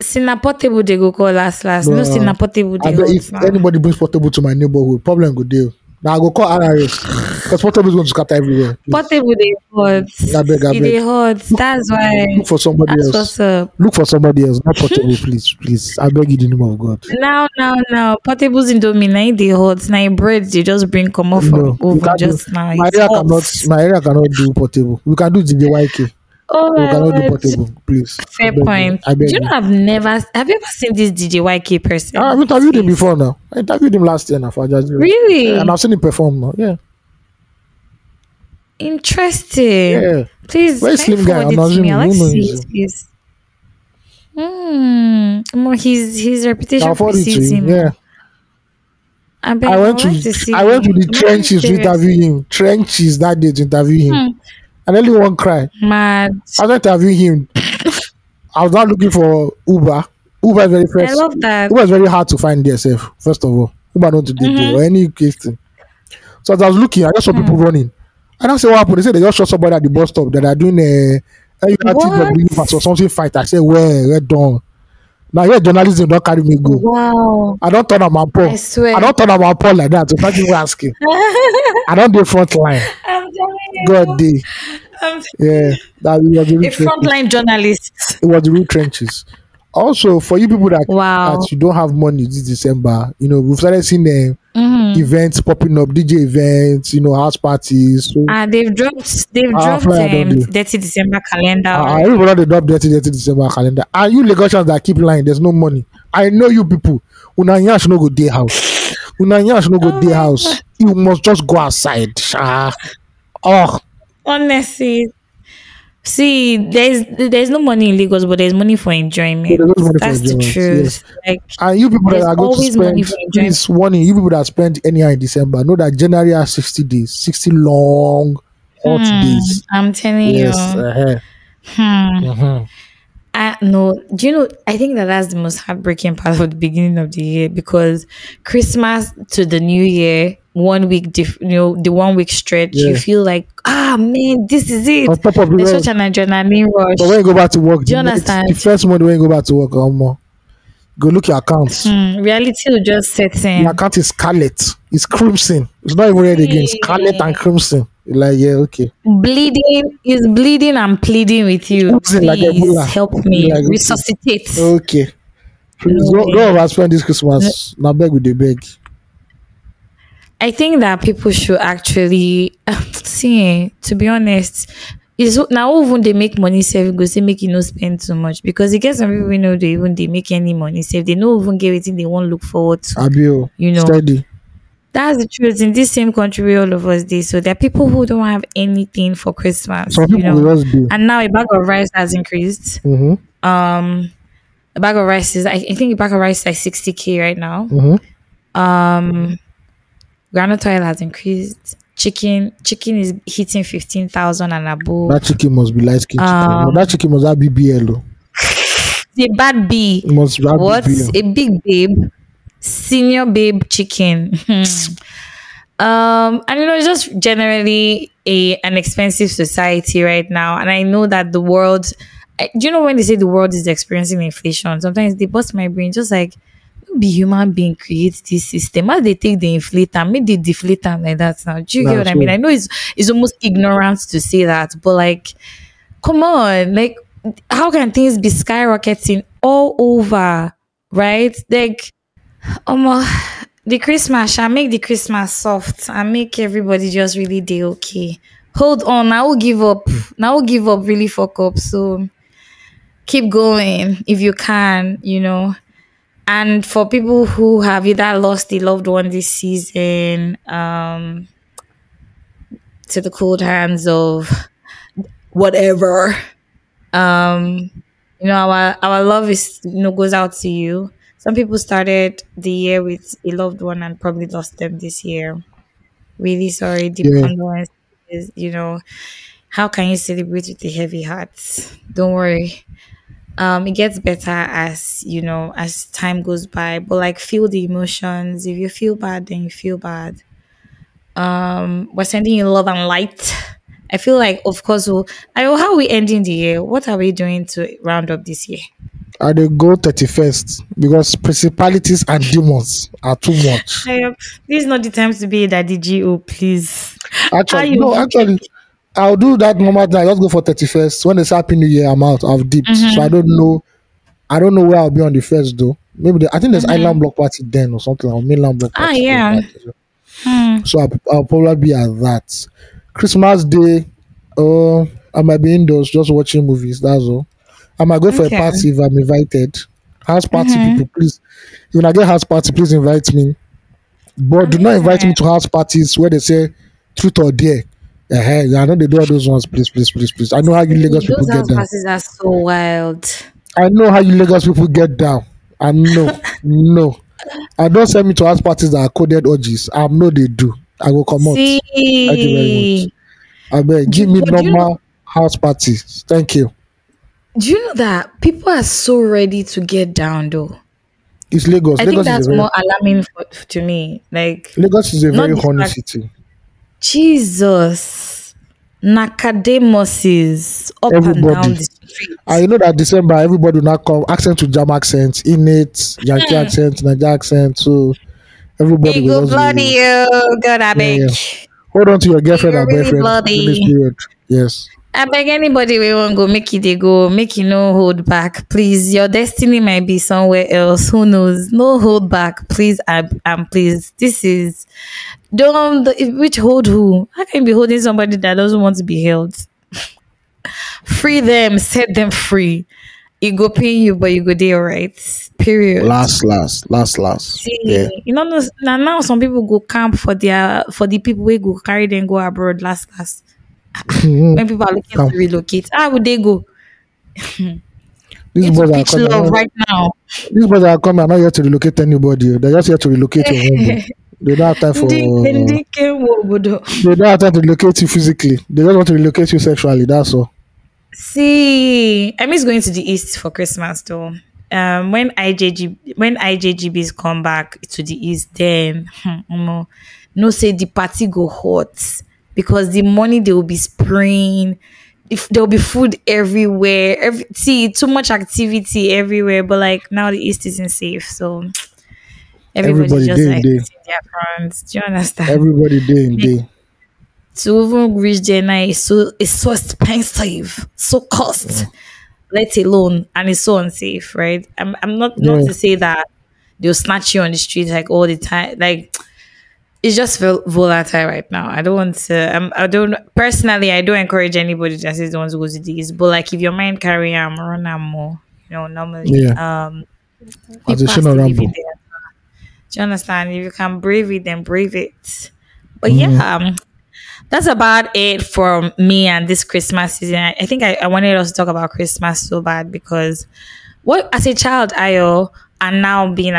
[SPEAKER 2] Sina portable they go call last. No Sina portable
[SPEAKER 1] I
[SPEAKER 2] they
[SPEAKER 1] bet
[SPEAKER 2] hold
[SPEAKER 1] if
[SPEAKER 2] now.
[SPEAKER 1] anybody brings portable to my neighborhood, problem go deal. Now I go call RRS because portable is going to scatter everywhere.
[SPEAKER 2] Portable they hot.
[SPEAKER 1] I beg.
[SPEAKER 2] They hot. That's why.
[SPEAKER 1] Look for somebody
[SPEAKER 2] That's
[SPEAKER 1] else.
[SPEAKER 2] what's up.
[SPEAKER 1] Look for somebody else, not portable, please. I beg you, in the name of God.
[SPEAKER 2] Now. Portables in Domina, they hot. Now bread they just bring come off
[SPEAKER 1] No,
[SPEAKER 2] from
[SPEAKER 1] we
[SPEAKER 2] oven
[SPEAKER 1] can't do-
[SPEAKER 2] just now.
[SPEAKER 1] my
[SPEAKER 2] It's
[SPEAKER 1] area
[SPEAKER 2] hot.
[SPEAKER 1] my area cannot do portable. We can do DJYK.
[SPEAKER 2] Oh
[SPEAKER 1] We
[SPEAKER 2] my
[SPEAKER 1] cannot do
[SPEAKER 2] word.
[SPEAKER 1] portable, please.
[SPEAKER 2] Fair
[SPEAKER 1] I beg you.
[SPEAKER 2] point.
[SPEAKER 1] I beg
[SPEAKER 2] Do you
[SPEAKER 1] you.
[SPEAKER 2] know have you ever seen this DJ YK person?
[SPEAKER 1] I've interviewed him before now. I interviewed him last year now for Ajaz.
[SPEAKER 2] Really?
[SPEAKER 1] Yeah, and I've seen him perform now. Yeah.
[SPEAKER 2] Interesting.
[SPEAKER 1] Yeah.
[SPEAKER 2] Please,
[SPEAKER 1] Very
[SPEAKER 2] can you
[SPEAKER 1] slim guy.
[SPEAKER 2] forward it
[SPEAKER 1] I'm
[SPEAKER 2] to me? I like to
[SPEAKER 1] assuming.
[SPEAKER 2] see
[SPEAKER 1] Who knows?
[SPEAKER 2] his face. His reputation
[SPEAKER 1] I'll forward it to
[SPEAKER 2] precedes
[SPEAKER 1] him.
[SPEAKER 2] him.
[SPEAKER 1] Yeah.
[SPEAKER 2] I bet
[SPEAKER 1] I
[SPEAKER 2] I
[SPEAKER 1] went
[SPEAKER 2] like to see
[SPEAKER 1] I went to
[SPEAKER 2] him.
[SPEAKER 1] the
[SPEAKER 2] I'm
[SPEAKER 1] trenches to
[SPEAKER 2] curious.
[SPEAKER 1] interview him. Trenches that day to interview him. And only one cry.
[SPEAKER 2] Mad.
[SPEAKER 1] After interviewing him, I was not looking for Uber. Uber is very fresh.
[SPEAKER 2] I love that.
[SPEAKER 1] Uber is very hard to find there, self. First of all, Uber don't do there or any case thing. So as I was looking, I just saw people running. And I said, what happened? They said they just saw somebody at the bus stop that are doing a
[SPEAKER 2] What?
[SPEAKER 1] AOT2 or something fight. I said, where done? Now here journalism don't carry me go.
[SPEAKER 2] Wow.
[SPEAKER 1] I don't turn on my
[SPEAKER 2] I
[SPEAKER 1] paw.
[SPEAKER 2] swear.
[SPEAKER 1] I don't turn on my paw like that. So thank you for asking. I don't do front line.
[SPEAKER 2] I'm telling
[SPEAKER 1] God day.
[SPEAKER 2] I'm
[SPEAKER 1] Yeah. That was the
[SPEAKER 2] a
[SPEAKER 1] real trenches.
[SPEAKER 2] frontline journalist.
[SPEAKER 1] It was the real trenches. Also, for you people that
[SPEAKER 2] Wow.
[SPEAKER 1] you don't have money this December, we've started seeing events popping up, DJ events, house parties. So
[SPEAKER 2] They've dropped
[SPEAKER 1] flyer don't do.
[SPEAKER 2] 30 December calendar already.
[SPEAKER 1] everybody they drop 30 December calendar. And you Lagosians that keep lying, there's no money. I know you people. Una yansh no go day house. Una yansh no go day house. You must just go outside. Oh,
[SPEAKER 2] Honestly. See, there's no money in Lagos, but there's money for enjoyment.
[SPEAKER 1] there's no money for
[SPEAKER 2] That's the
[SPEAKER 1] enjoyment,
[SPEAKER 2] truth.
[SPEAKER 1] yes.
[SPEAKER 2] Like
[SPEAKER 1] and you people that
[SPEAKER 2] there's
[SPEAKER 1] are going to
[SPEAKER 2] always money for
[SPEAKER 1] spend,
[SPEAKER 2] enjoyment.
[SPEAKER 1] please warning you people that spend anyhow in December, know that January has 60 days, 60 long, hot days.
[SPEAKER 2] I'm telling
[SPEAKER 1] Yes.
[SPEAKER 2] you. No, do you know? I think that's the most heartbreaking part of the beginning of the year, because Christmas to the New Year, 1 week, the 1 week stretch,
[SPEAKER 1] Yeah.
[SPEAKER 2] you feel like, man, this is it.
[SPEAKER 1] On top of the
[SPEAKER 2] There's
[SPEAKER 1] rest.
[SPEAKER 2] such an adrenaline rush.
[SPEAKER 1] But when you go back to work,
[SPEAKER 2] Do you understand?
[SPEAKER 1] the first month when you go back to work, go look your accounts.
[SPEAKER 2] Reality will just set in.
[SPEAKER 1] Your account is scarlet. It's crimson. It's not even red again. Scarlet and crimson. You're like, yeah, okay.
[SPEAKER 2] Bleeding and pleading with you.
[SPEAKER 1] Oozing like
[SPEAKER 2] Please
[SPEAKER 1] Ebola.
[SPEAKER 2] help me
[SPEAKER 1] Like, okay.
[SPEAKER 2] resuscitate.
[SPEAKER 1] Okay. Please
[SPEAKER 2] No
[SPEAKER 1] go overspend this Christmas. Now beg with the beg.
[SPEAKER 2] I think that people should actually see. To be honest, is now even they make money save go say make you no spend too much, because it gets some people we know they make any money save, they no even get anything they won't look forward to.
[SPEAKER 1] Abio. Steady.
[SPEAKER 2] That's the truth in this same country where all of us did. So there are people who don't have anything for Christmas.
[SPEAKER 1] Some people will just do.
[SPEAKER 2] And now a bag of rice has increased.
[SPEAKER 1] Mm-hmm.
[SPEAKER 2] A bag of rice is I think a bag of rice is like 60K right now.
[SPEAKER 1] Mm-hmm.
[SPEAKER 2] Groundnut oil has increased. Chicken is hitting 15,000 and above.
[SPEAKER 1] That chicken must be light skin chicken. No, that chicken must have BBL. Though.
[SPEAKER 2] The bad bee.
[SPEAKER 1] It must have
[SPEAKER 2] What?
[SPEAKER 1] BBL.
[SPEAKER 2] A big babe. Senior babe chicken. And it's just generally an expensive society right now. And I know that the world, do you know when they say the world is experiencing inflation, sometimes they bust my brain, just like, be human being create this system. How they take the inflator, make they deflate them like that now. Do you get what I mean? I know it's almost ignorant to say that, but like, come on, like, how can things be skyrocketing all over, right? Like, the Christmas, I make the Christmas soft and make everybody just really day okay. Hold on, I will give up. Now will give up, really fuck up. So keep going if you can, And for people who have either lost a loved one this season, to the cold hands of whatever, our love is goes out to you. Some people started the year with a loved one and probably lost them this year. Really sorry, deep condolences. How can you celebrate with a heavy heart? Don't worry. It gets better as as time goes by, but like, feel the emotions. If you feel bad, then you feel bad. We're sending you love and light. I feel like, of course, how are we ending the year? What are we doing to round up this year?
[SPEAKER 1] I they go 31st because principalities and demons are too much.
[SPEAKER 2] This is not the time to be a daddy GO, please.
[SPEAKER 1] Actually, I'll do that normal thing. I just go for 31st. When it's Happy New Year, I'm out. I've dipped. So I don't know where I'll be on the first though. Maybe I think there's Island Block Party then or something, or mainland block party.
[SPEAKER 2] Yeah.
[SPEAKER 1] So I'll probably be at that. Christmas Day, I might be indoors just watching movies. That's all. I might go for a party if I'm invited. House party people, please. When I get house party, please invite me. But do not invite me to house parties where they say truth or dare. I know they do all those ones. Please. I know how you Lagos people get down.
[SPEAKER 2] Those are so wild.
[SPEAKER 1] I know how you Lagos people get down. And no. I don't send me to house parties that are coded orgies. I know they do. I will come out. Thank you very much. I beg, give me normal house parties. Thank you.
[SPEAKER 2] Do you know that people are so ready to get down though?
[SPEAKER 1] It's Lagos.
[SPEAKER 2] I think that's more alarming to me. Like,
[SPEAKER 1] Lagos is a very horny city.
[SPEAKER 2] Jesus. Nakademuses up and down
[SPEAKER 1] Everybody.
[SPEAKER 2] the street.
[SPEAKER 1] And you know that December, everybody will now come accent to jam accent, innate, Yankee accent, Niger accent. So everybody
[SPEAKER 2] He
[SPEAKER 1] will
[SPEAKER 2] go
[SPEAKER 1] just
[SPEAKER 2] bloody
[SPEAKER 1] be,
[SPEAKER 2] you. God, I
[SPEAKER 1] yeah,
[SPEAKER 2] beg.
[SPEAKER 1] yeah. Hold on to your
[SPEAKER 2] He
[SPEAKER 1] girlfriend
[SPEAKER 2] go
[SPEAKER 1] or
[SPEAKER 2] really
[SPEAKER 1] boyfriend during this
[SPEAKER 2] bloody.
[SPEAKER 1] period. Yes.
[SPEAKER 2] I beg anybody we won't go, make it they go, make you no hold back. Please, your destiny might be somewhere else. Who knows? No hold back. Please, I'm please. This is don't which hold who? How can you be holding somebody that doesn't want to be held? Free them, set them free. It go pay you, but you go there, right? Period.
[SPEAKER 1] Last. Yeah.
[SPEAKER 2] See, you know, now some people go camp for the people who go carry them go abroad last. When people are looking
[SPEAKER 1] Come.
[SPEAKER 2] to relocate, how would they go?
[SPEAKER 1] These
[SPEAKER 2] Into
[SPEAKER 1] boys are
[SPEAKER 2] pitch
[SPEAKER 1] coming.
[SPEAKER 2] love right now.
[SPEAKER 1] These boys are coming. Are not here to relocate anybody. They're just here to relocate your home. They don't have time for. They don't have time to relocate you physically. They just want to relocate you sexually. That's all.
[SPEAKER 2] See, I miss going to the east for Christmas though. When IJGBs come back to the east, then no say the party go hot because the money they will be spraying. If there will be food everywhere, see too much activity everywhere. But like now the east isn't safe, so everybody just
[SPEAKER 1] day in
[SPEAKER 2] like
[SPEAKER 1] day.
[SPEAKER 2] sitting their fronts. Do you understand?
[SPEAKER 1] Everybody day in day.
[SPEAKER 2] To even reach there now is so expensive, so cost, let alone, and it's so unsafe, right? I'm not
[SPEAKER 1] Yeah.
[SPEAKER 2] to say that they'll snatch you on the street like all the time, like it's just volatile right now. I don't want to. I don't personally. I don't encourage anybody that says they want to go to these, but like if your mind carry run more, normally,
[SPEAKER 1] Yeah. As
[SPEAKER 2] people
[SPEAKER 1] a
[SPEAKER 2] have to
[SPEAKER 1] Shino
[SPEAKER 2] live
[SPEAKER 1] Rambo.
[SPEAKER 2] it there. Do you understand? If you can brave it, then brave it. But yeah, that's about it for me and this Christmas season. I think I wanted us to talk about Christmas so bad because what as a child, Ayo, and now being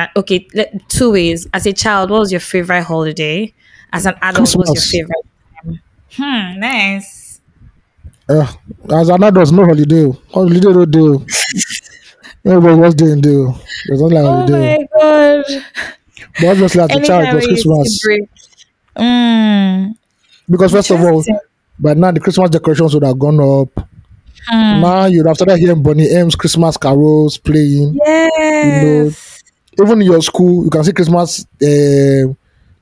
[SPEAKER 2] two ways. As a child, what was your favorite holiday? As an adult, what was your
[SPEAKER 1] Christmas.
[SPEAKER 2] favorite? Nice.
[SPEAKER 1] As an adult, no holiday. Holiday no day. Everybody was day in day. There's not like
[SPEAKER 2] Oh
[SPEAKER 1] holiday.
[SPEAKER 2] my god.
[SPEAKER 1] But obviously, as a child, it
[SPEAKER 2] Anytime
[SPEAKER 1] was
[SPEAKER 2] we used to
[SPEAKER 1] Christmas.
[SPEAKER 2] break. Mm,
[SPEAKER 1] Because first of all,
[SPEAKER 2] interesting.
[SPEAKER 1] by now the Christmas decorations would have gone up. Now you'd have started hearing Bonnie M's Christmas carols playing.
[SPEAKER 2] Yes.
[SPEAKER 1] Even in your school, you can see Christmas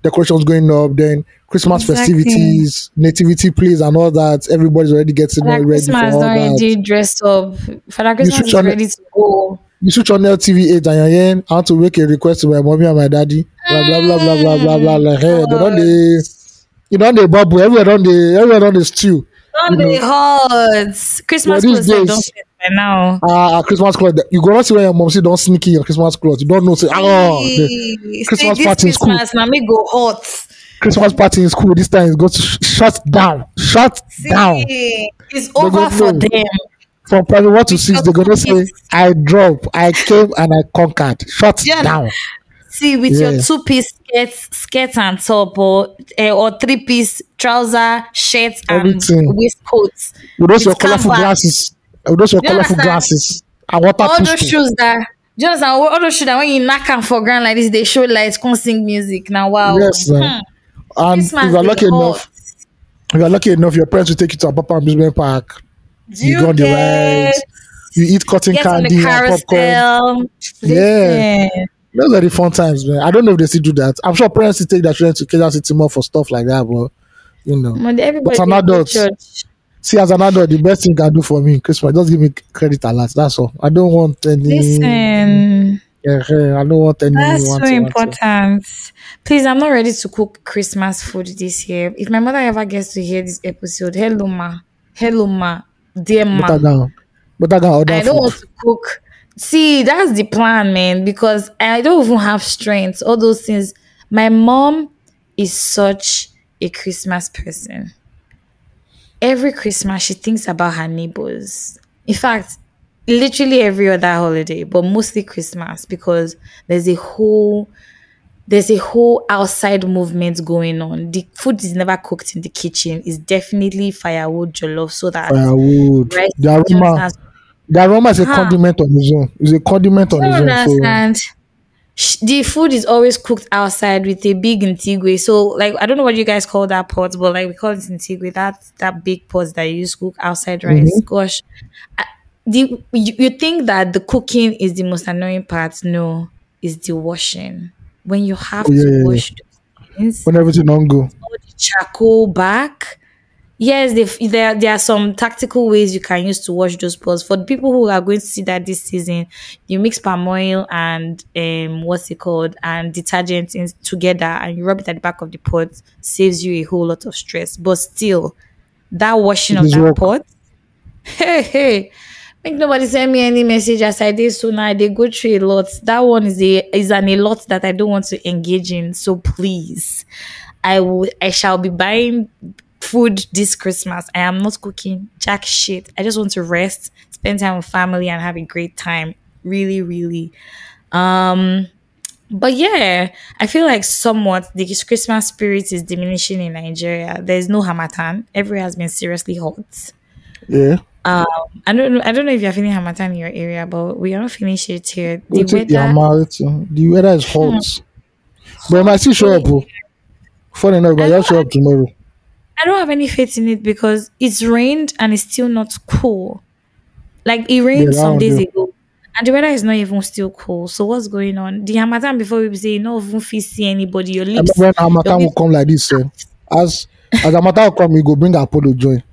[SPEAKER 1] decorations going up. Then Christmas
[SPEAKER 2] Exactly.
[SPEAKER 1] festivities, nativity plays, and all that. Everybody's already getting
[SPEAKER 2] Father
[SPEAKER 1] all ready for
[SPEAKER 2] Christmas
[SPEAKER 1] all
[SPEAKER 2] don't
[SPEAKER 1] that.
[SPEAKER 2] already dressed up. Father Christmas
[SPEAKER 1] switch
[SPEAKER 2] is
[SPEAKER 1] on-
[SPEAKER 2] ready to go.
[SPEAKER 1] You switch on LTV 8 and you're hearing, I want to make a request to my mommy and my daddy. Blah blah blah blah blah blah blah. Like, hey, they don't they bubble. Everyone don't they stew.
[SPEAKER 2] Don't
[SPEAKER 1] You
[SPEAKER 2] they
[SPEAKER 1] know.
[SPEAKER 2] hot? Christmas
[SPEAKER 1] these
[SPEAKER 2] clothes sef don
[SPEAKER 1] days-
[SPEAKER 2] set by now.
[SPEAKER 1] Christmas clothes. You go not see when your mom say don't sneak in your Christmas clothes. You don't know. Say, the Christmas
[SPEAKER 2] Say
[SPEAKER 1] party in
[SPEAKER 2] this
[SPEAKER 1] school.
[SPEAKER 2] Christmas now me go hot.
[SPEAKER 1] Christmas party in school. This time it's going to shut down. Shut down.
[SPEAKER 2] See, it's over
[SPEAKER 1] go
[SPEAKER 2] for
[SPEAKER 1] know.
[SPEAKER 2] them.
[SPEAKER 1] From primary 1 to 6,
[SPEAKER 2] Because
[SPEAKER 1] they're gonna say,
[SPEAKER 2] it's-
[SPEAKER 1] I drop, I came and I conquered. Shut
[SPEAKER 2] Yeah.
[SPEAKER 1] down.
[SPEAKER 2] See, with
[SPEAKER 1] Yeah.
[SPEAKER 2] your two-piece skirt and top, or three-piece trouser, shirt, and
[SPEAKER 1] Everything.
[SPEAKER 2] waistcoats.
[SPEAKER 1] With those your
[SPEAKER 2] with
[SPEAKER 1] colorful
[SPEAKER 2] canvas.
[SPEAKER 1] glasses. With those your
[SPEAKER 2] You
[SPEAKER 1] colorful
[SPEAKER 2] understand?
[SPEAKER 1] glasses. And water
[SPEAKER 2] All those
[SPEAKER 1] pistol.
[SPEAKER 2] shoes that, do you understand? All those shoes that when you knock them for ground like this, they show lights, come sing music. Now, wow.
[SPEAKER 1] Yes, man. And
[SPEAKER 2] Christmas
[SPEAKER 1] if you're
[SPEAKER 2] dey
[SPEAKER 1] lucky
[SPEAKER 2] hot.
[SPEAKER 1] enough, your parents will take you to a Papa amusement park.
[SPEAKER 2] Do
[SPEAKER 1] You go on the rides. You eat cotton
[SPEAKER 2] Get on the
[SPEAKER 1] candy and popcorn.
[SPEAKER 2] carousel.
[SPEAKER 1] Yeah.
[SPEAKER 2] Listen.
[SPEAKER 1] Those are the fun times, man. I don't know if they still do that. I'm sure parents will take their children to Kansas City more for stuff like that, but
[SPEAKER 2] But everybody
[SPEAKER 1] But an
[SPEAKER 2] dey go
[SPEAKER 1] adult,
[SPEAKER 2] church.
[SPEAKER 1] see, as an adult, the best thing you can do for me, Christmas, just give me credit a lot. That's all. I don't want any.
[SPEAKER 2] Listen.
[SPEAKER 1] I don't want any.
[SPEAKER 2] That's
[SPEAKER 1] want
[SPEAKER 2] so
[SPEAKER 1] to.
[SPEAKER 2] important. Please, I'm not ready to cook Christmas food this year. If my mother ever gets to hear this episode, hello ma, dear ma.
[SPEAKER 1] But I got order
[SPEAKER 2] I don't
[SPEAKER 1] food.
[SPEAKER 2] want to cook. See, that's the plan, man, because I don't even have strength. All those things. My mom is such a Christmas person. Every Christmas, she thinks about her neighbors. In fact, literally every other holiday, but mostly Christmas, because there's a whole outside movement going on. The food is never cooked in the kitchen. It's definitely firewood jollof, so that
[SPEAKER 1] Firewood.
[SPEAKER 2] rice
[SPEAKER 1] The
[SPEAKER 2] just
[SPEAKER 1] aroma.
[SPEAKER 2] has.
[SPEAKER 1] The aroma is a condiment on its own. It's a condiment on
[SPEAKER 2] I
[SPEAKER 1] its
[SPEAKER 2] don't
[SPEAKER 1] own. So
[SPEAKER 2] understand. the food is always cooked outside with a big intigwe. So like I don't know what you guys call that pot, but like we call it intigwe. That big pot that you use to cook outside rice.
[SPEAKER 1] Mm-hmm.
[SPEAKER 2] Gosh, you think that the cooking is the most annoying part? No, it's the washing. When you have
[SPEAKER 1] Oh, yeah,
[SPEAKER 2] to
[SPEAKER 1] yeah, yeah.
[SPEAKER 2] wash those things,
[SPEAKER 1] When everything on go.
[SPEAKER 2] all the charcoal back. Yes, there are some tactical ways you can use to wash those pots. For the people who are going to see that this season, you mix palm oil and what's it called, and detergent together, and you rub it at the back of the pot. Saves you a whole lot of stress. But still, that washing
[SPEAKER 1] It
[SPEAKER 2] of
[SPEAKER 1] is
[SPEAKER 2] that
[SPEAKER 1] work.
[SPEAKER 2] pot, hey, make nobody send me any message as I did so now. They go through a lot. That one is an a lot that I don't want to engage in. So please, I shall be buying food this Christmas. I am not cooking jack shit. I just want to rest, spend time with family, and have a great time. Really, really. Um, but yeah, I feel like somewhat the Christmas spirit is diminishing in Nigeria. There's no Hamatan. Everywhere has been seriously hot.
[SPEAKER 1] Yeah.
[SPEAKER 2] I don't know if you're feeling Hamatan in your area, but we are not feeling shit here. The
[SPEAKER 1] We'll take your
[SPEAKER 2] weather,
[SPEAKER 1] mouth. The weather is hot. But it might still show up. Oh. Funny enough, but
[SPEAKER 2] I
[SPEAKER 1] I'll
[SPEAKER 2] don't,
[SPEAKER 1] show up tomorrow.
[SPEAKER 2] I don't have any faith in it because it's rained and it's still not cool. Like it
[SPEAKER 1] Yeah,
[SPEAKER 2] rained
[SPEAKER 1] that
[SPEAKER 2] some
[SPEAKER 1] one
[SPEAKER 2] days
[SPEAKER 1] do.
[SPEAKER 2] ago, and the weather is not even still cool. So what's going on? The Hamatan before we say you know even feel see anybody,
[SPEAKER 1] I remember when
[SPEAKER 2] your
[SPEAKER 1] Hamatan will
[SPEAKER 2] lips.
[SPEAKER 1] come like this. As Hamatan will come, we go bring Apollo join.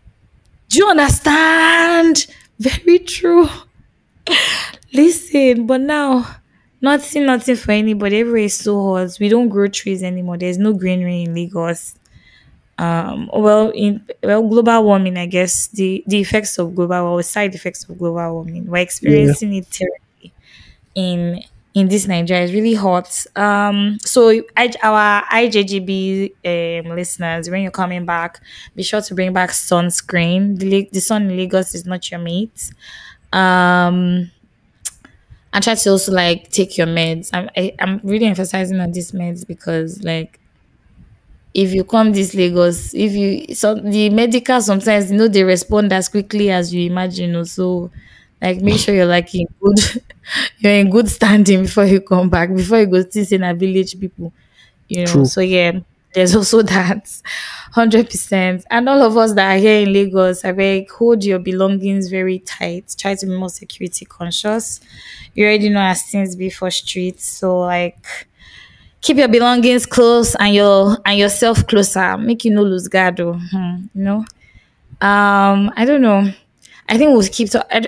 [SPEAKER 2] Do you understand? Very true. Listen, but now nothing for anybody. Everywhere is so hot. We don't grow trees anymore. There's no greenery in Lagos. Global warming, I guess the effects of side effects of global warming. We're
[SPEAKER 1] Yeah.
[SPEAKER 2] experiencing it terribly in this Nigeria. It's really hot. So our IJGB listeners, when you're coming back, be sure to bring back sunscreen. The sun in Lagos is not your mate. And try to also like take your meds. I'm really emphasizing on these meds because like if you come this Lagos, if you so the medical sometimes they respond as quickly as you imagine. So like make sure you're like in good you're in good standing before you come back, before you go see in a village people.
[SPEAKER 1] True.
[SPEAKER 2] So yeah, there's also that 100%. And all of us that are here in Lagos, I beg hold your belongings very tight. Try to be more security conscious. You already know as things be for streets. So like keep your belongings close and yourself closer. Make you no lose guard. I don't know. I think we'll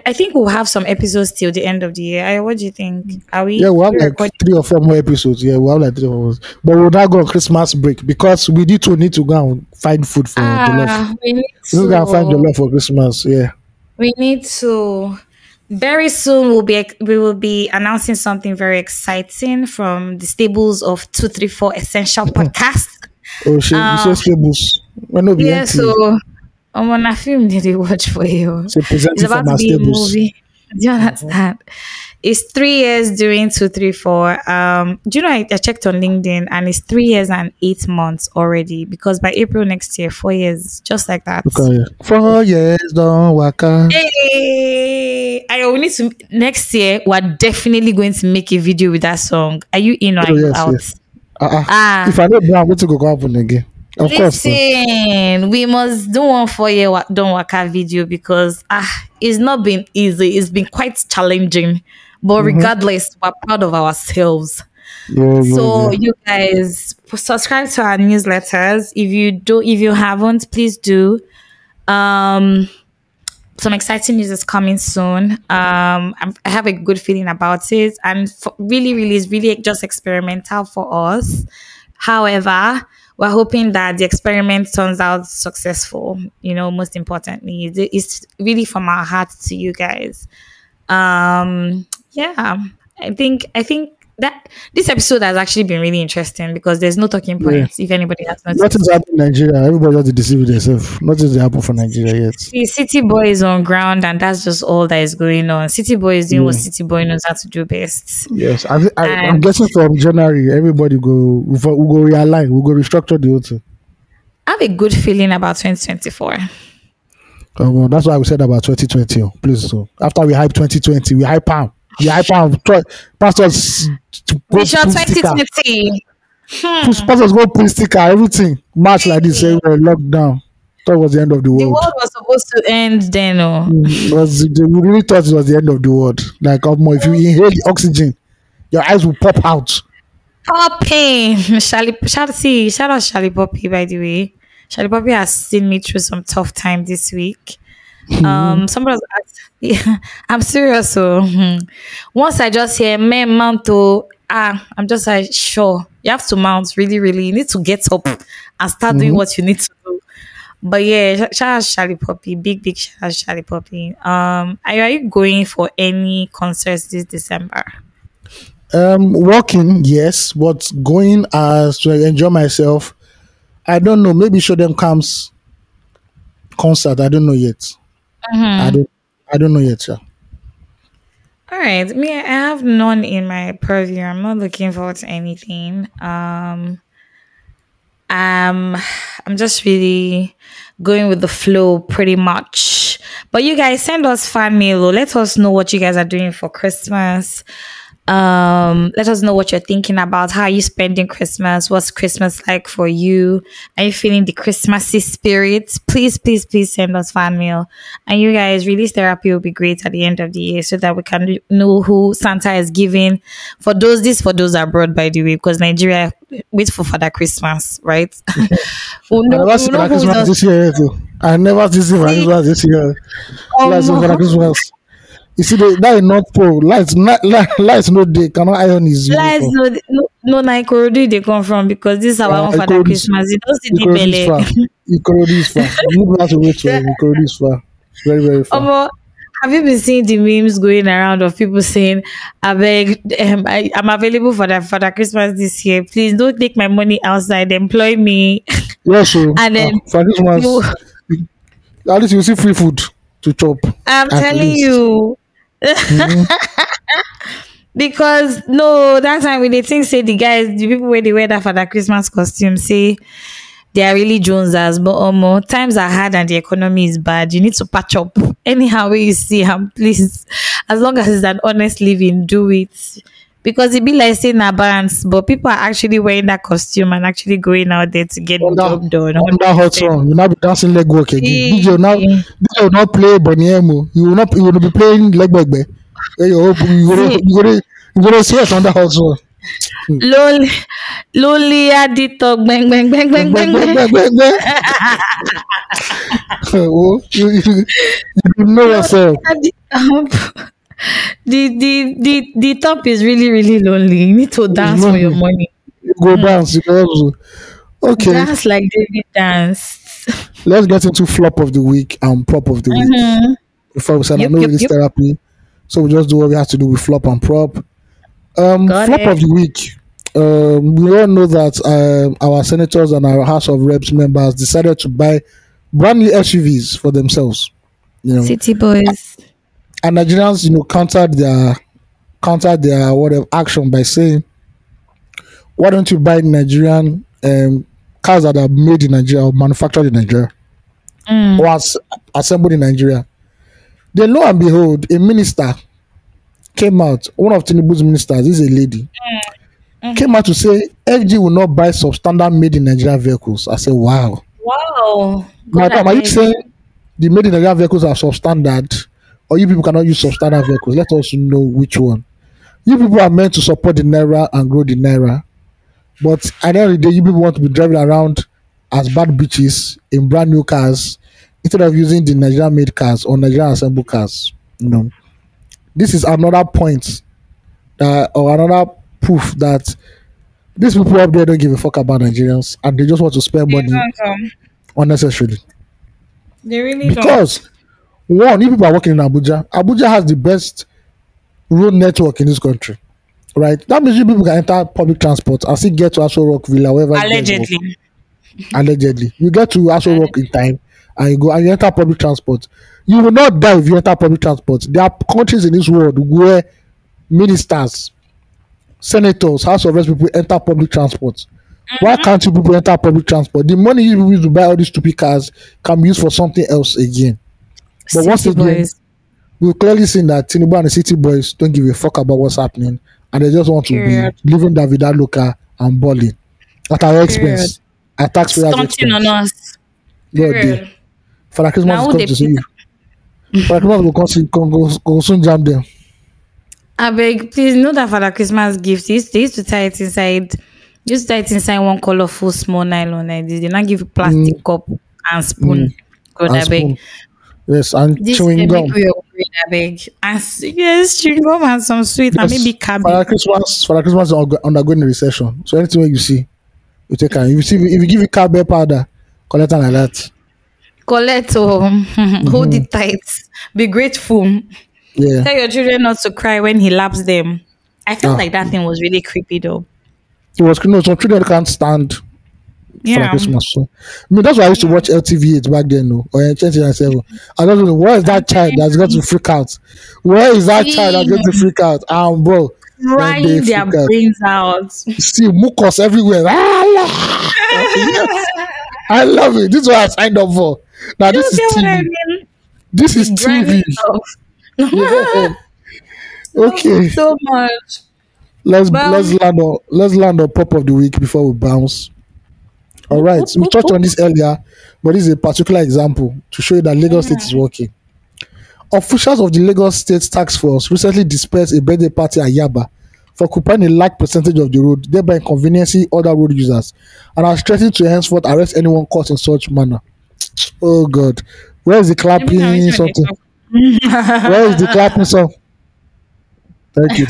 [SPEAKER 2] I think we'll have some episodes till the end of the year. What do you think? Are
[SPEAKER 1] Yeah,
[SPEAKER 2] we?
[SPEAKER 1] we'll have
[SPEAKER 2] We
[SPEAKER 1] like
[SPEAKER 2] recording?
[SPEAKER 1] 3 or 4 more episodes. Yeah, we'll have like 3 or 4 more. But we'll not go on Christmas break because we need to go and find food for jollof.
[SPEAKER 2] We need
[SPEAKER 1] We need to go and find
[SPEAKER 2] to.
[SPEAKER 1] jollof for Christmas. Yeah.
[SPEAKER 2] We need to. Very soon we will be announcing something very exciting from the stables of 234 Essential Podcast.
[SPEAKER 1] Oh shit, you say stables. When no be
[SPEAKER 2] Yeah,
[SPEAKER 1] empty.
[SPEAKER 2] so I'm on a film did they watch for you.
[SPEAKER 1] So present
[SPEAKER 2] It's
[SPEAKER 1] it
[SPEAKER 2] about
[SPEAKER 1] from
[SPEAKER 2] to
[SPEAKER 1] our
[SPEAKER 2] be a
[SPEAKER 1] stables.
[SPEAKER 2] movie. Do you understand? It's 3 years doing 234. Do you know I checked on LinkedIn and it's 3 years and 8 months already because by April next year, 4 years, just like that.
[SPEAKER 1] Okay. 4 years don't waka.
[SPEAKER 2] Hey, I will need to next year. We're definitely going to make a video with that song. Are you in or are
[SPEAKER 1] Oh
[SPEAKER 2] you
[SPEAKER 1] yes,
[SPEAKER 2] out?
[SPEAKER 1] yes. Uh-uh.
[SPEAKER 2] Ah,
[SPEAKER 1] If I know brown, what to go happen again? Of course.
[SPEAKER 2] listen, we must do one 4 year don't waka video because it's not been easy. It's been quite challenging, but regardless, we're proud of ourselves.
[SPEAKER 1] Yeah,
[SPEAKER 2] So
[SPEAKER 1] yeah.
[SPEAKER 2] you guys subscribe to our newsletters. If you haven't, please do. Some exciting news is coming soon. I have a good feeling about it, and really, it's really just experimental for us. However, we're hoping that the experiment turns out successful. Most importantly, it's really from our heart to you guys. Yeah, I think that this episode has actually been really interesting because there's no talking
[SPEAKER 1] Yeah.
[SPEAKER 2] points. If anybody has
[SPEAKER 1] Nothing's
[SPEAKER 2] noticed,
[SPEAKER 1] happening in Nigeria. Everybody has to deceive themselves. Nothing's happening for Nigeria yet.
[SPEAKER 2] the city boy is on ground, and that's just all that is going on. City boy is doing what city boy knows how to do best.
[SPEAKER 1] Yes. I'm
[SPEAKER 2] And
[SPEAKER 1] guessing from January, everybody we go realign. We go restructure the whole thing.
[SPEAKER 2] I have a good feeling about 2024.
[SPEAKER 1] Well, that's why we said about 2020. Please, so after we hype 2020, we hype am. The hyper pastors to
[SPEAKER 2] Vision
[SPEAKER 1] put sticker.
[SPEAKER 2] 2020.
[SPEAKER 1] Pastors go put sticker, everything. March like this,
[SPEAKER 2] Hey,
[SPEAKER 1] everywhere locked down. Thought it was the end of the
[SPEAKER 2] the
[SPEAKER 1] world.
[SPEAKER 2] world was supposed to end then. Oh.
[SPEAKER 1] We really thought it was the end of the world. Like, if you inhale the oxygen, your eyes will pop out.
[SPEAKER 2] Poppy. Shout out Charlie Poppy, by the way. Charlie Poppy has seen me through some tough time this week. Somebody was yeah, I'm serious. So once I just hear man mount to I'm just like, sure, you have to mount, really, really. You need to get up and start doing what you need to do. But yeah, shout out Charlie Poppy, big shout out Charlie Poppy. Are you going for any concerts this December?
[SPEAKER 1] Walking, yes, but going as to enjoy myself, I don't know. Maybe show them comes concert. I don't know yet. I don't know yet, yeah.
[SPEAKER 2] All right, me, I have none in my purview. I'm not looking forward to anything. I'm just really going with the flow pretty much. But you guys send us fan mail. Let us know what you guys are doing for Christmas. Let us know what you're thinking about. How are you spending Christmas? What's Christmas like for you? Are you feeling the Christmassy spirit? Please send us fan mail. And you guys, release therapy will be great at the end of the year so that we can know who Santa is giving. For those abroad, by the way, because Nigeria wait for Father Christmas, right?
[SPEAKER 1] I never see Father Christmas this year. I never see Father Christmas this year. Let's see Father Christmas. You see, that is not pro. Lights no day. Cannot iron his
[SPEAKER 2] lights no Ikorodu they come from because this is our own Father Christmas. You don't see the belly.
[SPEAKER 1] Ikorodu is far. You have to wait for Ikorodu is far. Very, very far.
[SPEAKER 2] Have you been seeing the memes going around of people saying, I beg, I'm available for Father Christmas this year. Please don't take my money outside. Employ me.
[SPEAKER 1] Yes, so
[SPEAKER 2] and then
[SPEAKER 1] for Christmas, at least you see free food to chop.
[SPEAKER 2] I'm telling you. Because no, that time when they think say the people where they wear that for that Christmas costume say they are really Jonesers, but times are hard and the economy is bad. You need to patch up anyhow where you see him, please. As long as it's an honest living, do it. Because it be like saying a balance, but people are actually wearing that costume and actually going out there to get the job done.
[SPEAKER 1] On that hot song, you now be dancing leg work again. DJ will not play Boniemo. You will be playing leg work. You go to see us on that hot song.
[SPEAKER 2] Lonely at the talk, bang bang bang bang bang bang.
[SPEAKER 1] Oh, you know yourself.
[SPEAKER 2] The top is really, really lonely. You need to dance for your money.
[SPEAKER 1] You go dance. Okay.
[SPEAKER 2] Dance like David dance.
[SPEAKER 1] Let's get into flop of the week and prop of the week. Before we say I know this therapy. So we just do what we have to do with flop and prop. Flop of the week. We all know that our senators and our House of Reps members decided to buy brand new SUVs for themselves.
[SPEAKER 2] City boys.
[SPEAKER 1] And Nigerians, countered their whatever action by saying, "Why don't you buy Nigerian cars that are made in Nigeria or manufactured in Nigeria or assembled in Nigeria?" Then, lo and behold, a minister came out. One of Tinubu's ministers, this is a lady, came out to say FG will not buy substandard made in Nigeria vehicles. I said, "Wow, madam, are you saying the made in Nigeria vehicles are substandard?" Or you people cannot use substandard vehicles? Let us know which one. You people are meant to support the Naira and grow the Naira. But at the end of the day, you people want to be driving around as bad bitches in brand new cars instead of using the Nigerian made cars or Nigerian assembled cars. This is another point or another proof that these people up there don't give a fuck about Nigerians and they just want to spend money unnecessarily.
[SPEAKER 2] They really
[SPEAKER 1] because one, you people are working in Abuja. Abuja has the best road network in this country, right? That means you people can enter public transport and still get to Aso Rock Villa, wherever. Allegedly, you get to Aso Rock in time, and you go and you enter public transport. You will not die if you enter public transport. There are countries in this world where ministers, senators, House of Reps people enter public transport. Why can't you people enter public transport? The money you use to buy all these stupid cars can be used for something else again. But We've clearly seen that Tinubu and the city boys don't give a fuck about what's happening, and they just want to be
[SPEAKER 2] Period.
[SPEAKER 1] living the Vida Loca and balling at our
[SPEAKER 2] Period.
[SPEAKER 1] expense, at taxpayers'
[SPEAKER 2] Stunting on
[SPEAKER 1] expense.
[SPEAKER 2] us.
[SPEAKER 1] God day.
[SPEAKER 2] Period.
[SPEAKER 1] For Christmas
[SPEAKER 2] Now
[SPEAKER 1] is
[SPEAKER 2] who
[SPEAKER 1] come
[SPEAKER 2] they
[SPEAKER 1] to see
[SPEAKER 2] pick?
[SPEAKER 1] you. For Christmas will go soon jam them.
[SPEAKER 2] I beg, please know that for the Christmas gift, they used to tie it inside. Just tie it inside one colorful small nylon like this. They not give you plastic cup and spoon. God,
[SPEAKER 1] And
[SPEAKER 2] I beg.
[SPEAKER 1] spoon. Yes, and
[SPEAKER 2] This
[SPEAKER 1] chewing
[SPEAKER 2] is a
[SPEAKER 1] gum.
[SPEAKER 2] big way of doing, I beg. And yes, chewing gum and some sweet and maybe
[SPEAKER 1] For
[SPEAKER 2] cabbage.
[SPEAKER 1] Christmas is undergoing a recession. So anything you see, you take it. If you give it cardboard powder, collect it like that.
[SPEAKER 2] Collect or hold it tight. Be grateful.
[SPEAKER 1] Yeah.
[SPEAKER 2] Tell your children not to cry when he laps them. I felt like that thing was really creepy though.
[SPEAKER 1] It was some children can't stand for
[SPEAKER 2] Yeah.
[SPEAKER 1] Christmas. So I mean that's why I used to watch LTV8 back then, no, or 2007. I don't know where is that child that's going to freak out. Where is that child that's going to freak out? Bro, when they
[SPEAKER 2] Crying their
[SPEAKER 1] freak out.
[SPEAKER 2] brains out.
[SPEAKER 1] See mucus everywhere. Yes. I love it. This is what I signed up for. Now
[SPEAKER 2] You
[SPEAKER 1] this is
[SPEAKER 2] get what I
[SPEAKER 1] TV.
[SPEAKER 2] mean?
[SPEAKER 1] This is
[SPEAKER 2] Grinding
[SPEAKER 1] TV.
[SPEAKER 2] stuff.
[SPEAKER 1] Okay,
[SPEAKER 2] So much.
[SPEAKER 1] let's
[SPEAKER 2] Well-
[SPEAKER 1] let's land on pop of the week before we bounce. All right, we touched on this earlier, but this is a particular example to show you that Lagos State is working. Officials of the Lagos State Task Force recently dispersed a birthday party at Yaba for occupying a large percentage of the road, thereby inconveniencing other road users, and are threatening to henceforth arrest anyone caught in such manner. Oh God, where is the clapping something? Where is the clapping song? Thank you.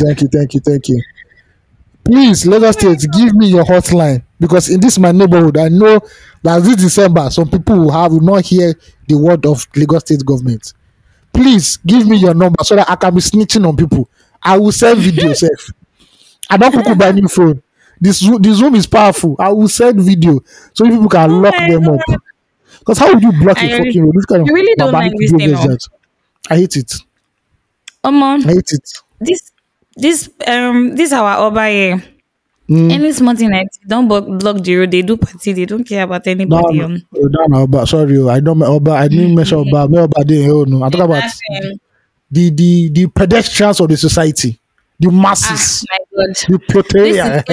[SPEAKER 1] Please, Lagos State, give me your hotline, because in this my neighborhood, I know that this December some people will not hear the word of Lagos State government. Please give me your number so that I can be snitching on people. I will send video safe. I don't cook buy new phone. This Zoom is powerful. I will send video so people can lock
[SPEAKER 2] my
[SPEAKER 1] them up.
[SPEAKER 2] God.
[SPEAKER 1] Because how would you block a
[SPEAKER 2] I-
[SPEAKER 1] fucking road? This kind of
[SPEAKER 2] you really don't
[SPEAKER 1] barbaric
[SPEAKER 2] like this
[SPEAKER 1] behavior
[SPEAKER 2] thing,
[SPEAKER 1] is that. I hate it.
[SPEAKER 2] On
[SPEAKER 1] I hate it.
[SPEAKER 2] this our Oba here. Any small thing like don't block the road. They do party. They don't care about anybody.
[SPEAKER 1] No, Oba. Sorry, I don't. Oba. I didn't mention Oba. Me Oba didn't. Oh no, I'm talking about the pedestrians of the society, the masses,
[SPEAKER 2] my God.
[SPEAKER 1] the proletariat.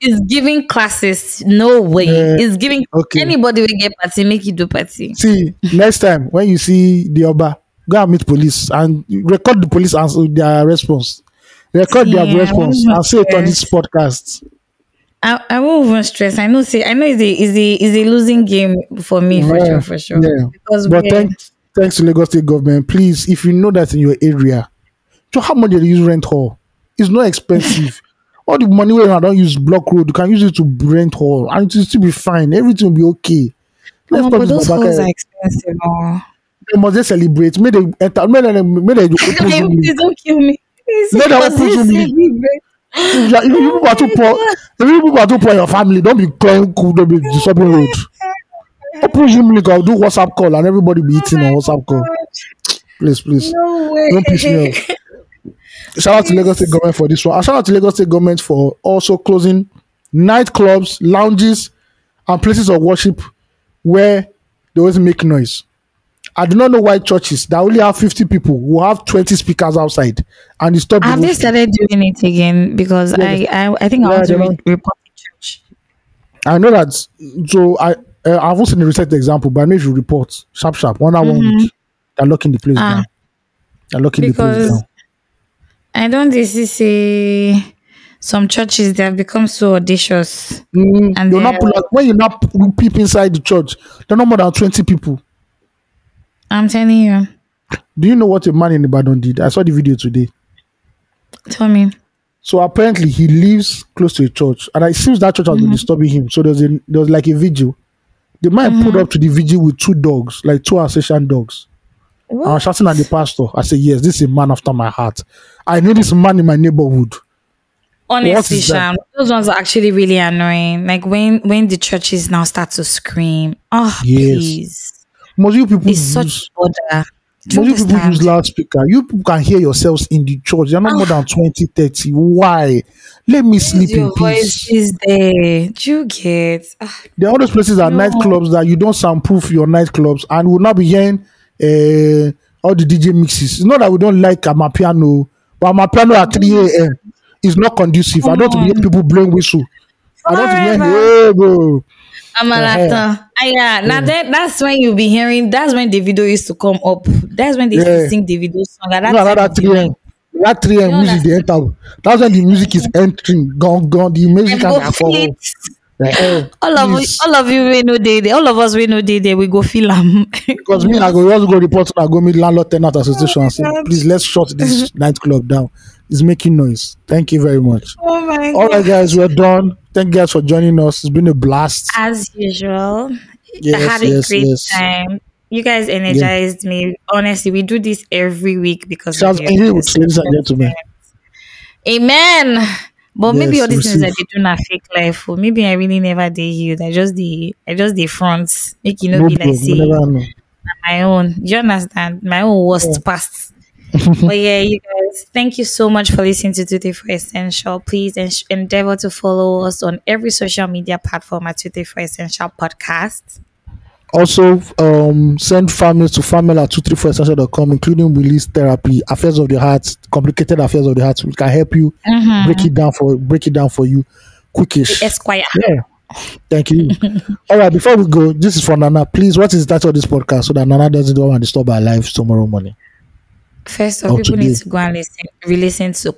[SPEAKER 2] It's giving classes. No way. It's giving
[SPEAKER 1] okay.
[SPEAKER 2] anybody will get party. Make you do party.
[SPEAKER 1] See, next time when you see the Oba, go and meet police and record the police answer their response. Record their response and say it on this podcast.
[SPEAKER 2] I won't even stress. I know. Say I know it's a losing game for me for sure.
[SPEAKER 1] Yeah.
[SPEAKER 2] Because
[SPEAKER 1] But thanks to Lagos State government, please, if you know that in your area, so how much they use rent hall? It's not expensive. All the money where I don't use block road, you can use it to rent hall, and it will still be fine. Everything will be okay. Let's
[SPEAKER 2] but those halls are expensive.
[SPEAKER 1] They must just celebrate. May they enter. May they open Zoom.
[SPEAKER 2] Please don't kill me.
[SPEAKER 1] Let them open Zoom. If you people are too poor, if you people are too poor in your family, don't be crying cool, don't be disturbing road. Open Zoom link, I'll do WhatsApp call and everybody be eating on WhatsApp call. Please.
[SPEAKER 2] No way.
[SPEAKER 1] Don't piss me off. Shout out to Lagos State government for this one. And shout out to Lagos State government for also closing nightclubs, lounges, and places of worship where they always make noise. I do not know why churches that only have 50 people will have 20 speakers outside and they stop.
[SPEAKER 2] Have they started doing it again? Because I think I want to report the church.
[SPEAKER 1] I know that. So I haven't seen a recent example, but I know if you report sharp 1 hour 1 week, they're locking the place down. They're locking the place down.
[SPEAKER 2] I don't see some churches they have become so audacious.
[SPEAKER 1] And when you not peep inside the church, there are no more than 20 people.
[SPEAKER 2] I'm telling you.
[SPEAKER 1] Do you know what a man in Ibadan did? I saw the video today.
[SPEAKER 2] Tell me.
[SPEAKER 1] So apparently he lives close to a church, and it seems that church has been disturbing him. So there was like a vigil. The man pulled up to the vigil with 2 dogs, like 2 Alsatian dogs.
[SPEAKER 2] What?
[SPEAKER 1] I was shouting at the pastor. I said, yes, this is a man after my heart. I know this man in my neighborhood.
[SPEAKER 2] Honestly, Sham, those ones are actually really annoying. Like when the churches now start to scream. Oh,
[SPEAKER 1] yes.
[SPEAKER 2] Please.
[SPEAKER 1] Most you people
[SPEAKER 2] it's such bother.
[SPEAKER 1] Most you people use loudspeaker. You people can hear yourselves in the church. You're not more than 20, 30. Why? Let me sleep in peace.
[SPEAKER 2] Voice is there. Do you get?
[SPEAKER 1] There are all those places are nightclubs that you don't soundproof your nightclubs and will not be hearing all the DJ mixes. It's not that we don't like Amapiano, but Amapiano at 3 a.m. is not conducive. I don't want to hear people blowing whistle. I don't want to hear, hey, bro.
[SPEAKER 2] Amalata. Yeah. Now that's when you'll be hearing. That's when the video used to come up. That's when they used to sing the video song. At
[SPEAKER 1] That 3 a.m. That 3 a.m. music they enter. That's when the music is entering. Gone. The music can follow.
[SPEAKER 2] All of you we know they all of us we know they we go feel them.
[SPEAKER 1] Because me, I go also go report and I go meet landlord tenant association and say, please let's shut this nightclub down. It's making noise. Thank you very much.
[SPEAKER 2] Oh my god.
[SPEAKER 1] All right, guys, we're done. Thank you guys for joining us. It's been a blast.
[SPEAKER 2] As usual. I had a great time. You guys energized me. Honestly, we do this every week because of you.
[SPEAKER 1] Ladies and gentlemen.
[SPEAKER 2] Amen. But maybe all these things that they do not fake life. Or maybe I really never did heal. I just the front. Make you know be like say my own. Do you understand? My own worst past. But yeah, you guys, thank you so much for listening to Tutti for Essential. Please endeavor to follow us on every social media platform at Tutti for Essential Podcast. Also,
[SPEAKER 1] send families to family@234essential.com, including release therapy, affairs of the heart, complicated affairs of the heart. We can help you break it down for you quickish.
[SPEAKER 2] Esquire.
[SPEAKER 1] Yeah. Thank you. All right, before we go, this is for Nana. Please, what is the title of this podcast so that Nana doesn't go and disturb our lives tomorrow morning?
[SPEAKER 2] First of all, people need to go and listen to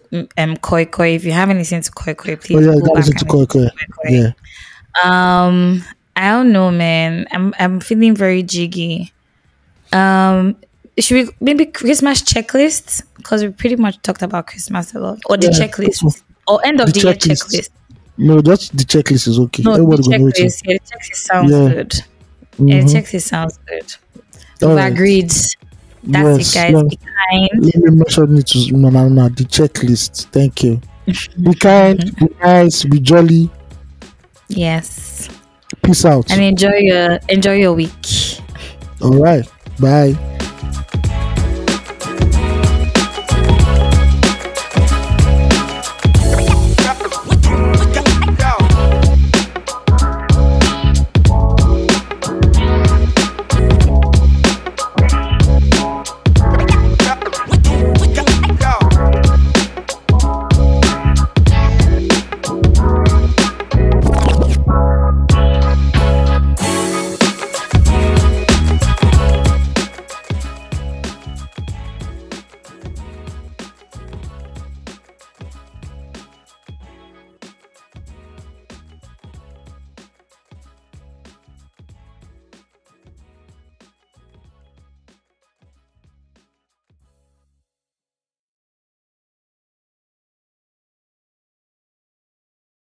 [SPEAKER 2] Koi Koi. If you haven't listened to Koi Koi, please go back
[SPEAKER 1] listen to Koi Koi.
[SPEAKER 2] Yeah. I don't know, man. I'm feeling very jiggy. Should we maybe Christmas checklist? Because we pretty much talked about Christmas a lot. Or the checklist. Or end of the year checklist.
[SPEAKER 1] No, just the checklist is okay.
[SPEAKER 2] No, the checklist. Yeah, the checklist sounds good. Yeah, the checklist sounds good. We've agreed. That's it, guys. Be kind.
[SPEAKER 1] Let me mention it to no, the checklist. Thank you. Be kind, be nice, be jolly.
[SPEAKER 2] Yes.
[SPEAKER 1] Peace out.
[SPEAKER 2] And enjoy your week.
[SPEAKER 1] All right. Bye.